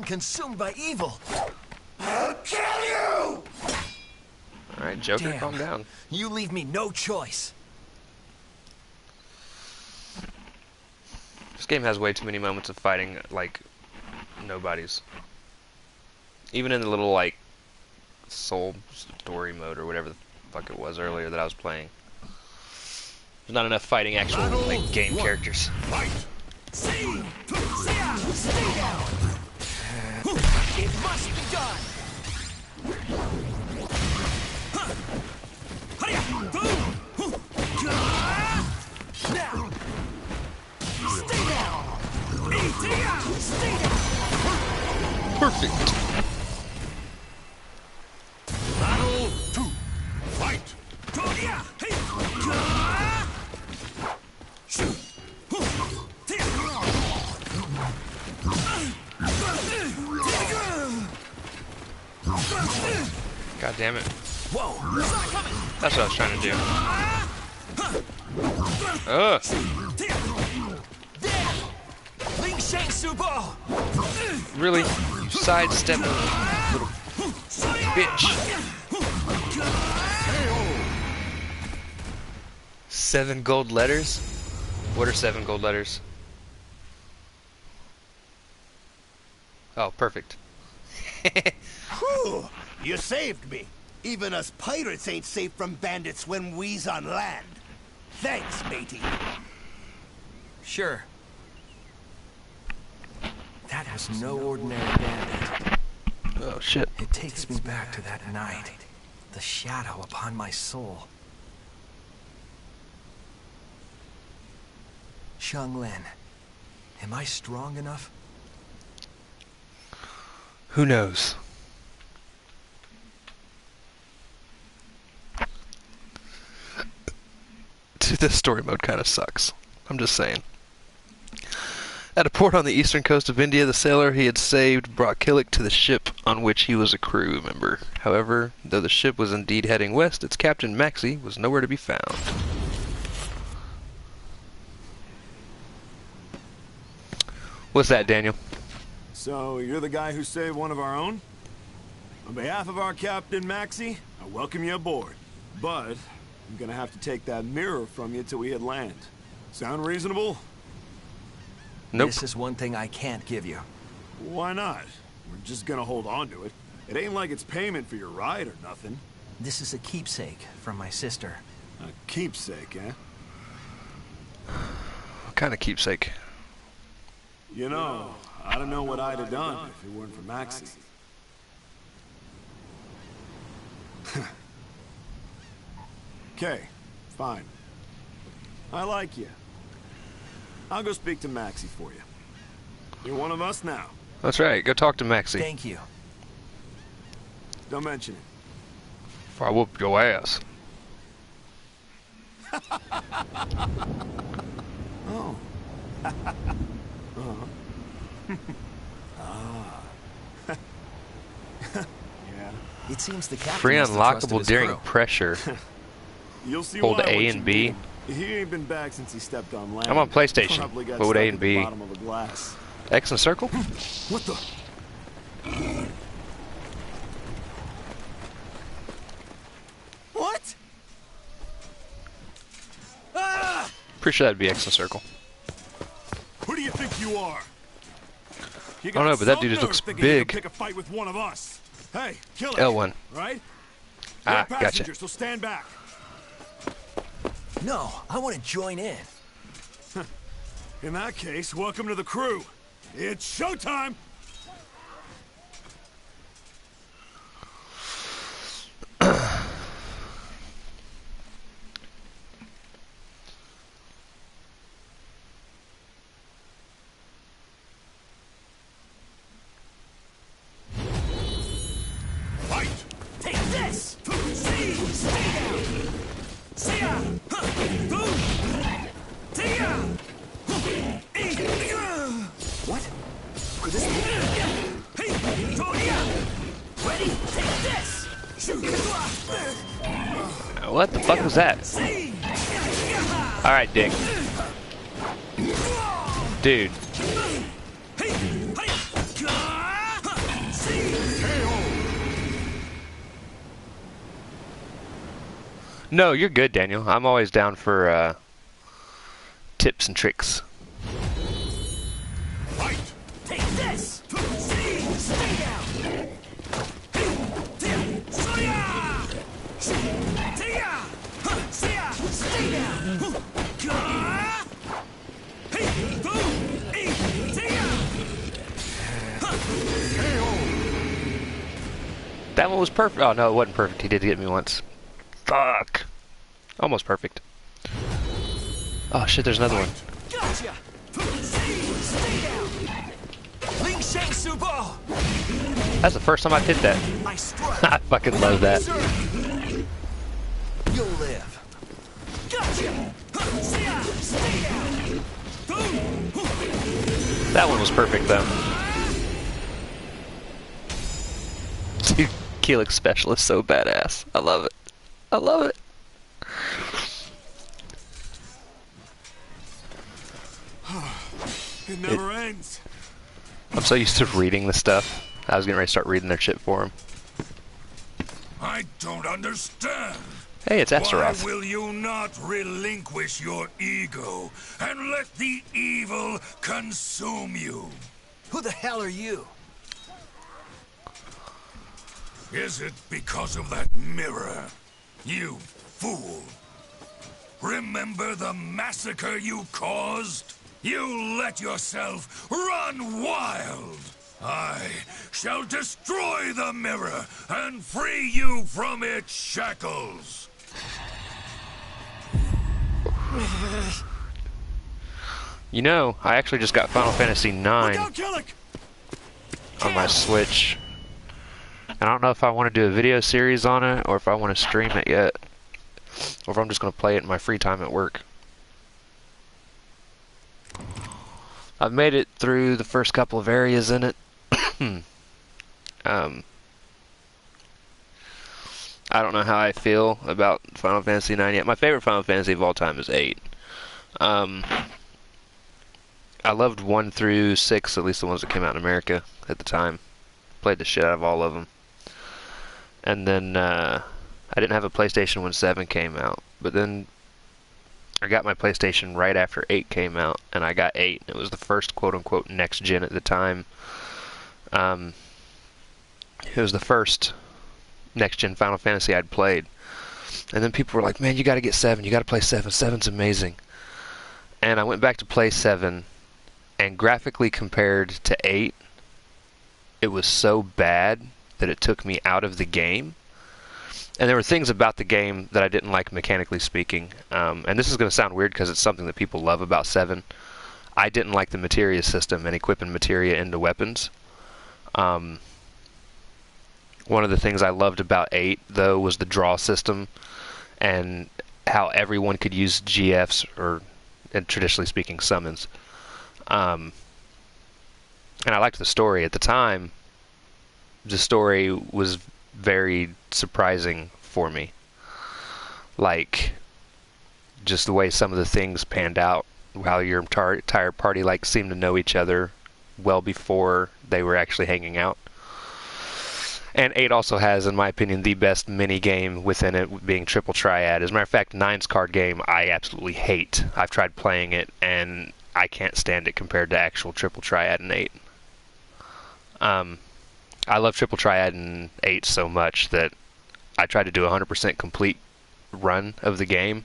been consumed by evil. I'll kill you! Alright, Joker, Damn. calm down. You leave me no choice. This game has way too many moments of fighting like nobodies. Even in the little like soul story mode or whatever the fuck it was earlier that I was playing. There's not enough fighting actual like game characters. Fight! See! Stay down! It must be done! Now! Stay down! Stay down! Perfect. Battle 2. Fight! God damn it. Whoa! That's what I was trying to do. Ugh. There! Ling Shang Subo! Really? You sidestepping little bitch. 7 gold letters? What are 7 gold letters? Oh, perfect. Whew! You saved me. Even us pirates ain't safe from bandits when we's on land. Thanks, matey. Sure. That was no ordinary bandit. Oh, shit. It takes me back to that night. The shadow upon my soul. Xianglin, am I strong enough? Who knows? Dude, this story mode kind of sucks. I'm just saying. At a port on the eastern coast of India, the sailor he had saved brought Killick to the ship on which he was a crew member. However, though the ship was indeed heading west, its captain, Maxie, was nowhere to be found. What's that, Daniel? So, you're the guy who saved one of our own? On behalf of our captain, Maxie, I welcome you aboard. But, I'm gonna have to take that mirror from you till we hit land. Sound reasonable? Nope. This is one thing I can't give you. Why not? We're just gonna hold on to it. It ain't like it's payment for your ride or nothing. This is a keepsake from my sister. A keepsake, eh? What kind of keepsake? You know, I don't know what I'd have done if it weren't for Maxie. Okay, fine. I like you. I'll go speak to Maxie for you. You're one of us now. That's right. Go talk to Maxie. Thank you. Don't mention it. Before I whoop your ass. Oh. Yeah. It seems the captain Free must have trusted unlockable his during crew. pressure. You'll see Hold why A once you and meet B. him. He ain't been back since he stepped on land. I'm on PlayStation. Probably got What would stuck A at and the B? bottom of a glass. X and circle? What the? What? Ah! Pretty sure that'd be X and circle. Who do you think you are? You I don't know, but that dude just some looks nerve thinking you can big. Pick a fight with one of us. Hey, kill it. L1. Right? Ah, We're gotcha. passengers, so stand back. No, I want to join in. In that case, welcome to the crew. It's showtime. Fight! Take this! See! Stay down! See ya! Boom! Tia! What? Could this be? Hey! Toya! Ready? Take this! What the fuck was that? Alright, Dick. Dude. No, you're good, Daniel. I'm always down for tips and tricks. Fight! Take this! Stay down! Stay down! That one was perfect. Oh, no, it wasn't perfect. He did get me once. Fuck. Almost perfect. Oh, shit, there's another one. Gotcha! Stay down! Ling Shang Su Bo! That's the first time I've hit that. I strike! I fucking love that. You'll live. Gotcha! Stay down! That one was perfect, though. Dude, Keelix special is so badass. I love it. I love it. It never ends. I'm so used to reading the stuff. I was getting ready to start reading their shit for him. I don't understand. Hey, it's Why Astaroth. will you not relinquish your ego and let the evil consume you? Who the hell are you? Is it because of that mirror? You fool. Remember the massacre you caused? You let yourself run wild. I shall destroy the mirror and free you from its shackles. You know, I actually just got Final Fantasy IX Look out, Killick! on my Switch. I don't know if I want to do a video series on it or if I want to stream it yet. Or if I'm just going to play it in my free time at work. I've made it through the first couple of areas in it. I don't know how I feel about Final Fantasy IX yet. My favorite Final Fantasy of all time is 8. I loved 1 through 6, at least the ones that came out in America at the time. Played the shit out of all of them. And then I didn't have a PlayStation when 7 came out. But then I got my PlayStation right after 8 came out, and I got 8. It was the first quote-unquote next-gen at the time. It was the first next-gen Final Fantasy I'd played. And then people were like, man, you gotta get 7. You gotta play 7. 7's amazing. And I went back to play 7, and graphically compared to 8, it was so bad that it took me out of the game. And there were things about the game that I didn't like mechanically speaking. And this is going to sound weird because it's something that people love about 7. I didn't like the materia system and equipping materia into weapons. One of the things I loved about 8, though, was the draw system and how everyone could use GFs, or, and traditionally speaking, summons. And I liked the story. At the time, the story was very surprising for me. Like, just the way some of the things panned out, how your entire party seemed to know each other well before they were actually hanging out. And 8 also has, in my opinion, the best mini-game within it, being Triple Triad. As a matter of fact, 9's card game I absolutely hate. I've tried playing it, and I can't stand it compared to actual Triple Triad in 8. I love Triple Triad in 8 so much that I tried to do a 100% complete run of the game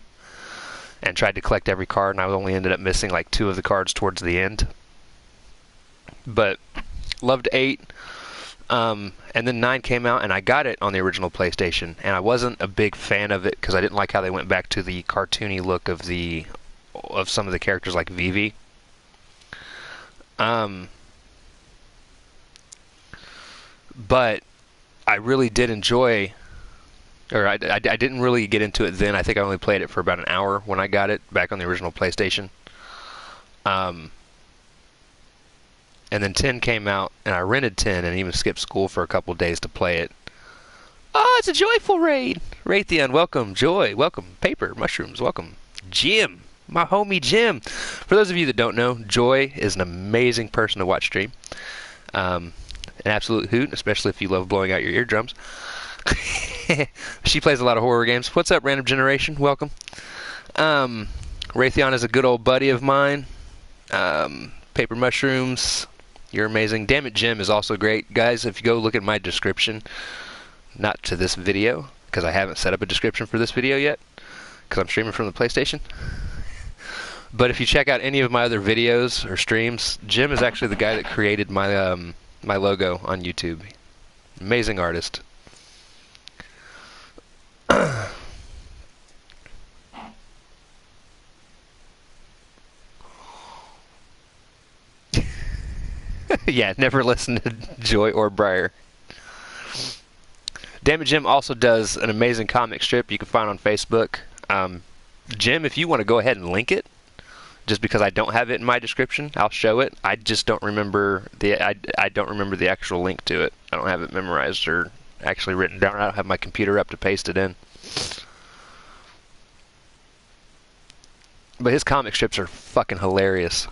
and tried to collect every card, and I only ended up missing like 2 of the cards towards the end. But loved 8. And then 9 came out, and I got it on the original PlayStation, and I wasn't a big fan of it because I didn't like how they went back to the cartoony look of some of the characters like Vivi. But I really did enjoy, or I didn't really get into it then. I think I only played it for about an hour when I got it back on the original PlayStation. And then 10 came out, and I rented 10 and even skipped school for a couple days to play it. Oh, it's a joyful raid! Raytheon, welcome. Joy, welcome. Paper, mushrooms, welcome. Jim, my homie Jim. For those of you that don't know, Joy is an amazing person to watch stream. An absolute hoot, especially if you love blowing out your eardrums. She plays a lot of horror games. What's up, Random Generation? Welcome. Raytheon is a good old buddy of mine. Paper Mushrooms, you're amazing. Damn it, Jim is also great. Guys, if you go look at my description, not to this video, because I haven't set up a description for this video yet, because I'm streaming from the PlayStation. But if you check out any of my other videos or streams, Jim is actually the guy that created my my logo on YouTube. Amazing artist. Yeah, never listen to Joy or Briar. Damn it, Jim also does an amazing comic strip you can find on Facebook. Jim, if you want to go ahead and link it, just because I don't have it in my description, I'll show it. I just don't remember I don't remember the actual link to it. I don't have it memorized or actually written down. I don't have my computer up to paste it in. But his comic strips are fucking hilarious.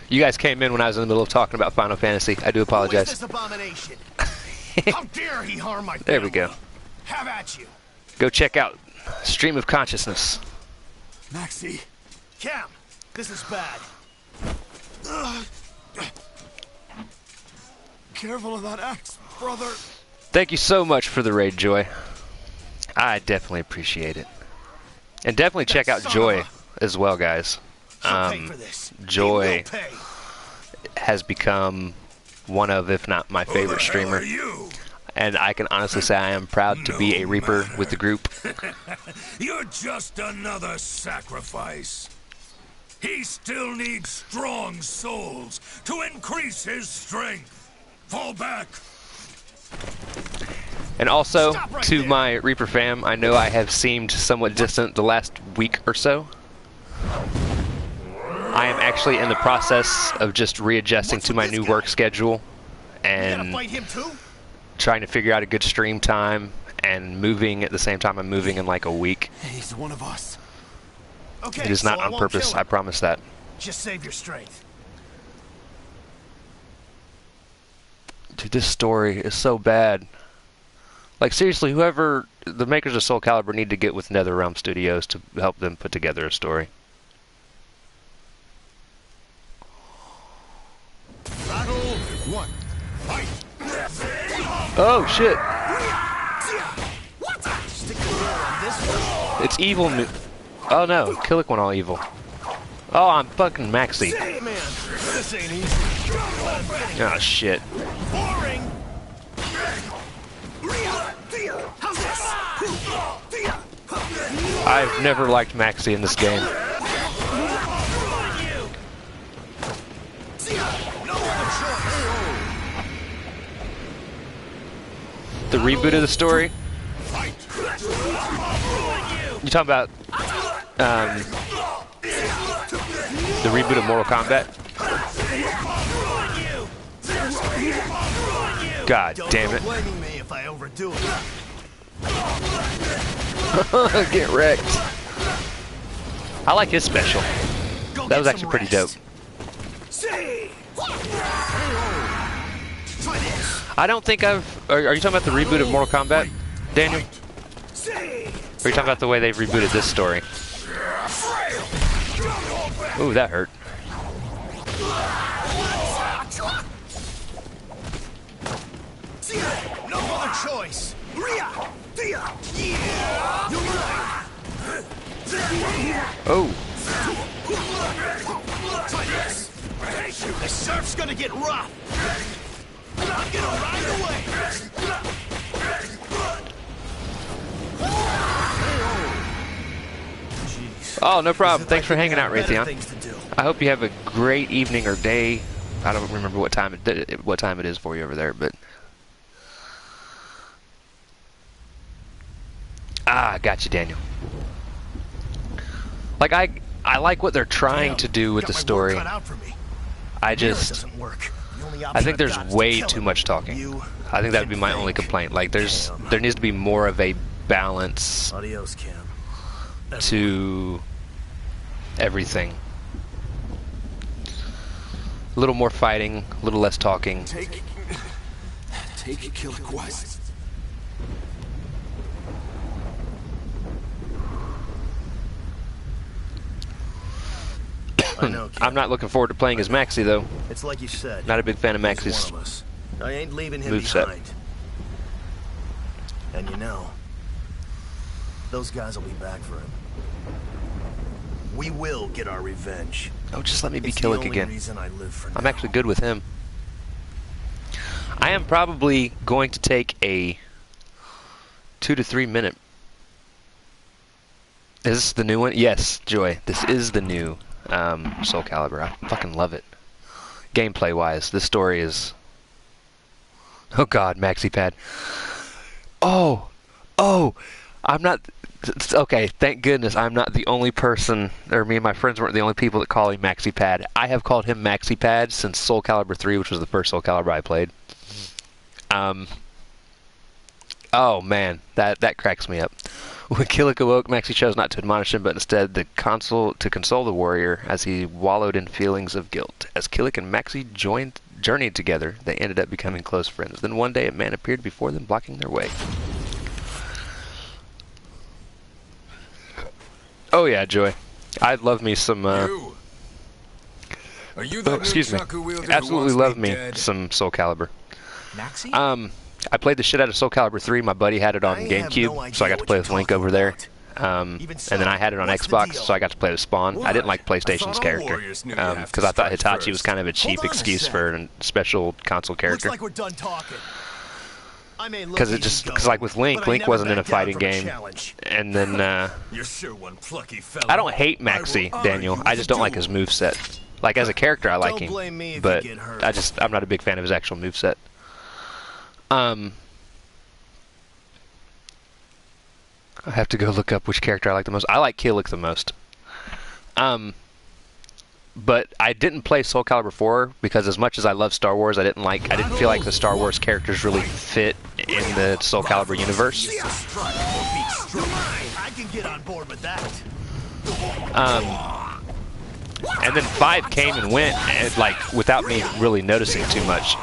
You guys came in when I was in the middle of talking about Final Fantasy. I do apologize. Who is this abomination? How dare he harm my family? There we go. Have at you. Go check out Stream of Consciousness. Maxie. Cam, this is bad. Careful of that axe, brother. Thank you so much for the raid, Joy. I definitely appreciate it. And definitely check out Joy as well, guys. Joy has become one of, if not my favorite streamer. And I can honestly say I am proud to be a Reaper with the group. You're just another sacrifice. He still needs strong souls to increase his strength. Fall back. And also, to my Reaper fam, I know I have seemed somewhat distant the last week or so. I am actually in the process of just readjusting to my new work schedule and trying to figure out a good stream time and moving at the same time. I'm moving in like a week. He's one of us. Okay, it is not on purpose, I promise that. Just save your strength. Dude, this story is so bad. Like, seriously, whoever, the makers of Soul Calibur need to get with NetherRealm Studios to help them put together a story. Battle 1. Fight. Oh, shit. It's evil. Oh, no. Killick went all evil. Oh, I'm fucking Maxi. Oh, shit. I've never liked Maxi in this game. The reboot of the story? You talking about the reboot of Mortal Kombat? God damn it. Get wrecked. I like his special. That was actually pretty dope. I don't think Are you talking about the reboot of Mortal Kombat, Daniel? Or are you talking about the way they've rebooted this story? Ooh, that hurt. No other choice. Oh. The surf's gonna get rough. I'm gonna ride away. Oh, no problem. Thanks for hanging out, Raytheon. I hope you have a great evening or day. I don't remember what time it is for you over there, but I got you, Daniel. Like I like what they're trying to do with the story. I think there's way too much talking. I think that would be my only complaint. Like there needs to be more of a balance to everything. A little more fighting, a little less talking. Take kill quest. I know, kid. I'm not looking forward to playing as Maxi though. It's like you said. Not a big fan of He's Maxi's one of us. I ain't leaving him moveset. behind. And you know, those guys will be back for him. We will get our revenge. Oh, just let me be It's the Killick only again. reason I live for I'm now. actually good with him. I am probably going to take a 2 to 3 minute. Is this the new one? Yes, Joy. This is the new Soul Calibur. I fucking love it. Gameplay wise, this story is. Oh God, Maxi Pad. Oh, I'm not. Okay, thank goodness I'm not the only person, or me and my friends weren't the only people that call him Maxi Pad. I have called him Maxi Pad since Soul Calibur 3, which was the first Soul Calibur I played. Oh man, that cracks me up. When Killick awoke, Maxi chose not to admonish him, but instead to console the warrior as he wallowed in feelings of guilt. As Killick and Maxi journeyed together, they ended up becoming close friends. Then one day a man appeared before them, blocking their way. Oh yeah, Joy. I'd love me some. You. Are you the excuse me. wielder who Absolutely wants love me me dead? some Soul Calibur. Maxi? I played the shit out of Soul Calibur 3. My buddy had it on I have GameCube, no so I idea got to what play you're with Link talking over there. about. And Even so, then I had it on what's the Xbox, deal? so I got to play with Spawn. I didn't like PlayStation's all character warriors knew you have to because I thought strike Hitachi was first. kind of a cheap Hold on a excuse sec. for a special console Looks character. like we're done talking. I may look Because easy going, like with Link, but I Link never wasn't in a back down fighting from a game, challenge. and then You're sure one plucky fella. I don't hate I will Maxi, honor Daniel. you I with just a don't like his duel. moveset. Like as a character, I like Don't him, blame me if you but get hurt. I'm not a big fan of his actual moveset. I have to go look up which character I like the most. I like Killick the most. But I didn't play Soul Calibur 4 because as much as I love Star Wars, I didn't feel like the Star Wars characters really fit in the Soul Calibur universe. I can get on board with that. And then 5 came and went, and without me really noticing too much.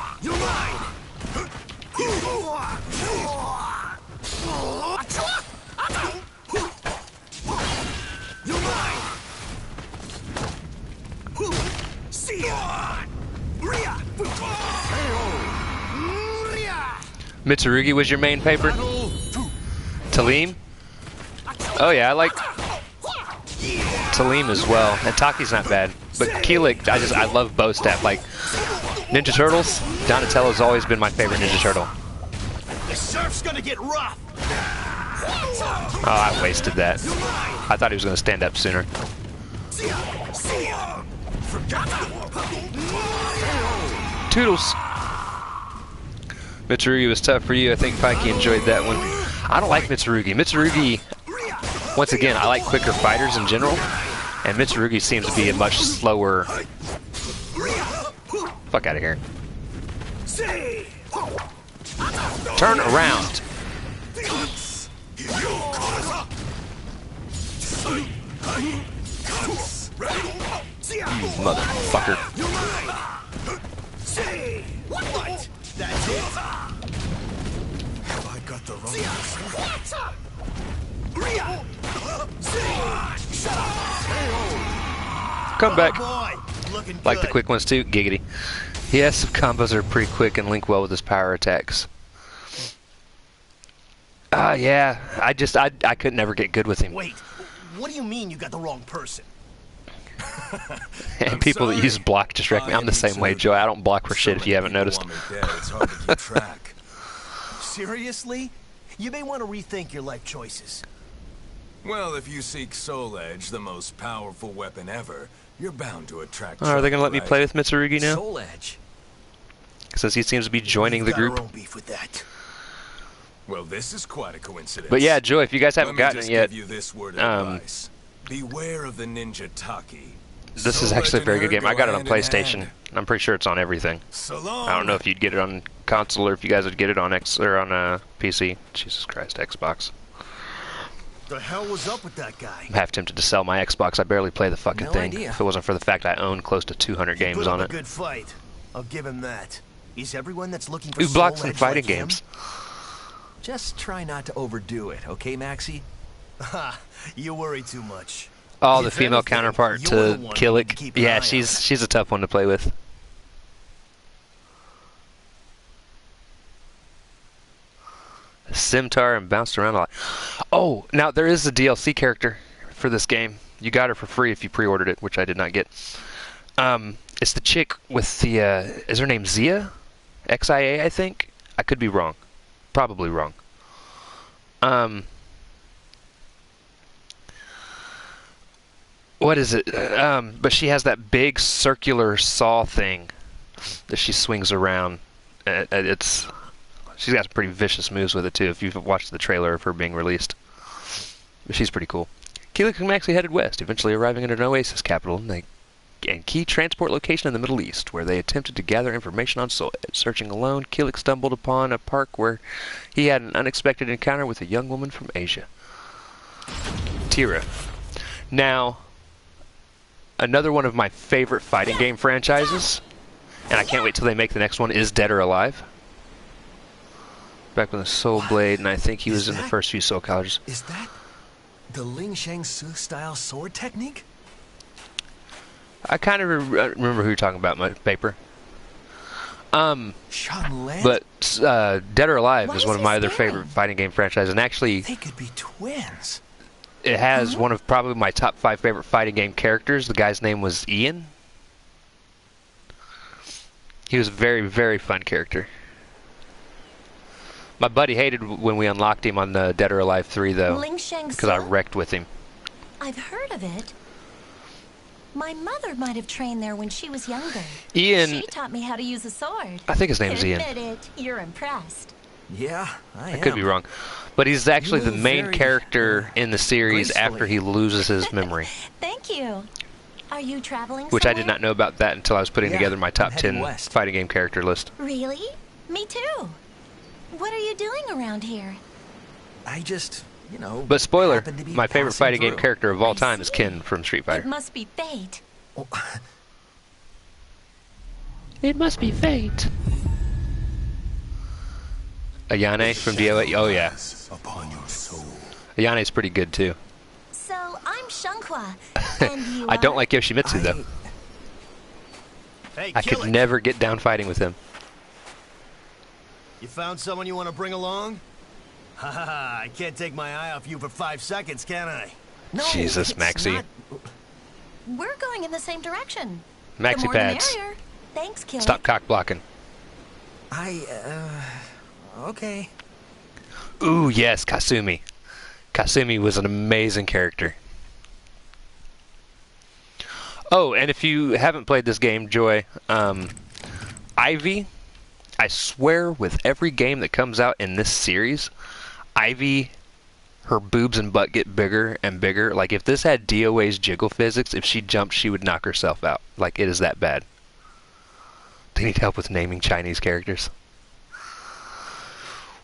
Mitsurugi was your main paper? Talim? Oh yeah, I like Talim as well. And Taki's not bad. But Killick, I love bow staff. Like Ninja Turtles, Donatello's always been my favorite Ninja Turtle. The surf's gonna get rough. Oh, I wasted that. I thought he was going to stand up sooner. Toodles. Mitsurugi was tough for you. I think Pikey enjoyed that one. I don't like Mitsurugi. Mitsurugi, once again, I like quicker fighters in general. And Mitsurugi seems to be a much slower... Fuck out of here. Turn around. You motherfucker. What? That's it. Have I got the wrong answer? Come back. Boy, looking Like the good. quick ones too. Giggity. Yes, some combos are pretty quick and link well with his power attacks. Yeah. I could never get good with him. Wait, what do you mean you got the wrong person? And people that use block distract me. I'm the same way, Joe. I don't block for shit if you haven't noticed. It's hard to keep track. Seriously? You may want to rethink your life choices. Well, if you seek Soul Edge, the most powerful weapon ever, you're bound to attract. Oh, are they going to let me trouble, play right? with Mitsurugi now? Soul Edge. Since he seems to be joining the We've got our group. own beef with that. Well, this is quite a coincidence. But yeah, Joe, if you guys Let haven't me gotten just it yet, give you this word of advice. Beware of the Ninja Taki. this is Soul actually a Edge very and good her game. I go got it on hand in PlayStation. hand. I'm pretty sure it's on everything. So long. I don't know if you'd get it on console or if you guys would get it on X or on PC. Jesus Christ, Xbox. The hell was up with that guy? I'm half tempted to sell my Xbox. I barely play the fucking No thing. idea. If it wasn't for the fact I own close to 200 He games put up on a it. good fight. I'll give him that. Is everyone that's looking for Who blocks Soul some Edge fighting like him? games? Just try not to overdo it, okay, Maxie? Ha! You worry too much. Oh, the If female anything, counterpart you're to the one we need to Killick. keep an Yeah, eye she's a tough one to play with. Scimitar and bounced around a lot. Oh, now there is a DLC character for this game. You got her for free if you pre-ordered it, which I did not get. It's the chick with the, is her name Zia? Xia, I think? I could be wrong. Probably wrong. What is it? But she has that big circular saw thing that she swings around. She's got some pretty vicious moves with it too. If you've watched the trailer of her being released, but she's pretty cool. Keelik and Maxie headed west, eventually arriving at an oasis capital and key transport location in the Middle East, where they attempted to gather information on Soul Edge. Searching alone, Keelik stumbled upon a park where he had an unexpected encounter with a young woman from Asia, Tira. Now, another one of my favorite fighting game franchises, and I can't wait till they make the next one, is Dead or Alive. Back with the Soul Blade, and I think he was in the first few Soul Calibur's. Is that the Ling Shang-Su style sword technique? I kind of remember who you're talking about, my paper. Sean Lan? But Dead or Alive Why is is one of he my other staring? favorite fighting game franchises, and actually, They could be twins. it has one of probably my top 5 favorite fighting game characters. The guy's name was Ian. He was a very, very fun character. My buddy hated when we unlocked him on the Dead or Alive 3, though, Ling Shang because I Su? wrecked with him. I've heard of it. My mother might have trained there when she was younger. Ian, She taught me how to use a sword. I think his name's Ian. Admit it, you're impressed. Yeah, I am. I could be wrong. But he's actually the move main very, character in the series gracefully. after he loses his memory. Thank you. Are you traveling Which I did somewhere? not know about that until I was putting Yeah, together my top I'm heading 10 west. fighting game character list. Really? Me too. What are you doing around here? I just, you know. But spoiler, happened to be my favorite passing fighting game through. character of all I time is see. Ken from Street It Fighter. must be fate. Oh, It must be fate. Ayane from DOA. Oh yeah, Upon your soul. Ayane's pretty good too. So, I'm Shankwa, and you I don't are? like Yoshimitsu though. Hey, I could Killick, never get down fighting with him. You found someone you want to bring along? Ha ha ha! I can't take my eye off you for 5 seconds, can I? no, Jesus, it's Maxie. not- We're going in the same direction. The Maxi more the pads. merrier. Thanks, Killick. Stop cock blocking. Okay. Ooh yes, Kasumi. Kasumi was an amazing character. Oh, and if you haven't played this game, Joy, Ivy, I swear with every game that comes out in this series, Ivy, her boobs and butt get bigger and bigger. Like, if this had DOA's jiggle physics, if she jumped, she would knock herself out. Like, it is that bad. They need help with naming Chinese characters.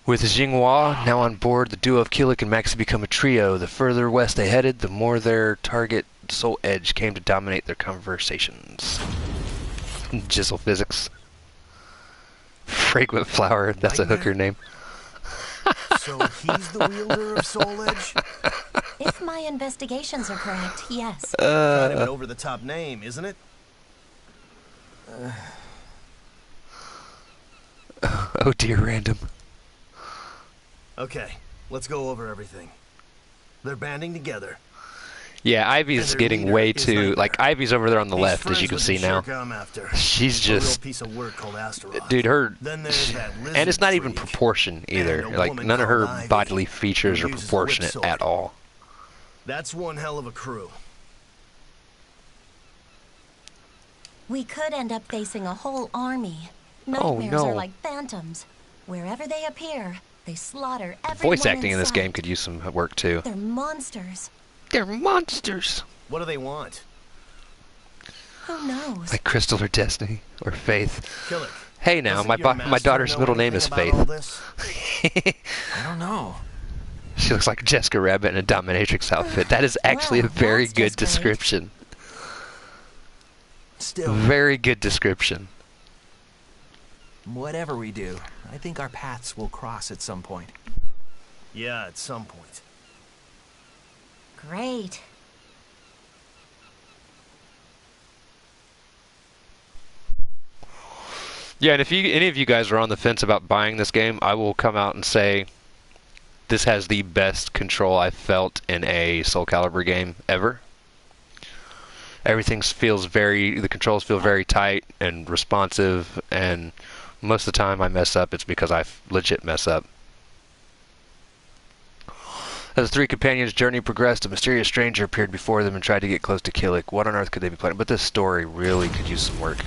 With Jinghua now on board, the duo of Killick and Maxi become a trio. The further west they headed, the more their target, Soul Edge, came to dominate their conversations. Jizzle physics. Fragrant flower, that's a hooker name. So he's the wielder of Soul Edge? If my investigations are correct, yes. Kind of an over-the-top name, isn't it? Oh dear, random. Okay, let's go over everything. They're banding together. Yeah, Ivy's And their getting leader way is too... Nightmare. Like, Ivy's over there on the He's left, as you friends can with see the now. shirk I'm after. She's A real just... piece of work called Astaroth. Dude, her... Then there's that And lizard it's not even freak. proportion either. And a Like, woman none of her called Ivy, bodily features who are uses a whip proportionate sword. at all. That's one hell of a crew. We could end up facing a whole army. Oh, Nightmares no. are like phantoms. Wherever they appear, they slaughter everyone Voice acting in this sight. game could use some work, too. They're monsters. They're monsters! What do they want? Who knows? Like Crystal or Destiny or Faith. Kill it. Hey now, Doesn't your my master daughter's know middle name is anything about all Faith. this? I don't know. She looks like Jessica Rabbit in a dominatrix outfit. That is actually a very good description. Still, Very good description. whatever we do, I think our paths will cross at some point. Yeah, at some point. Great. Yeah, and if any of you guys are on the fence about buying this game, I will come out and say this has the best control I've felt in a Soul Calibur game ever. The controls feel very tight and responsive, and most of the time I mess up, it's because I legit mess up. As the three companions' journey progressed, a mysterious stranger appeared before them and tried to get close to Killick. What on earth could they be planning? But this story really could use some work.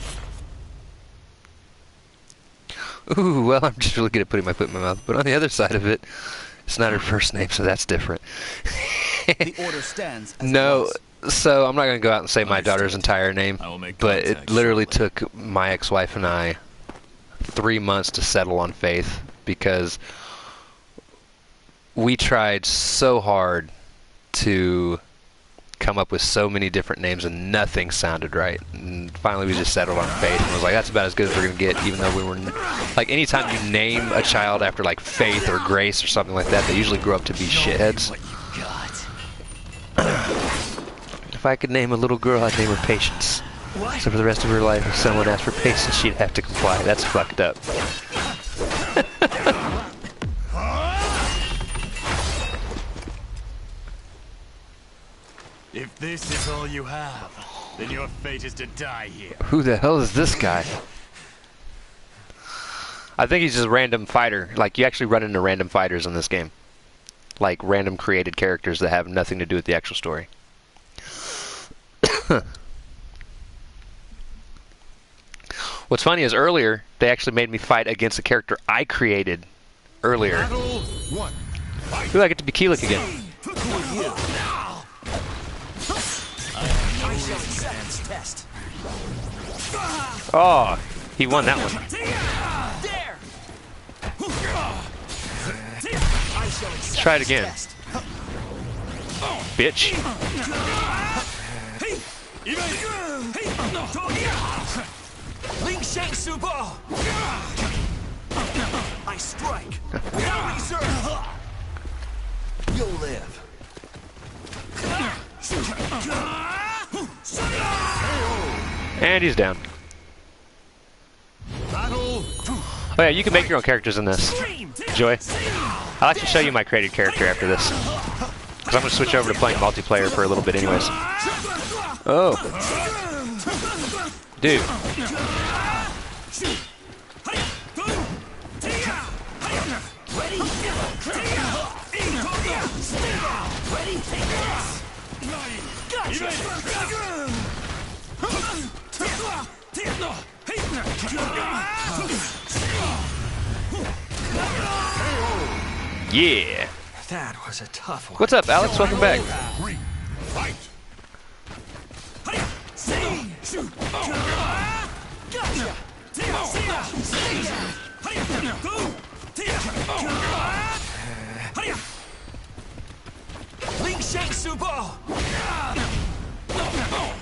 Ooh, well, I'm just really good at putting my foot in my mouth. But on the other side of it, it's not her first name, so that's different. The order stands as No, it was. so I'm not going to go out and say my daughter's entire name, but it literally took my ex-wife and I 3 months to settle on Faith, because we tried so hard to come up with so many different names and nothing sounded right. And finally we just settled on Faith and was like, that's about as good as we're going to get, even though we were... Like, anytime you name a child after, like, Faith or Grace or something like that, they usually grow up to be shitheads. If I could name a little girl, I'd name her Patience. So for the rest of her life, if someone asked for patience, she'd have to comply. That's fucked up. If this is all you have, then your fate is to die here. Who the hell is this guy? I think he's just a random fighter. Like, you actually run into random fighters in this game. Like, random created characters that have nothing to do with the actual story. What's funny is earlier, they actually made me fight against a character I created earlier. Ooh, I get to be Keelik again. Oh, he won that one. Let's try it again. Bitch. I strike without reserve. You'll live. And he's down. Oh yeah, you can make your own characters in this, Joy. I'll actually show you my created character after this, because I'm going to switch over to playing multiplayer for a little bit anyways. Oh. Dude. Yeah. That was a tough one. What's up, Alex? Welcome back.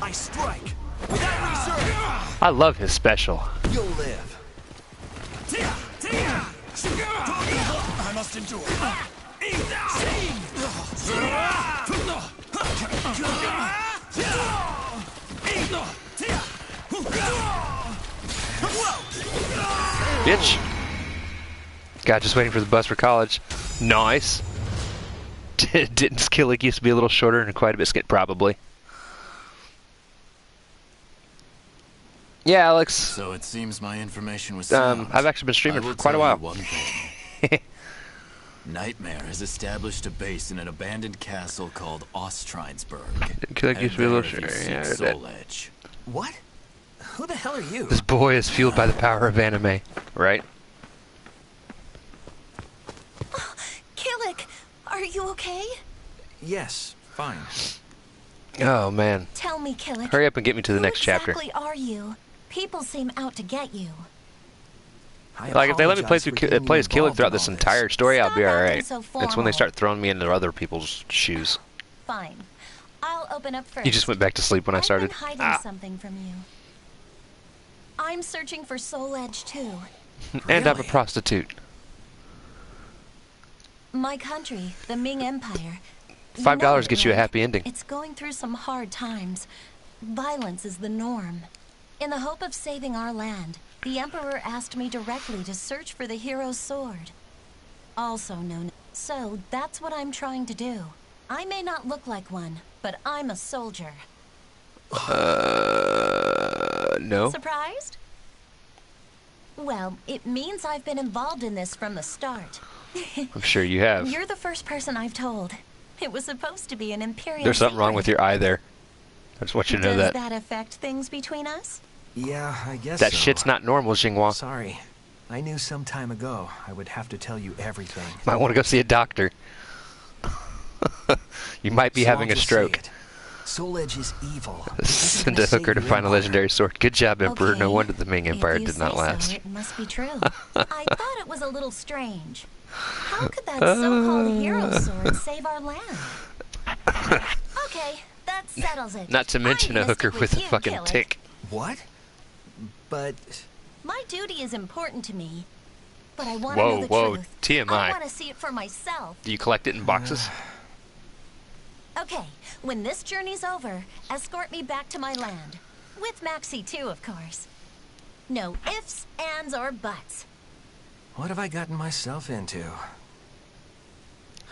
I strike without reserve. I love his special. You'll live. I must endure. Bitch. God, just waiting for the bus for college. Nice. Didn't Skillick used to be a little shorter and quite a bit skinny? Probably. Yeah, Alex. So it seems my information was sound. I've actually been streaming I will for quite a tell you while. one thing. Nightmare has established a base in an abandoned castle called Ostrinesburg. Skillick used to be a little shorter. shorter. Yeah, Soul Edge. What? Who the hell are you? this boy is fueled by the power of anime, right? Killick, are you okay? Yes, fine. Oh man. Tell me, Killick. Hurry up and get me to the next chapter. Who exactly are you? People seem out to get you. Like, if they let me play apologize for getting play you as Keelik involved throughout in this all entire story, I'll be Stop alright. acting so It's when they formal. start throwing me into other people's shoes. Fine. I'll open up first. You just went back to sleep when I started. I've been hiding something from you. I'm searching for Soul Edge too. And I'm a Really? prostitute. My country, the Ming Empire. you $5 know it, gets you a right? happy ending. It's going through some hard times. Violence is the norm. In the hope of saving our land, the Emperor asked me directly to search for the hero's sword. Also known. So that's what I'm trying to do. I may not look like one, but I'm a soldier. No. Surprised? Well, it means I've been involved in this from the start. I'm sure you have. You're the first person I've told. It was supposed to be an Imperial There's something wrong with secret. your eye there. I just want you to know Does that. that affect things between us? Yeah, I guess That so. shit's not normal, Xinghua. Sorry. I knew some time ago I would have to tell you everything. Might want to go see a doctor. You might be So having I'll a just stroke. say it. Soul Edge is evil. It isn't Send gonna a hooker save to your find a empire. legendary sword. Good job, Emperor. No Okay. wonder the Ming Empire If you did not say so, last. it must be true. I thought it was a little strange. How could that so-called hero sword save our land? Okay, that settles it. Not to mention I'm a hooker gonna with stick a you, fucking Killick. tick. What? But My duty is important to me, but I want to know Whoa, the whoa, truth. I TMI. want to see it for myself. Do you collect it in boxes? Okay, when this journey's over, escort me back to my land. With Maxie too, of course. No ifs, ands, or buts. what have I gotten myself into?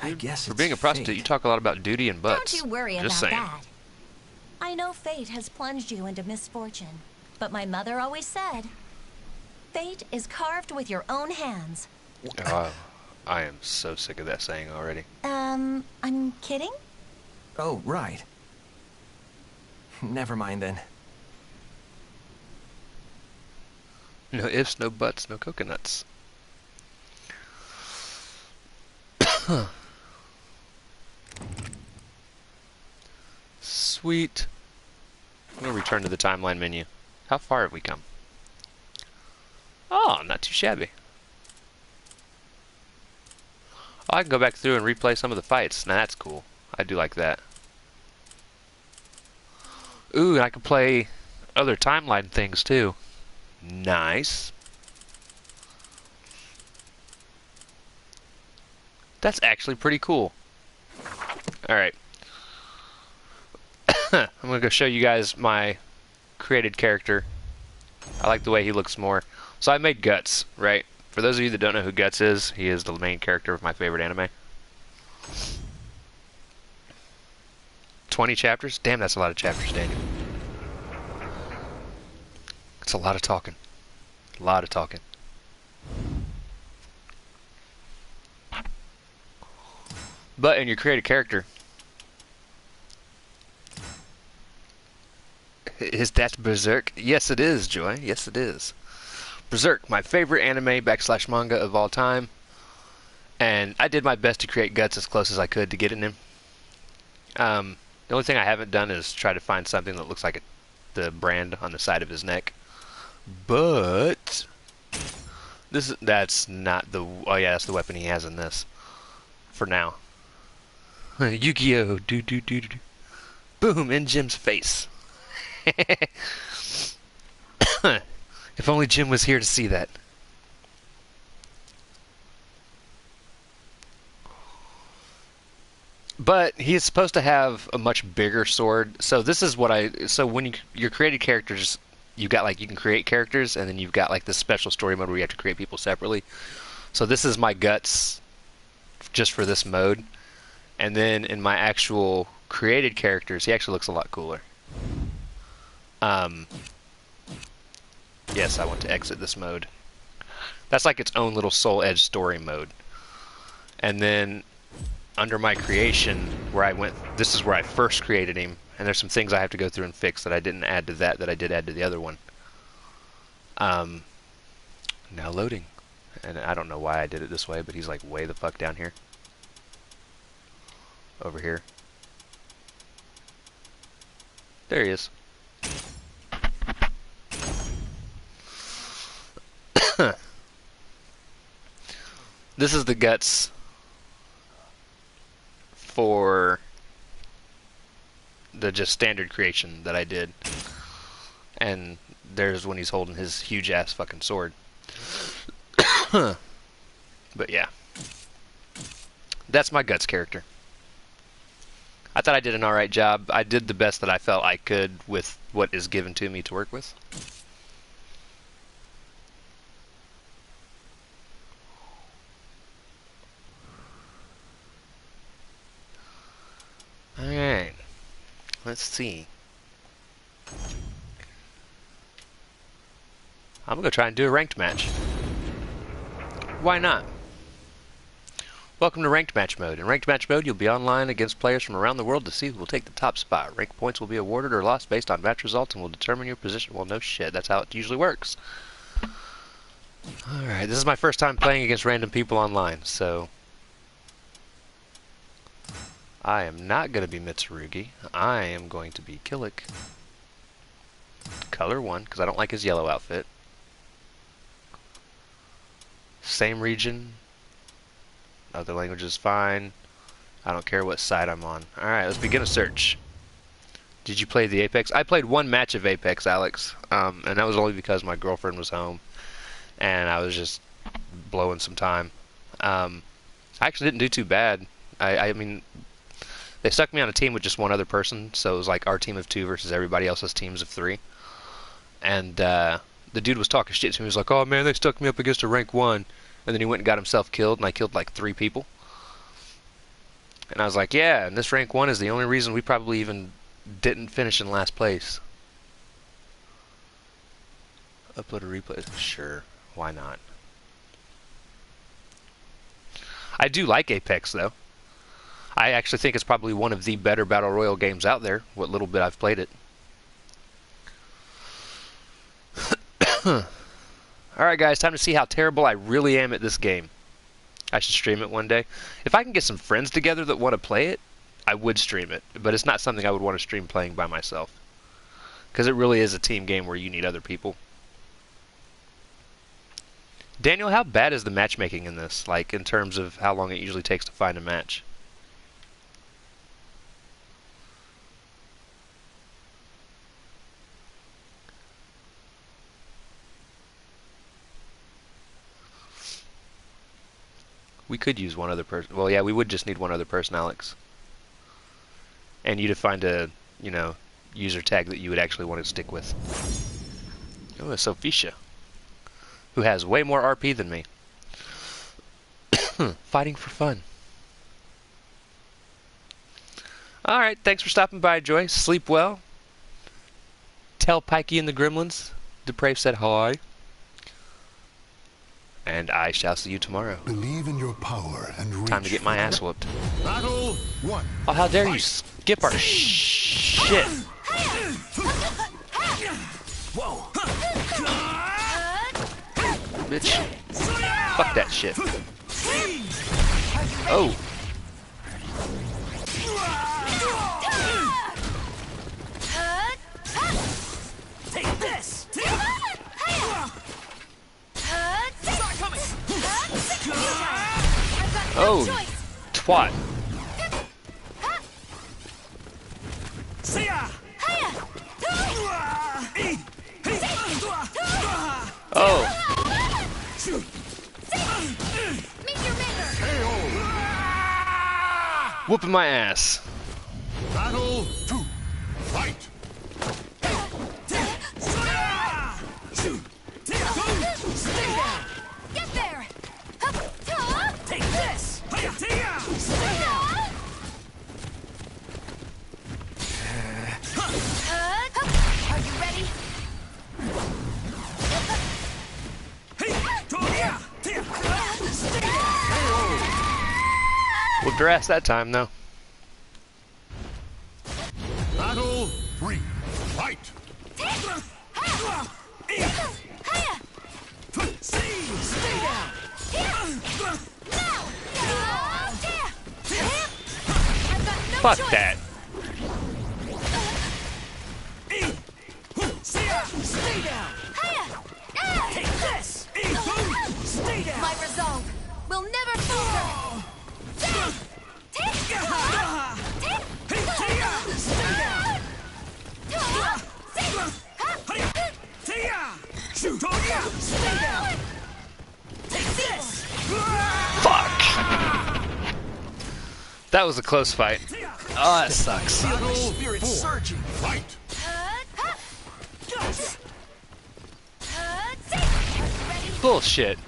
I guess For it's being a prostitute, fate. you talk a lot about duty and butts. Don't you worry Just about saying. that. I know fate has plunged you into misfortune, but my mother always said, fate is carved with your own hands. Oh, I am so sick of that saying already. I'm kidding? Oh, right. Never mind then. No ifs, no buts, no coconuts. Sweet. I'm going to return to the timeline menu. How far have we come? Oh, not too shabby. Oh, I can go back through and replay some of the fights. Now that's cool. I do like that. Ooh, and I can play other timeline things too. Nice. That's actually pretty cool. Alright. I'm going to go show you guys my created character. I like the way he looks more. So I made Guts, right? For those of you that don't know who Guts is, he is the main character of my favorite anime. 20 chapters? Damn, that's a lot of chapters, Daniel. It's a lot of talking. A lot of talking. But in your created character, is that Berserk? Yes, it is, Joy. Yes, it is. Berserk, my favorite anime / manga of all time. And I did my best to create Guts as close as I could to get in him. The only thing I haven't done is try to find something that looks like the brand on the side of his neck. But that's not the... Oh yeah, that's the weapon he has in this. For now. Yu-Gi-Oh! Do do do do do. Boom! In Jim's face. If only Jim was here to see that. But he is supposed to have a much bigger sword. So this is what so when your created characters, you can create characters, and then you've got like this special story mode where you have to create people separately. So this is my Guts just for this mode. And then in my actual created characters, he actually looks a lot cooler. Yes, I want to exit this mode. That's like its own little Soul Edge story mode. And then under my creation, where I went, this is where I first created him, and there's some things I have to go through and fix that I didn't add to that I did add to the other one. Now loading. And I don't know why I did it this way, but he's like way the fuck down here. Over here. There he is. this is the guts for the just standard creation that I did. And there's when he's holding his huge ass fucking sword. But yeah. That's my guts character. I thought I did an alright job. I did the best that I felt I could with what is given to me to work with. Alright. Let's see. I'm gonna try and do a ranked match. Why not? Welcome to Ranked Match Mode. In Ranked Match Mode, you'll be online against players from around the world to see who will take the top spot. Rank points will be awarded or lost based on match results and will determine your position. Well, no shit. That's how it usually works. Alright, this is my first time playing against random people online, so... I am not going to be Mitsurugi. I am going to be Killick. Color 1, because I don't like his yellow outfit. Same region. Other language is fine. I don't care what side I'm on. Alright, let's begin a search. Did you play the Apex? I played one match of Apex, Alex. And that was only because my girlfriend was home. And I was just blowing some time. I actually didn't do too bad. I mean, they stuck me on a team with just one other person. So it was like our team of 2 versus everybody else's teams of 3. And the dude was talking shit to me. He was like, oh man, they stuck me up against a rank 1. And then he went and got himself killed, and I killed like 3 people. And I was like, yeah, and this rank 1 is the only reason we probably even didn't finish in last place. Upload a replay? Sure, why not? I do like Apex, though. I actually think it's probably one of the better Battle Royale games out there, what little bit I've played it. Alright guys, time to see how terrible I really am at this game. I should stream it one day. If I can get some friends together that want to play it, I would stream it. But it's not something I would want to stream playing by myself. Because it really is a team game where you need other people. Daniel, how bad is the matchmaking in this? Like, in terms of how long it usually takes to find a match? We could use one other person. Well, yeah, we would just need one other person, Alex. And you to find a, you know, user tag that you would actually want to stick with. Oh, a Sophisha, who has way more RP than me. Fighting for fun. Alright, thanks for stopping by, Joy. Sleep well. Tell Pikey and the Gremlins Deprave said hi. And I shall see you tomorrow. Believe in your power and reach. Time to get my ass whooped. Battle 1. Oh, how dare you skip our shit. Whoa. Bitch. Fuck that shit. Oh. Take this. Oh, twat. Oh. Whooping my ass. Battle 2. Fight. Get there! Take this. Are you ready? Whooped her ass that time, though. Battle 3. Fight. Fuck that. Stay down. Take this. Stay down. My resolve will never That was a close fight. Oh, that sucks. Feel my spirit surging. Fight! Bullshit.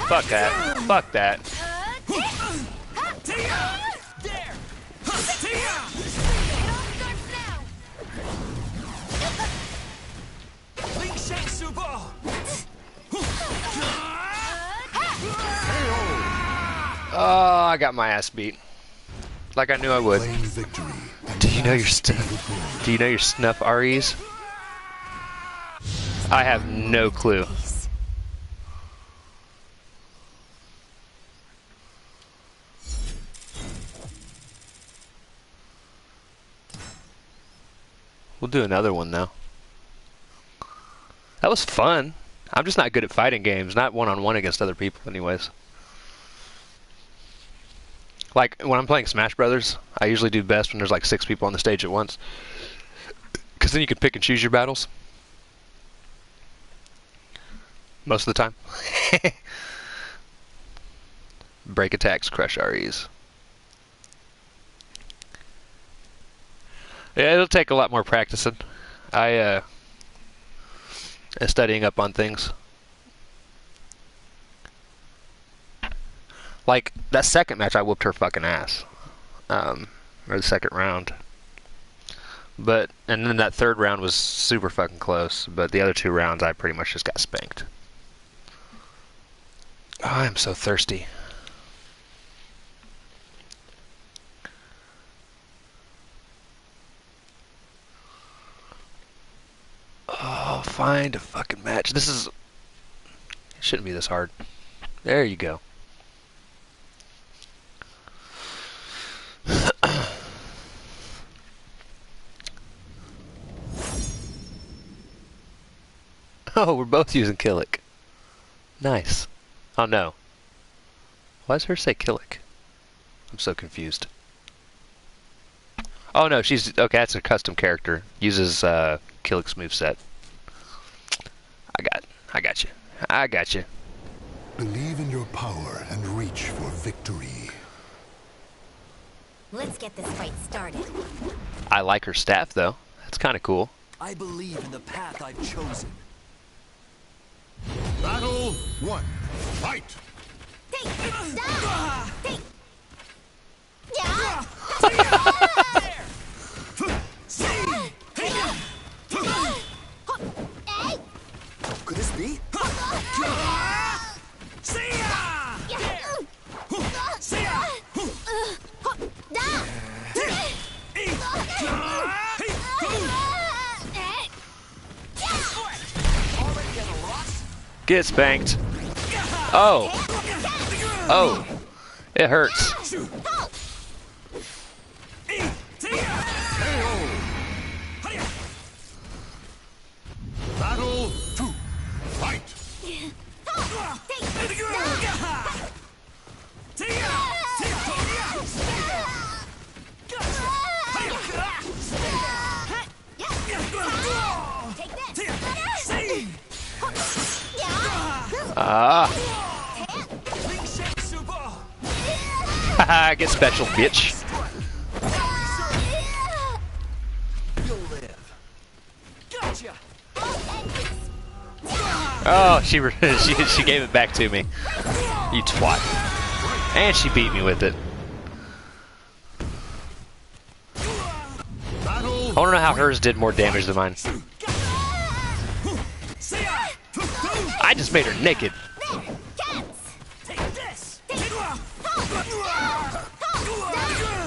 Fuck that. Fuck that. Oh, I got my ass beat. Like I knew I would. Claim victory. Do you know your stuff? Do you know your snuff REs? I have no clue. We'll do another one though. That was fun. I'm just not good at fighting games, not one-on-one against other people anyways. Like, when I'm playing Smash Brothers, I usually do best when there's like 6 people on the stage at once. Because then you can pick and choose your battles. Most of the time. Break attacks, crush REs. Yeah, it'll take a lot more practicing. I am studying up on things. Like, that second match, I whooped her fucking ass. Or the second round. And then that third round was super fucking close. But the other 2 rounds, I pretty much just got spanked. Oh, I'm so thirsty. Oh, find a fucking match. This is... It shouldn't be this hard. There you go. Oh, we're both using Killick. Nice. Oh no. Why does her say Killick? I'm so confused. Oh no, she's... Okay, that's a custom character. Uses Killick's moveset. I got you. I got you. Believe in your power and reach for victory. Let's get this fight started. I like her staff though. That's kind of cool. I believe in the path I've chosen. Battle 1. Fight! Could this be? Get spanked. Oh. Oh. It hurts. Battle 2. Fight! Haha, get special, bitch. You'll live. Gotcha. Oh, she gave it back to me. You twat. And she beat me with it. I want to know how hers did more damage than mine. I just made her naked.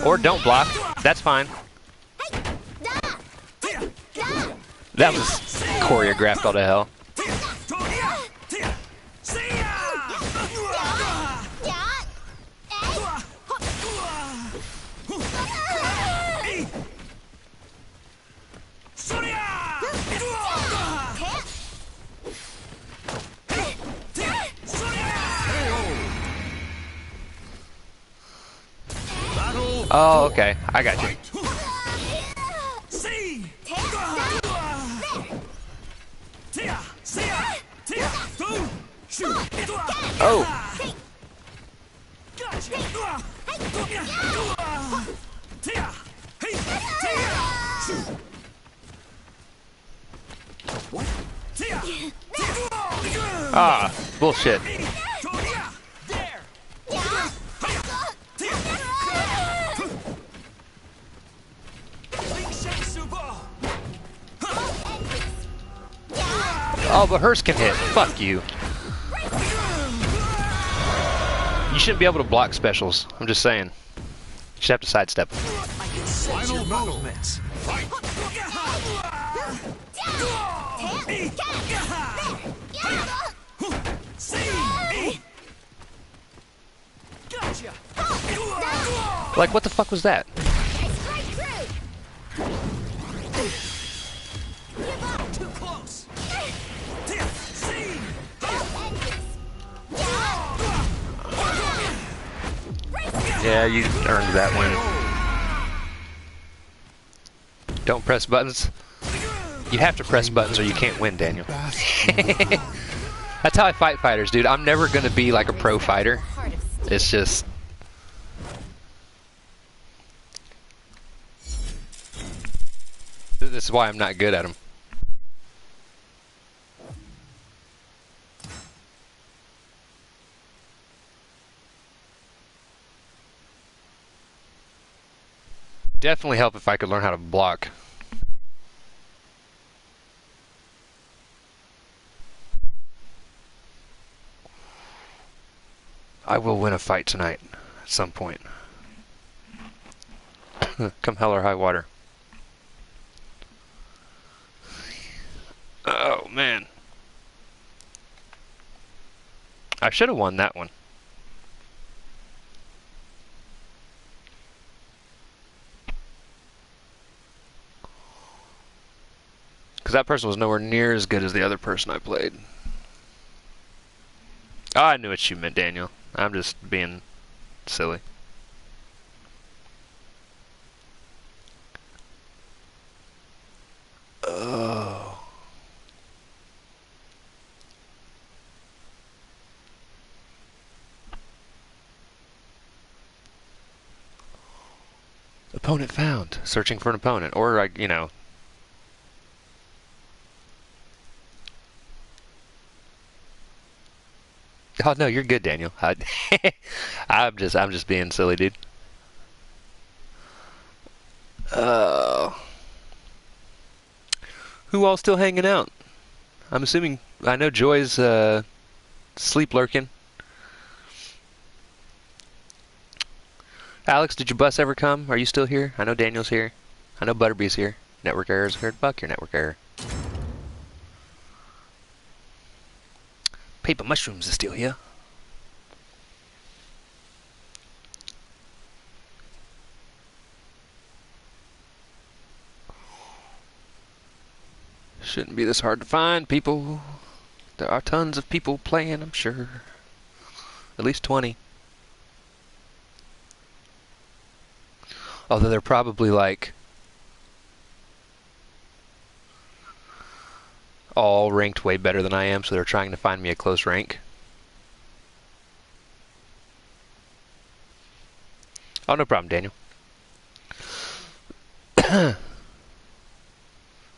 Or don't block. That's fine. That was choreographed all to hell. Oh, okay. I got you. Oh. Ah, bullshit. Oh, but hers can hit. Fuck you. You shouldn't be able to block specials. I'm just saying. You should have to sidestep them. Final movements. Like, what the fuck was that? Yeah, you earned that win. Don't press buttons. You have to press buttons or you can't win, Daniel. That's how I fight fighters, dude. I'm never gonna be like a pro fighter. It's just... This is why I'm not good at them. Definitely help if I could learn how to block. I will win a fight tonight at some point. Come hell or high water. Oh man. I should have won that one. Because that person was nowhere near as good as the other person I played. Oh, I knew what you meant, Daniel. I'm just being silly. Oh. Opponent found. Searching for an opponent. Or, like, you know... Oh no, you're good, Daniel. I'm just being silly, dude. Who all still hanging out? I'm assuming. I know Joy's sleep lurking. Alex, did your bus ever come? Are you still here? I know Daniel's here. I know Butterbee's here. Network errors occurred. Fuck your network error. Paper mushrooms is still here. Shouldn't be this hard to find people. There are tons of people playing, I'm sure. At least 20. Although they're probably like all ranked way better than I am, so they're trying to find me a close rank. Oh, no problem, Daniel.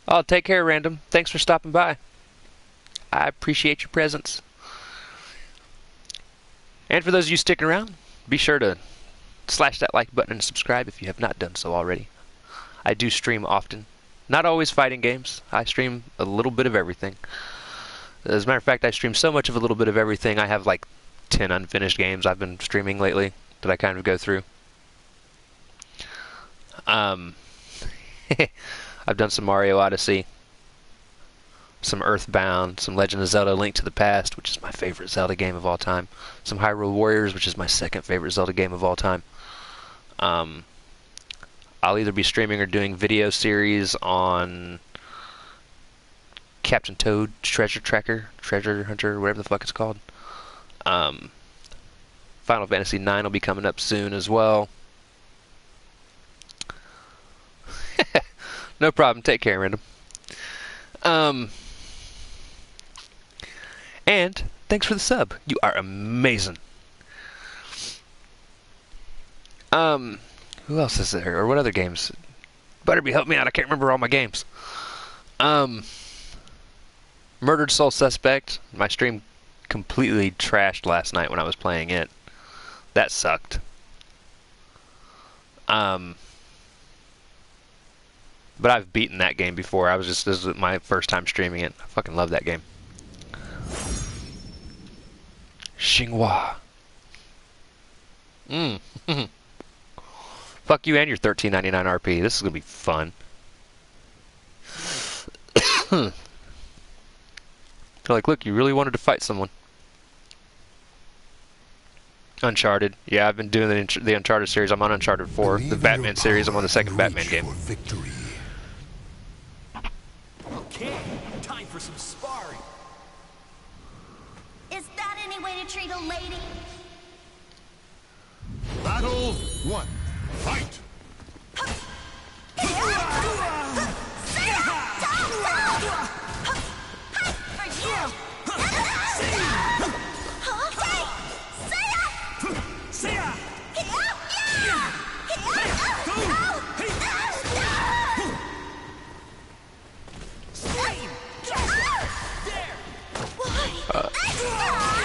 Oh, take care, Random. Thanks for stopping by. I appreciate your presence. And for those of you sticking around, be sure to slash that like button and subscribe if you have not done so already. I do stream often. Not always fighting games. I stream a little bit of everything. As a matter of fact, I stream so much of a little bit of everything, I have like 10 unfinished games I've been streaming lately that I kind of go through. I've done some Mario Odyssey, some Earthbound, some Legend of Zelda: Link to the Past, which is my favorite Zelda game of all time, some Hyrule Warriors, which is my second favorite Zelda game of all time. I'll either be streaming or doing video series on Captain Toad Treasure Tracker, Treasure Hunter, whatever the fuck it's called. Final Fantasy IX will be coming up soon as well. No problem. Take care, Random. And thanks for the sub. You are amazing. Who else is there? Or what other games? Butterby, help me out. I can't remember all my games. Murdered Soul Suspect. My stream completely trashed last night when I was playing it. That sucked. But I've beaten that game before. This was my first time streaming it. I fucking love that game. Xinhua. Fuck you and your $13.99 RP. This is gonna be fun. They're like, look, you really wanted to fight someone. Uncharted. Yeah, I've been doing the Uncharted series. I'm on Uncharted 4. The Batman series, I'm on the second Batman game. Victory. Okay, time for some sparring. Is that any way to treat a lady? Battle 1. Fight!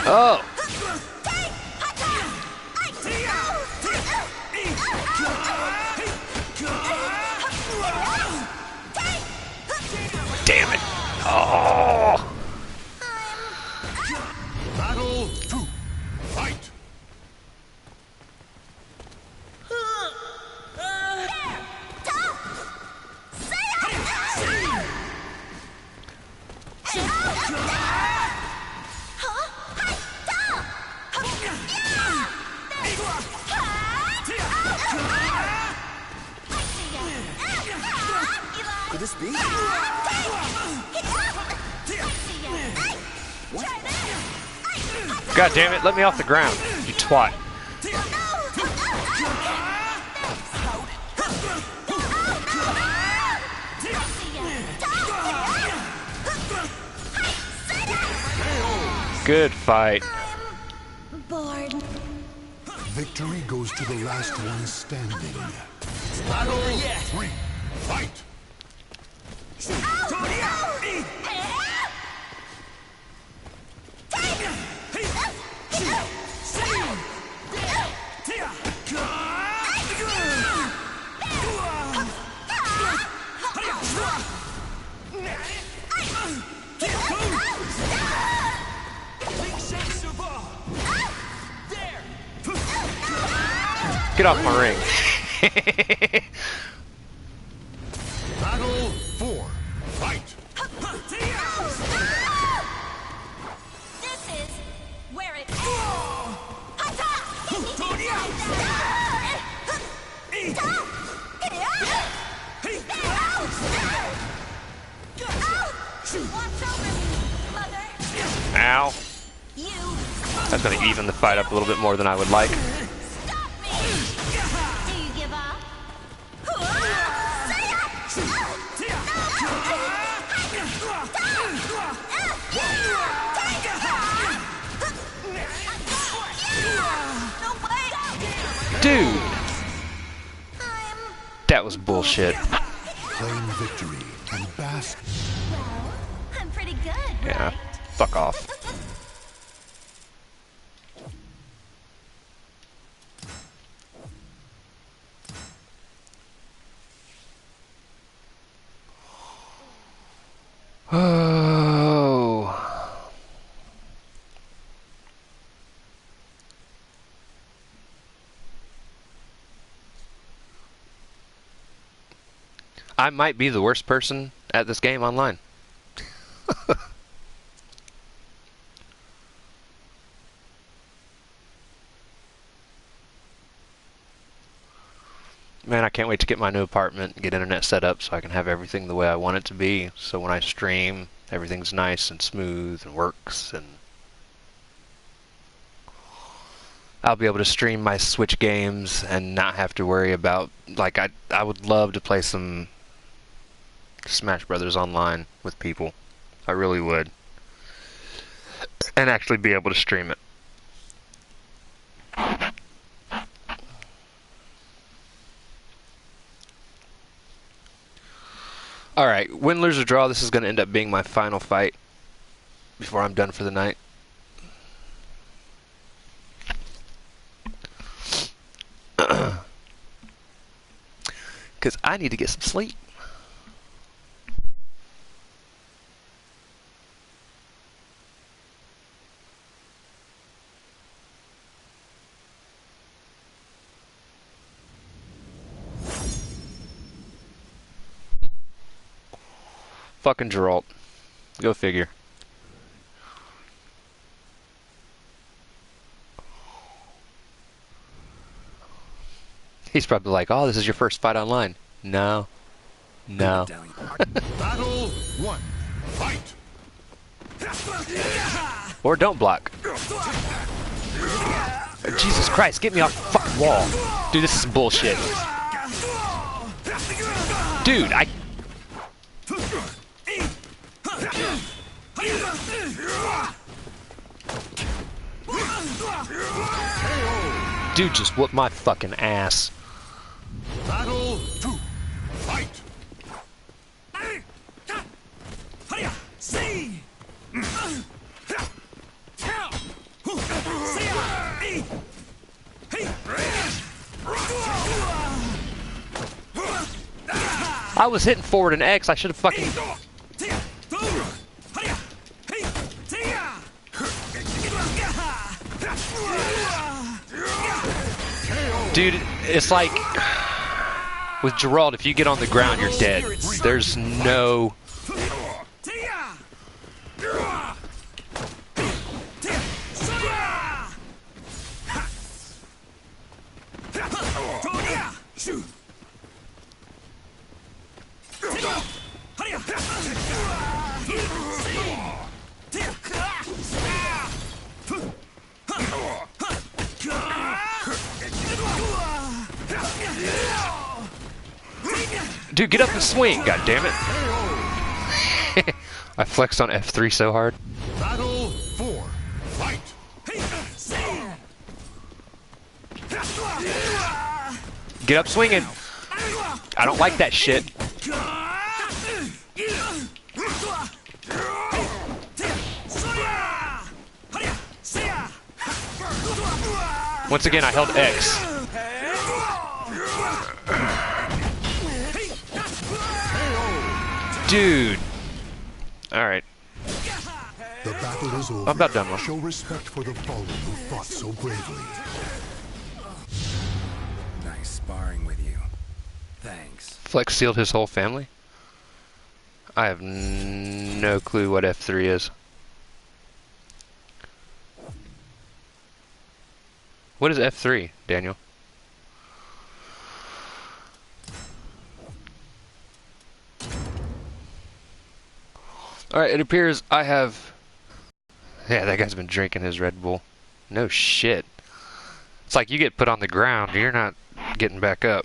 Oh! Damn it! Oh! Battle 2. Fight! Could this be? God damn it, let me off the ground, you twat. Good fight. Bored. Victory goes to the last one standing. Not over yet. 3. Fight! Get off my ring. Battle 4. Fight! This is where it Ow. That's going to even the fight up a little bit more than I would like. Dude! That was bullshit. Claim victory and bask. Well, I'm pretty good, Yeah, right? fuck off. Oh. I might be the worst person at this game online. Man, I can't wait to get my new apartment and get internet set up so I can have everything the way I want it to be. So when I stream, everything's nice and smooth and works, and I'll be able to stream my Switch games and not have to worry about, like, I would love to play some Smash Brothers online with people. I really would. And actually be able to stream it. Alright, win, lose, or draw. This is going to end up being my final fight before I'm done for the night. Because I need to get some sleep. Fucking Geralt. Go figure. He's probably like, oh, this is your first fight online. No. No. Battle 1. Fight! Or don't block. Jesus Christ, get me off the fucking wall. Dude, this is bullshit. Dude, Dude just whooped my fucking ass. Battle 2. Fight! I was hitting forward and X. I should have fucking... Dude, it's like... With Geralt, if you get on the ground, you're dead. There's no... Dude, get up and swing, god damn it. I flexed on F3 so hard. Battle 4. Fight! Get up swinging. I don't like that shit. Once again, I held X. Dude. Alright. The battle is over. I'm about done. Show respect for the fallen who fought so bravely. Nice sparring with you. Thanks. Flex sealed his whole family? I have no clue what F3 is. What is F3, Daniel? Alright, it appears I have... Yeah, that guy's been drinking his Red Bull. No shit. It's like you get put on the ground, you're not getting back up.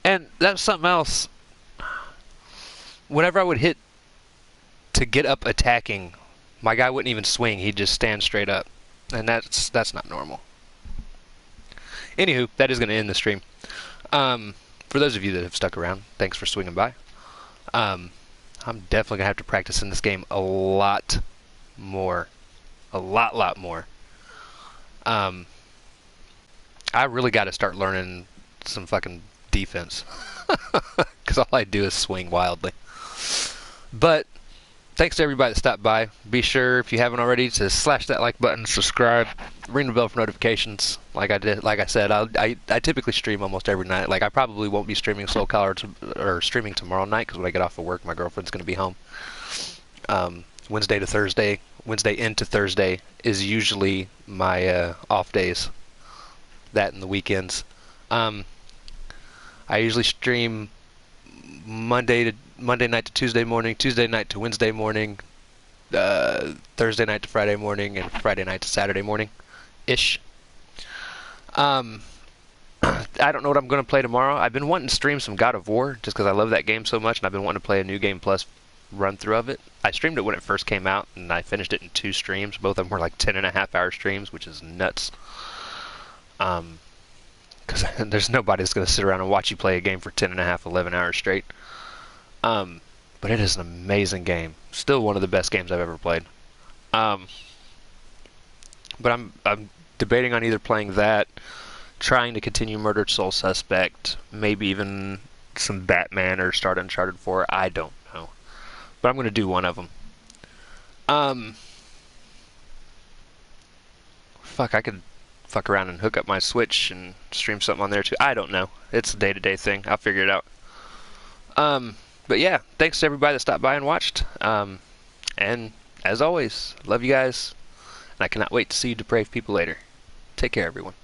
And that's something else. Whenever I would hit to get up attacking, my guy wouldn't even swing, he'd just stand straight up. And that's not normal. Anywho, that is going to end the stream. For those of you that have stuck around, thanks for swinging by. I'm definitely going to have to practice in this game a lot more. A lot more. I really got to start learning some fucking defense. Because all I do is swing wildly. But thanks to everybody that stopped by. Be sure, if you haven't already, to slash that like button, subscribe, ring the bell for notifications. Like I said, I typically stream almost every night. Like I probably won't be streaming Soul Calibur or streaming tomorrow night because when I get off of work, my girlfriend's going to be home. Wednesday into Thursday is usually my off days. That and the weekends. I usually stream Monday night to Tuesday morning, Tuesday night to Wednesday morning, Thursday night to Friday morning, and Friday night to Saturday morning, ish. I don't know what I'm going to play tomorrow. I've been wanting to stream some God of War just because I love that game so much, and I've been wanting to play a New Game Plus run through of it. I streamed it when it first came out, and I finished it in 2 streams. Both of them were like 10.5-hour streams, which is nuts. Because there's nobody that's going to sit around and watch you play a game for 10.5, 11 hours straight. But it is an amazing game. Still one of the best games I've ever played. But I'm debating on either playing that, trying to continue Murdered Soul Suspect, maybe even some Batman or start Uncharted 4. I don't know. But I'm going to do one of them. Fuck, I could fuck around and hook up my Switch and stream something on there too. I don't know. It's a day-to-day thing. I'll figure it out. But yeah, thanks to everybody that stopped by and watched. And as always, love you guys. And I cannot wait to see you depraved people later. Take care, everyone.